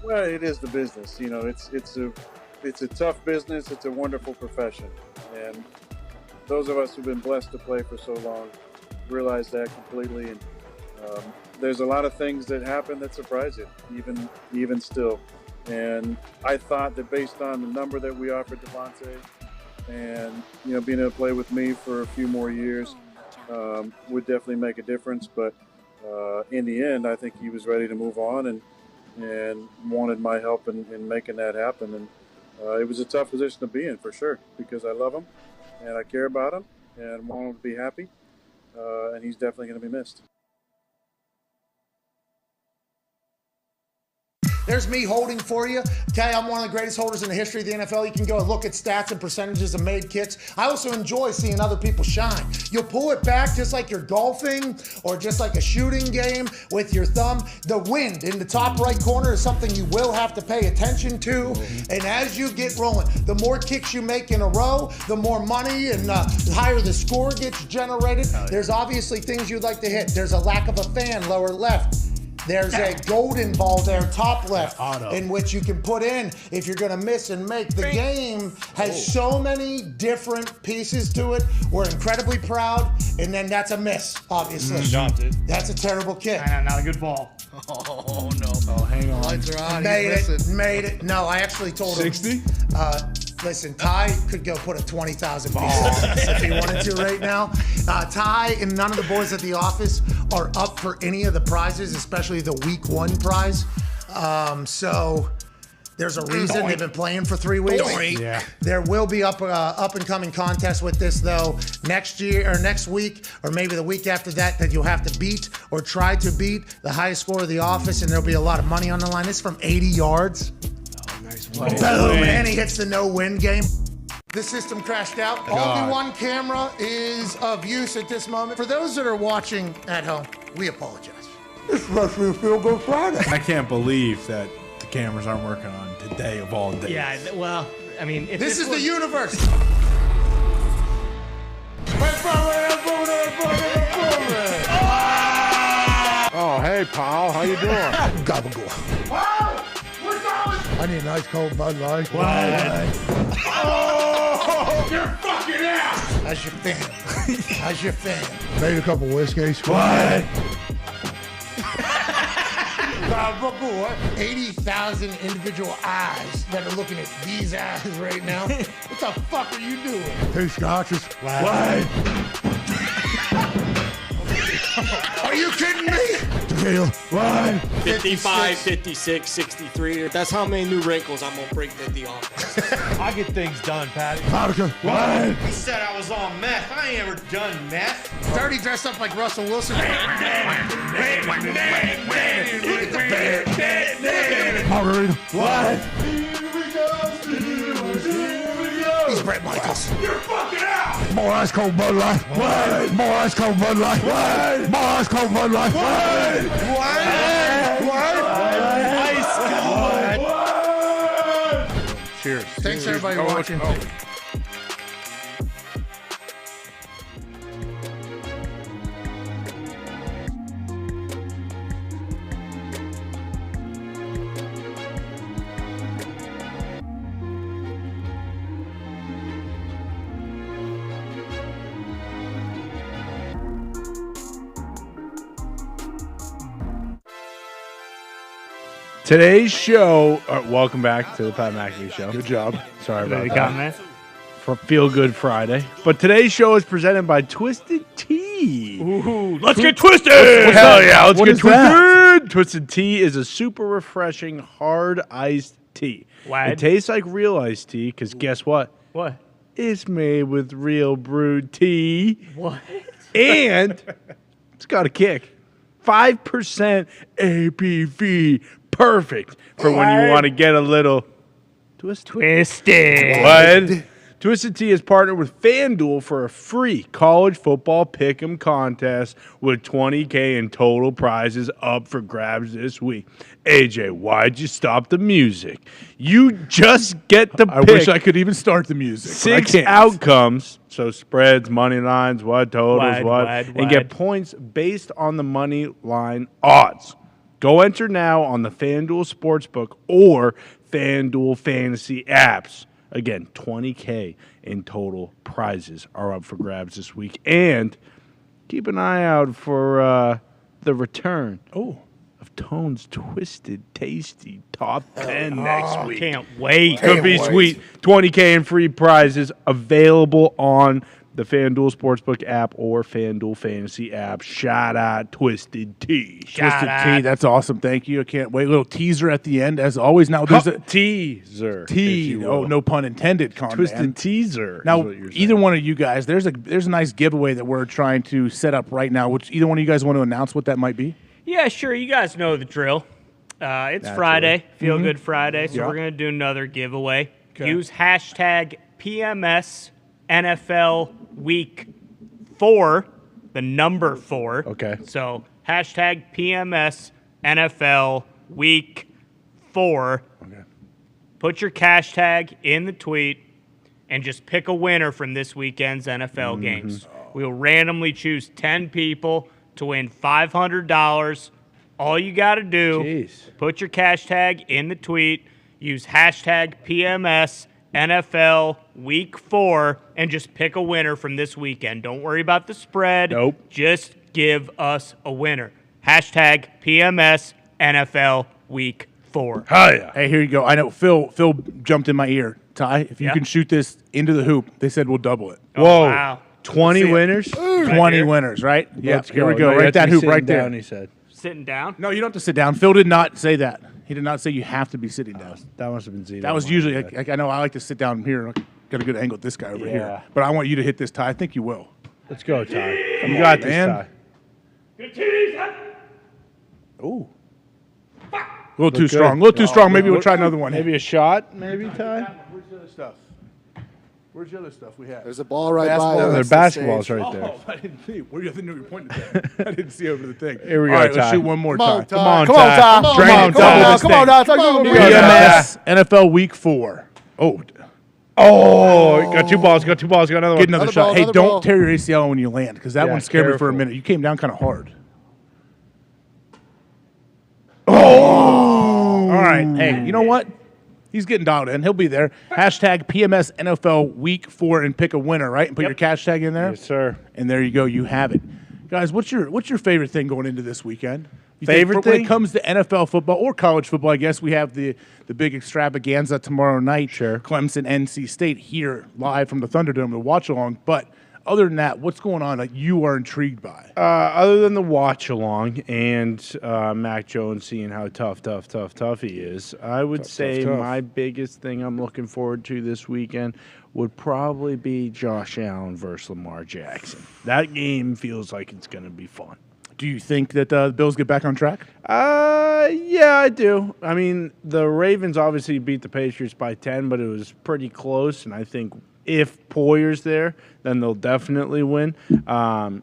Well, it is the business. It's a tough business. It's a wonderful profession. And those of us who've been blessed to play for so long realize that completely. And there's a lot of things that happen that surprise you, even still. And I thought that based on the number that we offered Devontae and, being able to play with me for a few more years would definitely make a difference. But in the end, I think he was ready to move on and wanted my help in making that happen. And it was a tough position to be in for sure, because I love him and I care about him and want him to be happy. And he's definitely going to be missed. There's me holding for you. Okay, I'm one of the greatest holders in the history of the NFL. You can go and look at stats and percentages of made kicks. I also enjoy seeing other people shine. You'll pull it back just like you're golfing or just like a shooting game with your thumb. The wind in the top right corner is something you will have to pay attention to. And as you get rolling, the more kicks you make in a row, the more money and the higher the score gets generated. There's obviously things you'd like to hit. There's a lack of a fan, lower left. There's a golden ball there, top left, in which you can put in if you're going to miss and make. The game has so many different pieces to it. We're incredibly proud, and then that's a miss, obviously. Shot, dude. That's a terrible kick. Not a good ball. Oh, no. Oh, hang on. Lights are on. Made it. No, I actually told him. 60? Listen, Ty could go put a 20,000 piece on this if he wanted to right now. Ty and none of the boys at the office are up for any of the prizes, especially the week 1 prize. So there's a reason they've been playing for 3 weeks. Yeah. There will be up and coming contests with this though next year or next week or maybe the week after that you'll have to beat or try to beat the highest score of the office, and there'll be a lot of money on the line. This is from 80 yards. Boom, and he hits the no-win game. The system crashed out. Only one camera is of use at this moment. For those that are watching at home, we apologize. This must be a feel-good Friday. I can't believe that the cameras aren't working on today of all days. Yeah, well, I mean, if This is the universe. Oh, hey, pal. How you doing? Gabagool. I need a nice cold Bud Light. What? Oh, you're fucking out! How's your fan? How's your fan? Made a couple whiskeys. What? 80,000 individual eyes that are looking at these eyes right now. What the fuck are you doing? 2 scotches. What? Are you kidding me? Tequila. What? 55, 56, 63. That's how many new wrinkles I'm going to bring to the office. I get things done, Patty. Vodka. What? He said I was on meth. I ain't ever done meth. Dirty dressed up like Russell Wilson. Margarita. What? He's Brett Michaels. You're fucking out! More ice cold Bud Light. What? More ice cold Bud Light. What? More ice cold Bud Light. What? Ice cold. Cheers. Thanks everybody for watching. Today's show. Welcome back to the Pat McAfee Show. Good job. Sorry about You that. got me? For Feel Good Friday. But today's show is presented by Twisted Tea. Ooh, let's get twisted! Hell yeah, let's What get is that? twisted! Twisted Tea is a super refreshing hard iced tea. Why? It tastes like real iced tea because guess what? What? It's made with real brewed tea. What? And it's got a kick. 5% ABV. Perfect for when you want to get a little twisted. What? Twisted Tea is partnered with FanDuel for a free college football pick'em contest with $20K in total prizes up for grabs this week. AJ, why'd you stop the music? You just get to pick. I wish I could even start the music. But I 6 can't. outcomes, so spreads, money lines, what totals, Wide. and get points based on the money line odds. Go enter now on the FanDuel Sportsbook or FanDuel Fantasy apps. Again, $20K in total prizes are up for grabs this week. And keep an eye out for the return of Tone's Twisted Tasty Top 10 next week. Can't wait. Could be sweet. $20K in free prizes available on the FanDuel Sportsbook app or FanDuel Fantasy app. Shout out Twisted Tea. Twisted Tea, that's awesome. Thank you. I can't wait. A little teaser at the end, as always. Now there's a teaser. Oh, no pun intended. Twisted teaser. Now, either one of you guys, there's a nice giveaway that we're trying to set up right now. Which either one of you guys want to announce what that might be? Yeah, sure. You guys know the drill. It's Friday, Feel Good Friday, so we're going to do another giveaway. Okay. Use hashtag PMS NFL Week 4, the number 4. Okay. So hashtag PMS NFL Week 4. Okay. Put your cash tag in the tweet and just pick a winner from this weekend's NFL games. We'll randomly choose 10 people to win $500. All you got to do, put your cash tag in the tweet, use hashtag PMS NFL Week 4, and just pick a winner from this weekend. Don't worry about the spread. Nope. Just give us a winner. Hashtag PMS NFL Week 4. Hiya. Hey, here you go. I know Phil jumped in my ear. Ty, if you can shoot this into the hoop, they said we'll double it. Whoa. Wow. 20 winners? 20 winners, right? Yeah. Let's Here we go. go. No, you Right have to that be hoop sitting right there. down, he said. Sitting down? No, you don't have to sit down. Phil did not say that. He did not say you have to be sitting down. That must have been Zeno. That was usually, I know I like to sit down here. Got a good angle with this guy over Yeah. here. But I want you to hit this, Ty. I think you will. Let's go, Ty. You got this, man. Ty. Good tease. Ooh. A little too strong. A little too strong. Maybe we'll try another one. Maybe a shot, maybe, Ty? Where's the other stuff? Where's the other stuff we have? There's a ball right Basketball. by No, us. they're basketballs right there. Oh, I didn't see. Where you knew you pointed at? I didn't see over the thing. Here we go, All right, Ty. let's shoot one more Come on, time. Ty. Come on, Come on, Ty. Ty. Come on, Drain Ty. it. Come on, Double now. this Come on, thing. now. Talk to me. PMS NFL Week 4. Oh, got two balls, got another one. Get another shot. ball, Hey, another don't ball. tear your ACL when you land, because that Yeah, one scared me for a careful. minute. You came down kind of hard. Oh! All right. Hey, you know what? He's getting dialed in. He'll be there. Hashtag PMS NFL Week 4 and pick a winner, right? And put your cash tag in there. Yes, sir. And there you go. You have it. Guys, what's your favorite thing going into this weekend? You Favorite think when thing? it comes to NFL football or college football, I guess we have the big extravaganza tomorrow night. Sure. Clemson, NC State here live from the Thunderdome to watch along. But other than that, what's going on that you are intrigued by? Other than the watch along and Mac Jones seeing how tough he is, I would say tough. my biggest thing I'm looking forward to this weekend would probably be Josh Allen versus Lamar Jackson. That game feels like it's going to be fun. Do you think that the Bills get back on track? Yeah, I do. I mean, the Ravens obviously beat the Patriots by 10, but it was pretty close, and I think if Poyer's there, then they'll definitely win.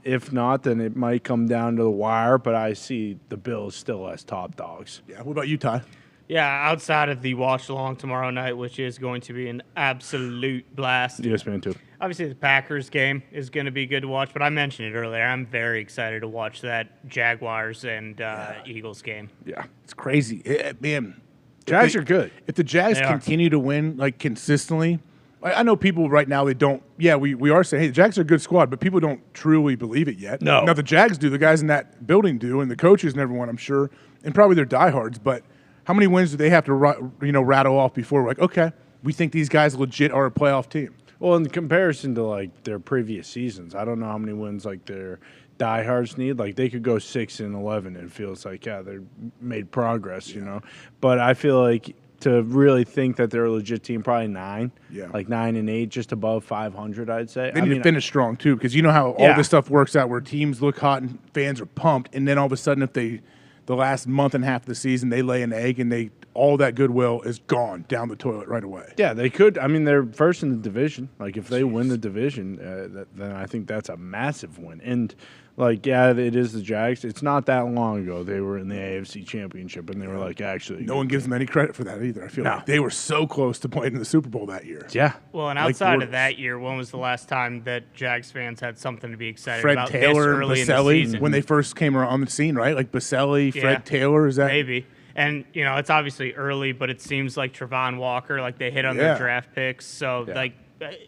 If not, then it might come down to the wire, but I see the Bills still as top dogs. Yeah. What about you, Ty? Yeah, outside of the watch along tomorrow night, which is going to be an absolute blast. Yes, man, too. Obviously, the Packers game is going to be good to watch, but I mentioned it earlier. I'm very excited to watch that Jaguars and Eagles game. Yeah. It's crazy. Man, Jags are good. If the Jags They are. continue to win like consistently, I know people right now, they don't. Yeah, we are saying, hey, the Jags are a good squad, but people don't truly believe it yet. No. Now, the Jags do. The guys in that building do, and the coaches and everyone, I'm sure, and probably their diehards. But how many wins do they have to rattle off before we're like, okay, we think these guys legit are a playoff team? Well, in comparison to like their previous seasons, I don't know how many wins like their diehards need. Like they could go 6-11, and it feels like they made progress, you know. But I feel like to really think that they're a legit team, probably 9, like 9-8, just above 500, I'd say. They need to finish strong too, because you know how all this stuff works out, where teams look hot and fans are pumped, and then all of a sudden, if the last month and a half of the season they lay an egg and all that goodwill is gone down the toilet right away. Yeah, they could. I mean, they're first in the division. Like, if they win the division, then I think that's a massive win. And, like, yeah, it is the Jags. It's not that long ago they were in the AFC Championship, and they were, like, actually. No one gives them any credit for that either. I feel like they were so close to playing in the Super Bowl that year. Yeah. Well, and outside of that year, when was the last time that Jags fans had something to be excited Fred about? Taylor, early Baselli, in the season? when they first came on the scene, right? Like Baselli, Fred Taylor, is that? Maybe. And, you know, it's obviously early, but it seems like Trevon Walker, like they hit on their draft picks. So, like,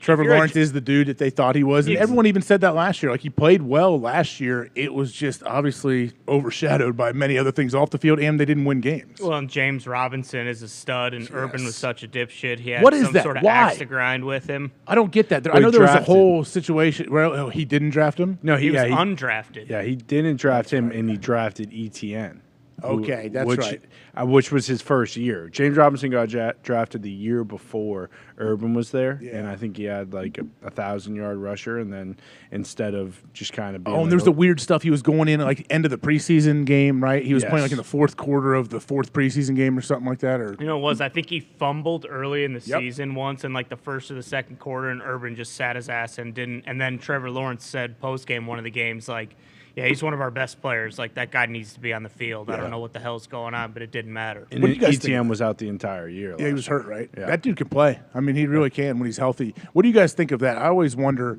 Trevor Lawrence is the dude that they thought he was. And everyone even said that last year. Like, he played well last year. It was just obviously overshadowed by many other things off the field, and they didn't win games. Well, and James Robinson is a stud, and Urban was such a dipshit. He had What is some that? sort of Why? axe to grind with him. I don't get that. I know there was a whole situation where he didn't draft him. No, He was undrafted. Yeah, he didn't draft him, and he drafted ETN. Okay, that's right. Which was his first year. James Robinson got drafted the year before Urban was there, and I think he had like a 1,000-yard rusher, and then instead of just kind of being and there's the weird stuff. He was going in at like end of the preseason game, right? He was playing like in the fourth quarter of the fourth preseason game or something like that. Or You know what it was? I think he fumbled early in the season once in like the first or the second quarter, and Urban just sat his ass and didn't. And then Trevor Lawrence said post-game one of the games, like, yeah, he's one of our best players. Like, that guy needs to be on the field. I don't know what the hell's going on, but it didn't matter. And ETN was out the entire year. Yeah, he was hurt, right? Yeah. That dude can play. I mean, he really can when he's healthy. What do you guys think of that? I always wonder,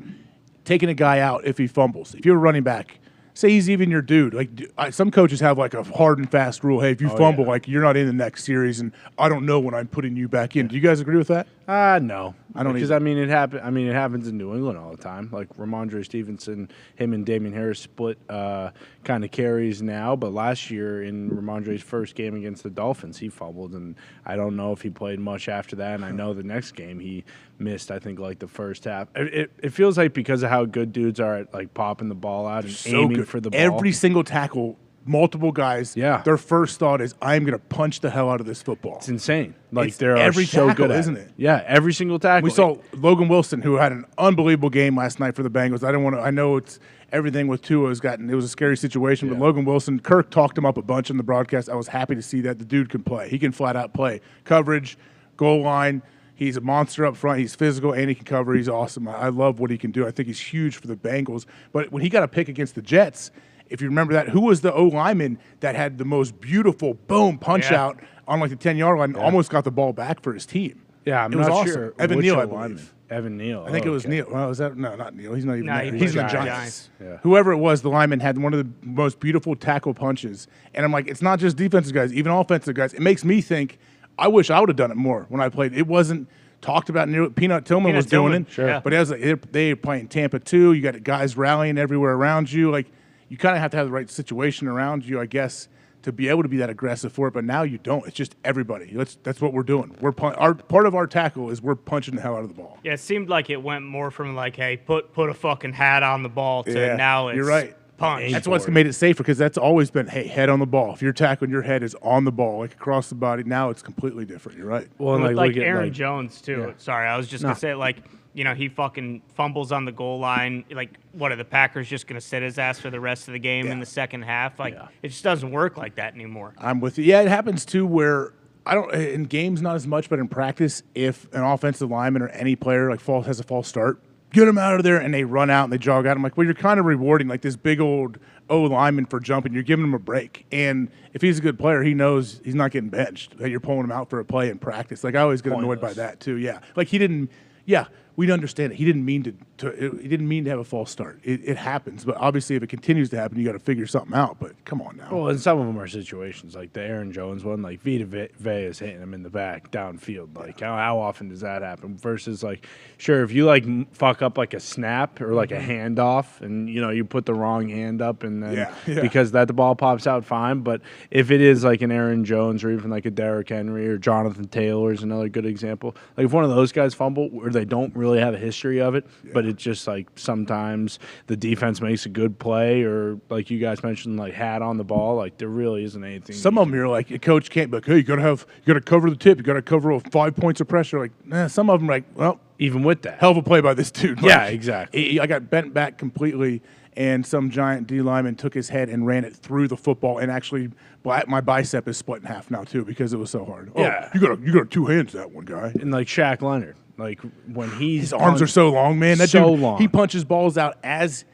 taking a guy out if he fumbles. If you're a running back, say he's even your dude. Like, some coaches have like a hard and fast rule. Hey, if you fumble, like, you're not in the next series, and I don't know when I'm putting you back in. Do you guys agree with that? No. I don't because either. I mean it happens in New England all the time. Like Ramondre Stevenson, him and Damian Harris split kind of carries now, but last year in Ramondre's first game against the Dolphins, he fumbled, and I don't know if he played much after that. And I know the next game he missed, I think, like the first half. It feels like because of how good dudes are at like popping the ball out and aiming for the ball. Every single tackle, multiple guys. Yeah. Their first thought is, I'm going to punch the hell out of this football. It's insane. Like It's they're every so tackle, good at isn't it? Yeah, every single tackle. We saw Logan Wilson, who had an unbelievable game last night for the Bengals. I know it's everything with Tua it was a scary situation, but Logan Wilson, Kirk talked him up a bunch on the broadcast. I was happy to see that the dude can play. He can flat out play. Coverage, goal line. He's a monster up front. He's physical and he can cover. He's awesome. I love what he can do. I think he's huge for the Bengals. But when he got a pick against the Jets, if you remember that, who was the O lineman that had the most beautiful boom punch out on like the 10-yard line and almost got the ball back for his team? Yeah, I'm It was not awesome. sure. Evan which Neal, I lineman. believe. Evan Neal. I think it was okay. Neal. Well, is that no? Not Neal. He's not even No, there. he He's in the played Giants. Giants. Yeah. Whoever it was, the lineman had one of the most beautiful tackle punches. And I'm like, it's not just defensive guys, even offensive guys. It makes me think, I wish I would have done it more when I played. It wasn't talked about. Peanut Tillman was doing it. Sure. But it was like, they playing Tampa too. You got guys rallying everywhere around you. Like, you kind of have to have the right situation around you, I guess, to be able to be that aggressive for it. But now you don't. It's just everybody. That's what we're doing. Part of our tackle is we're punching the hell out of the ball. Yeah, it seemed like it went more from like, hey, put a fucking hat on the ball to now it's you're right. punch. That's what's made it safer, because that's always been, hey, head on the ball. If you're tackling, your head is on the ball, like across the body. Now it's completely different. You're right. Well, and Like look at, Aaron Jones too. Yeah. Sorry, I was just gonna say, like, you know, he fucking fumbles on the goal line. Like, what are the Packers just gonna sit his ass for the rest of the game in the second half? Like, it just doesn't work like that anymore. I'm with you. Yeah, it happens too where I don't in games not as much, but in practice, if an offensive lineman or any player has a false start, get them out of there, and they run out and they jog out. I'm like, well, you're kind of rewarding like this big old O lineman for jumping. You're giving him a break, and if he's a good player, he knows he's not getting benched. That you're pulling him out for a play in practice. Like, I always get annoyed by that too. Yeah, like he didn't. Yeah, we'd understand it. He didn't mean he didn't mean to have a false start. It happens, but obviously if it continues to happen, you got to figure something out. But come on now. Well, and some of them are situations like the Aaron Jones one, like Vita Vea is hitting him in the back downfield. Like how often does that happen? Versus like, sure, if you like fuck up like a snap or like a handoff, and you put the wrong hand up, and then because the ball pops out, fine. But if it is like an Aaron Jones or even like a Derrick Henry or Jonathan Taylor is another good example. Like if one of those guys fumble where they don't really have a history of it, but it's just like sometimes the defense makes a good play, or like you guys mentioned, like hat on the ball, like there really isn't anything. Some of them you're like, a coach can't be like, hey, you gotta cover the tip, you gotta cover 5 points of pressure. Like, nah, some of them like, well, even with that, hell of a play by this dude. Yeah, like, exactly. I got bent back completely, and some giant D lineman took his head and ran it through the football, and actually my bicep is split in half now too because it was so hard. Yeah, you got 2 hands, that one guy. And like Shaq Leonard, like when his arms are so long, man. That so dude, long. He punches balls out as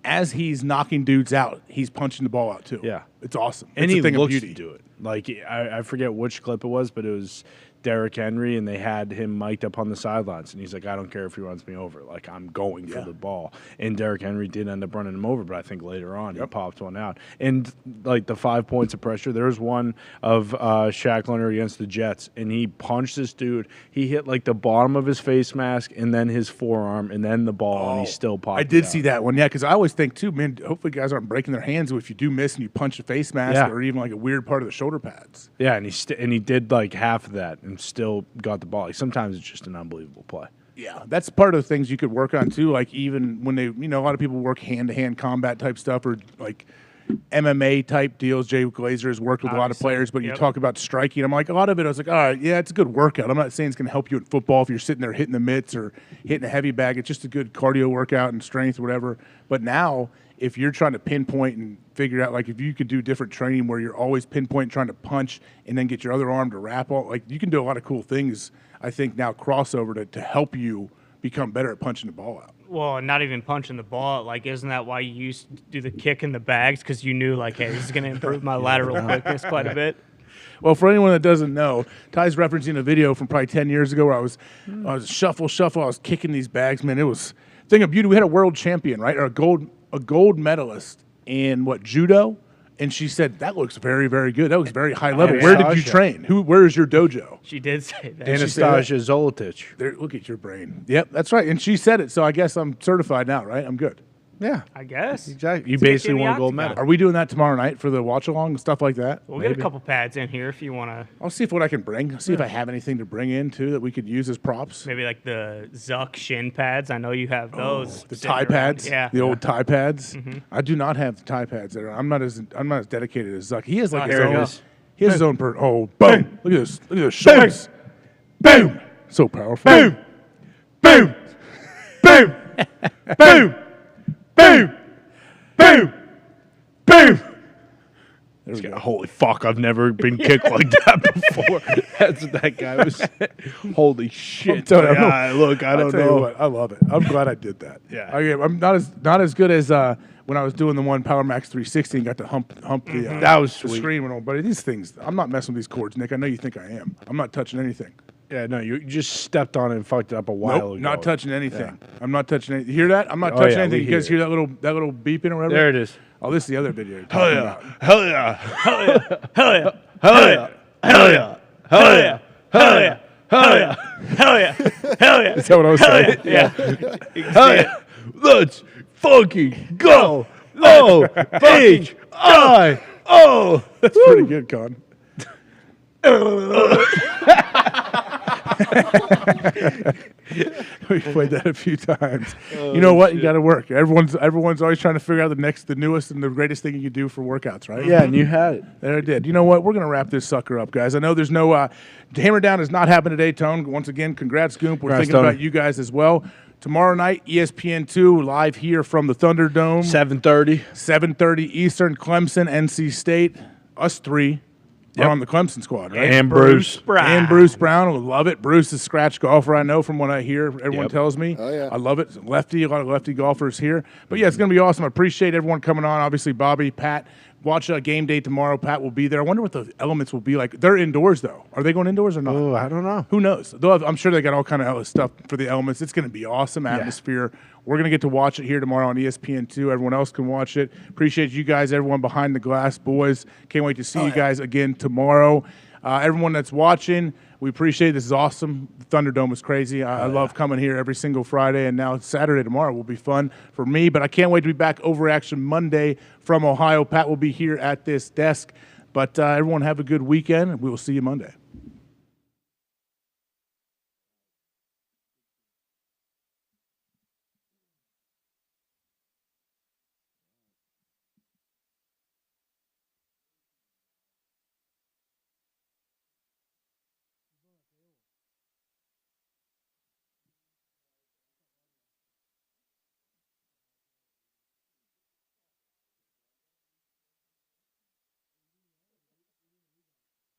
he's knocking dudes out. He's punching the ball out too. Yeah, it's awesome. And it's he a thing looks of beauty. to do it. Like I forget which clip it was, but it was Derrick Henry, and they had him mic'd up on the sidelines, and he's like, I don't care if he runs me over. Like, I'm going for the ball. And Derrick Henry did end up running him over, but I think later on he popped one out. And, like, the 5 points of pressure, there was one of Shaq Leonard against the Jets, and he punched this dude. He hit, like, the bottom of his face mask and then his forearm and then the ball, and he still popped I did out. see that one, because I always think, too, man, hopefully guys aren't breaking their hands if you do miss and you punch a face mask or even, like, a weird part of the shoulder pads. Yeah, and he did, like, half of that and still got the ball. Like, sometimes it's just an unbelievable play. Yeah, that's part of the things you could work on too. Like even when they, a lot of people work hand-to-hand combat type stuff or like MMA type deals. Jay Glazer has worked with a lot of players, but you talk about striking. I'm like, a lot of it, I was like, all right, yeah, it's a good workout. I'm not saying it's going to help you in football if you're sitting there hitting the mitts or hitting a heavy bag. It's just a good cardio workout and strength, whatever. But now, if you're trying to pinpoint and figure out, like if you could do different training where you're always pinpoint trying to punch and then get your other arm to wrap all, like you can do a lot of cool things, I think, now crossover to help you become better at punching the ball out. Well, not even punching the ball. Like, isn't that why you used to do the kick in the bags? Because you knew, like, hey, this is going to improve my lateral quickness quite a bit. Well, for anyone that doesn't know, Ty's referencing a video from probably 10 years ago where I was shuffle, I was kicking these bags. Man, it was a thing of beauty. We had a world champion, right, or a gold medalist in judo, and she said that looks very, very good. That was very high level. Where did you train? Where is your dojo? She did say that. Anastasia Zolotich. Look at your brain. Yep, that's right. And she said it, so I guess I'm certified now, right? I'm good. Yeah, I guess. Exactly. You basically won a gold medal. Are we doing that tomorrow night for the watch along and stuff like that? We'll get a couple pads in here if you want to. I'll see what I can bring. See if I have anything to bring in too that we could use as props. Maybe like the Zuck shin pads. I know you have those. The tie pads. Yeah. The old tie pads. Mhm. I do not have the tie pads there. I'm not as dedicated as Zuck. He has like his there it own. is. He has his own. Boom! Look at this. Look at those shoulders. Boom! So powerful. Boom! Boom! Boom! Boom! Boom! Boom! Boom! There we go. Holy fuck, I've never been kicked like that before. That's what that guy was saying. Holy shit. I Look, I don't know. What, I love it. I'm glad I did that. Yeah. I'm not as good as when I was doing the one Power Max 360 and got to hump the That was the sweet. screen and all. But these things, I'm not messing with these cords, Nick. I know you think I am. I'm not touching anything. Yeah, no, you just stepped on it and fucked it up a while ago. Not touching anything. I'm not touching anything. You hear that? I'm not Oh, touching yeah, anything. we You guys hear hear that little beeping or whatever? There it is. Oh, this is the other video. Hell yeah. Hell yeah. Hell yeah. Hell yeah. Hell yeah. Hell yeah. Hell yeah. Hell yeah. Hell yeah. Hell yeah. Hell yeah. Is that what I was saying? Yeah. Hell yeah. Let's fucking go. Oh, H-I-O. That's pretty good, Con. We played that a few times. You know what? You got to work. Everyone's always trying to figure out the newest and the greatest thing you can do for workouts, right? Yeah, and you had it. There I did. You know what? We're going to wrap this sucker up, guys. I know there's no Hammer Down has not happened today, Tone. Once again, congrats, Goomp. We're thinking about you guys as well. Tomorrow night, ESPN2, live here from the Thunderdome. 7:30. 7:30 Eastern, Clemson, NC State. Us three. Are on the Clemson squad, right? And Bruce Brown. And Bruce Brown. I love it. Bruce is a scratch golfer, I know from what I hear. Everyone tells me. Oh, yeah. I love it. Lefty, a lot of lefty golfers here. But, yeah, it's going to be awesome. I appreciate everyone coming on. Obviously, Bobby, Pat, Watch game day tomorrow. Pat will be there. I wonder what the elements will be like. They're indoors, though. Are they going indoors or not? Oh, I don't know. Who knows? I'm sure they got all kind of stuff for the elements. It's going to be awesome atmosphere. We're going to get to watch it here tomorrow on ESPN2. Everyone else can watch it. Appreciate you guys, everyone behind the glass, boys. Can't wait to see you guys again tomorrow. Everyone that's watching, we appreciate it. This is awesome. The Thunderdome was crazy. I love coming here every single Friday, and now Saturday tomorrow will be fun for me. But I can't wait to be back Overreaction Monday from Ohio. Pat will be here at this desk. But everyone have a good weekend, and we will see you Monday.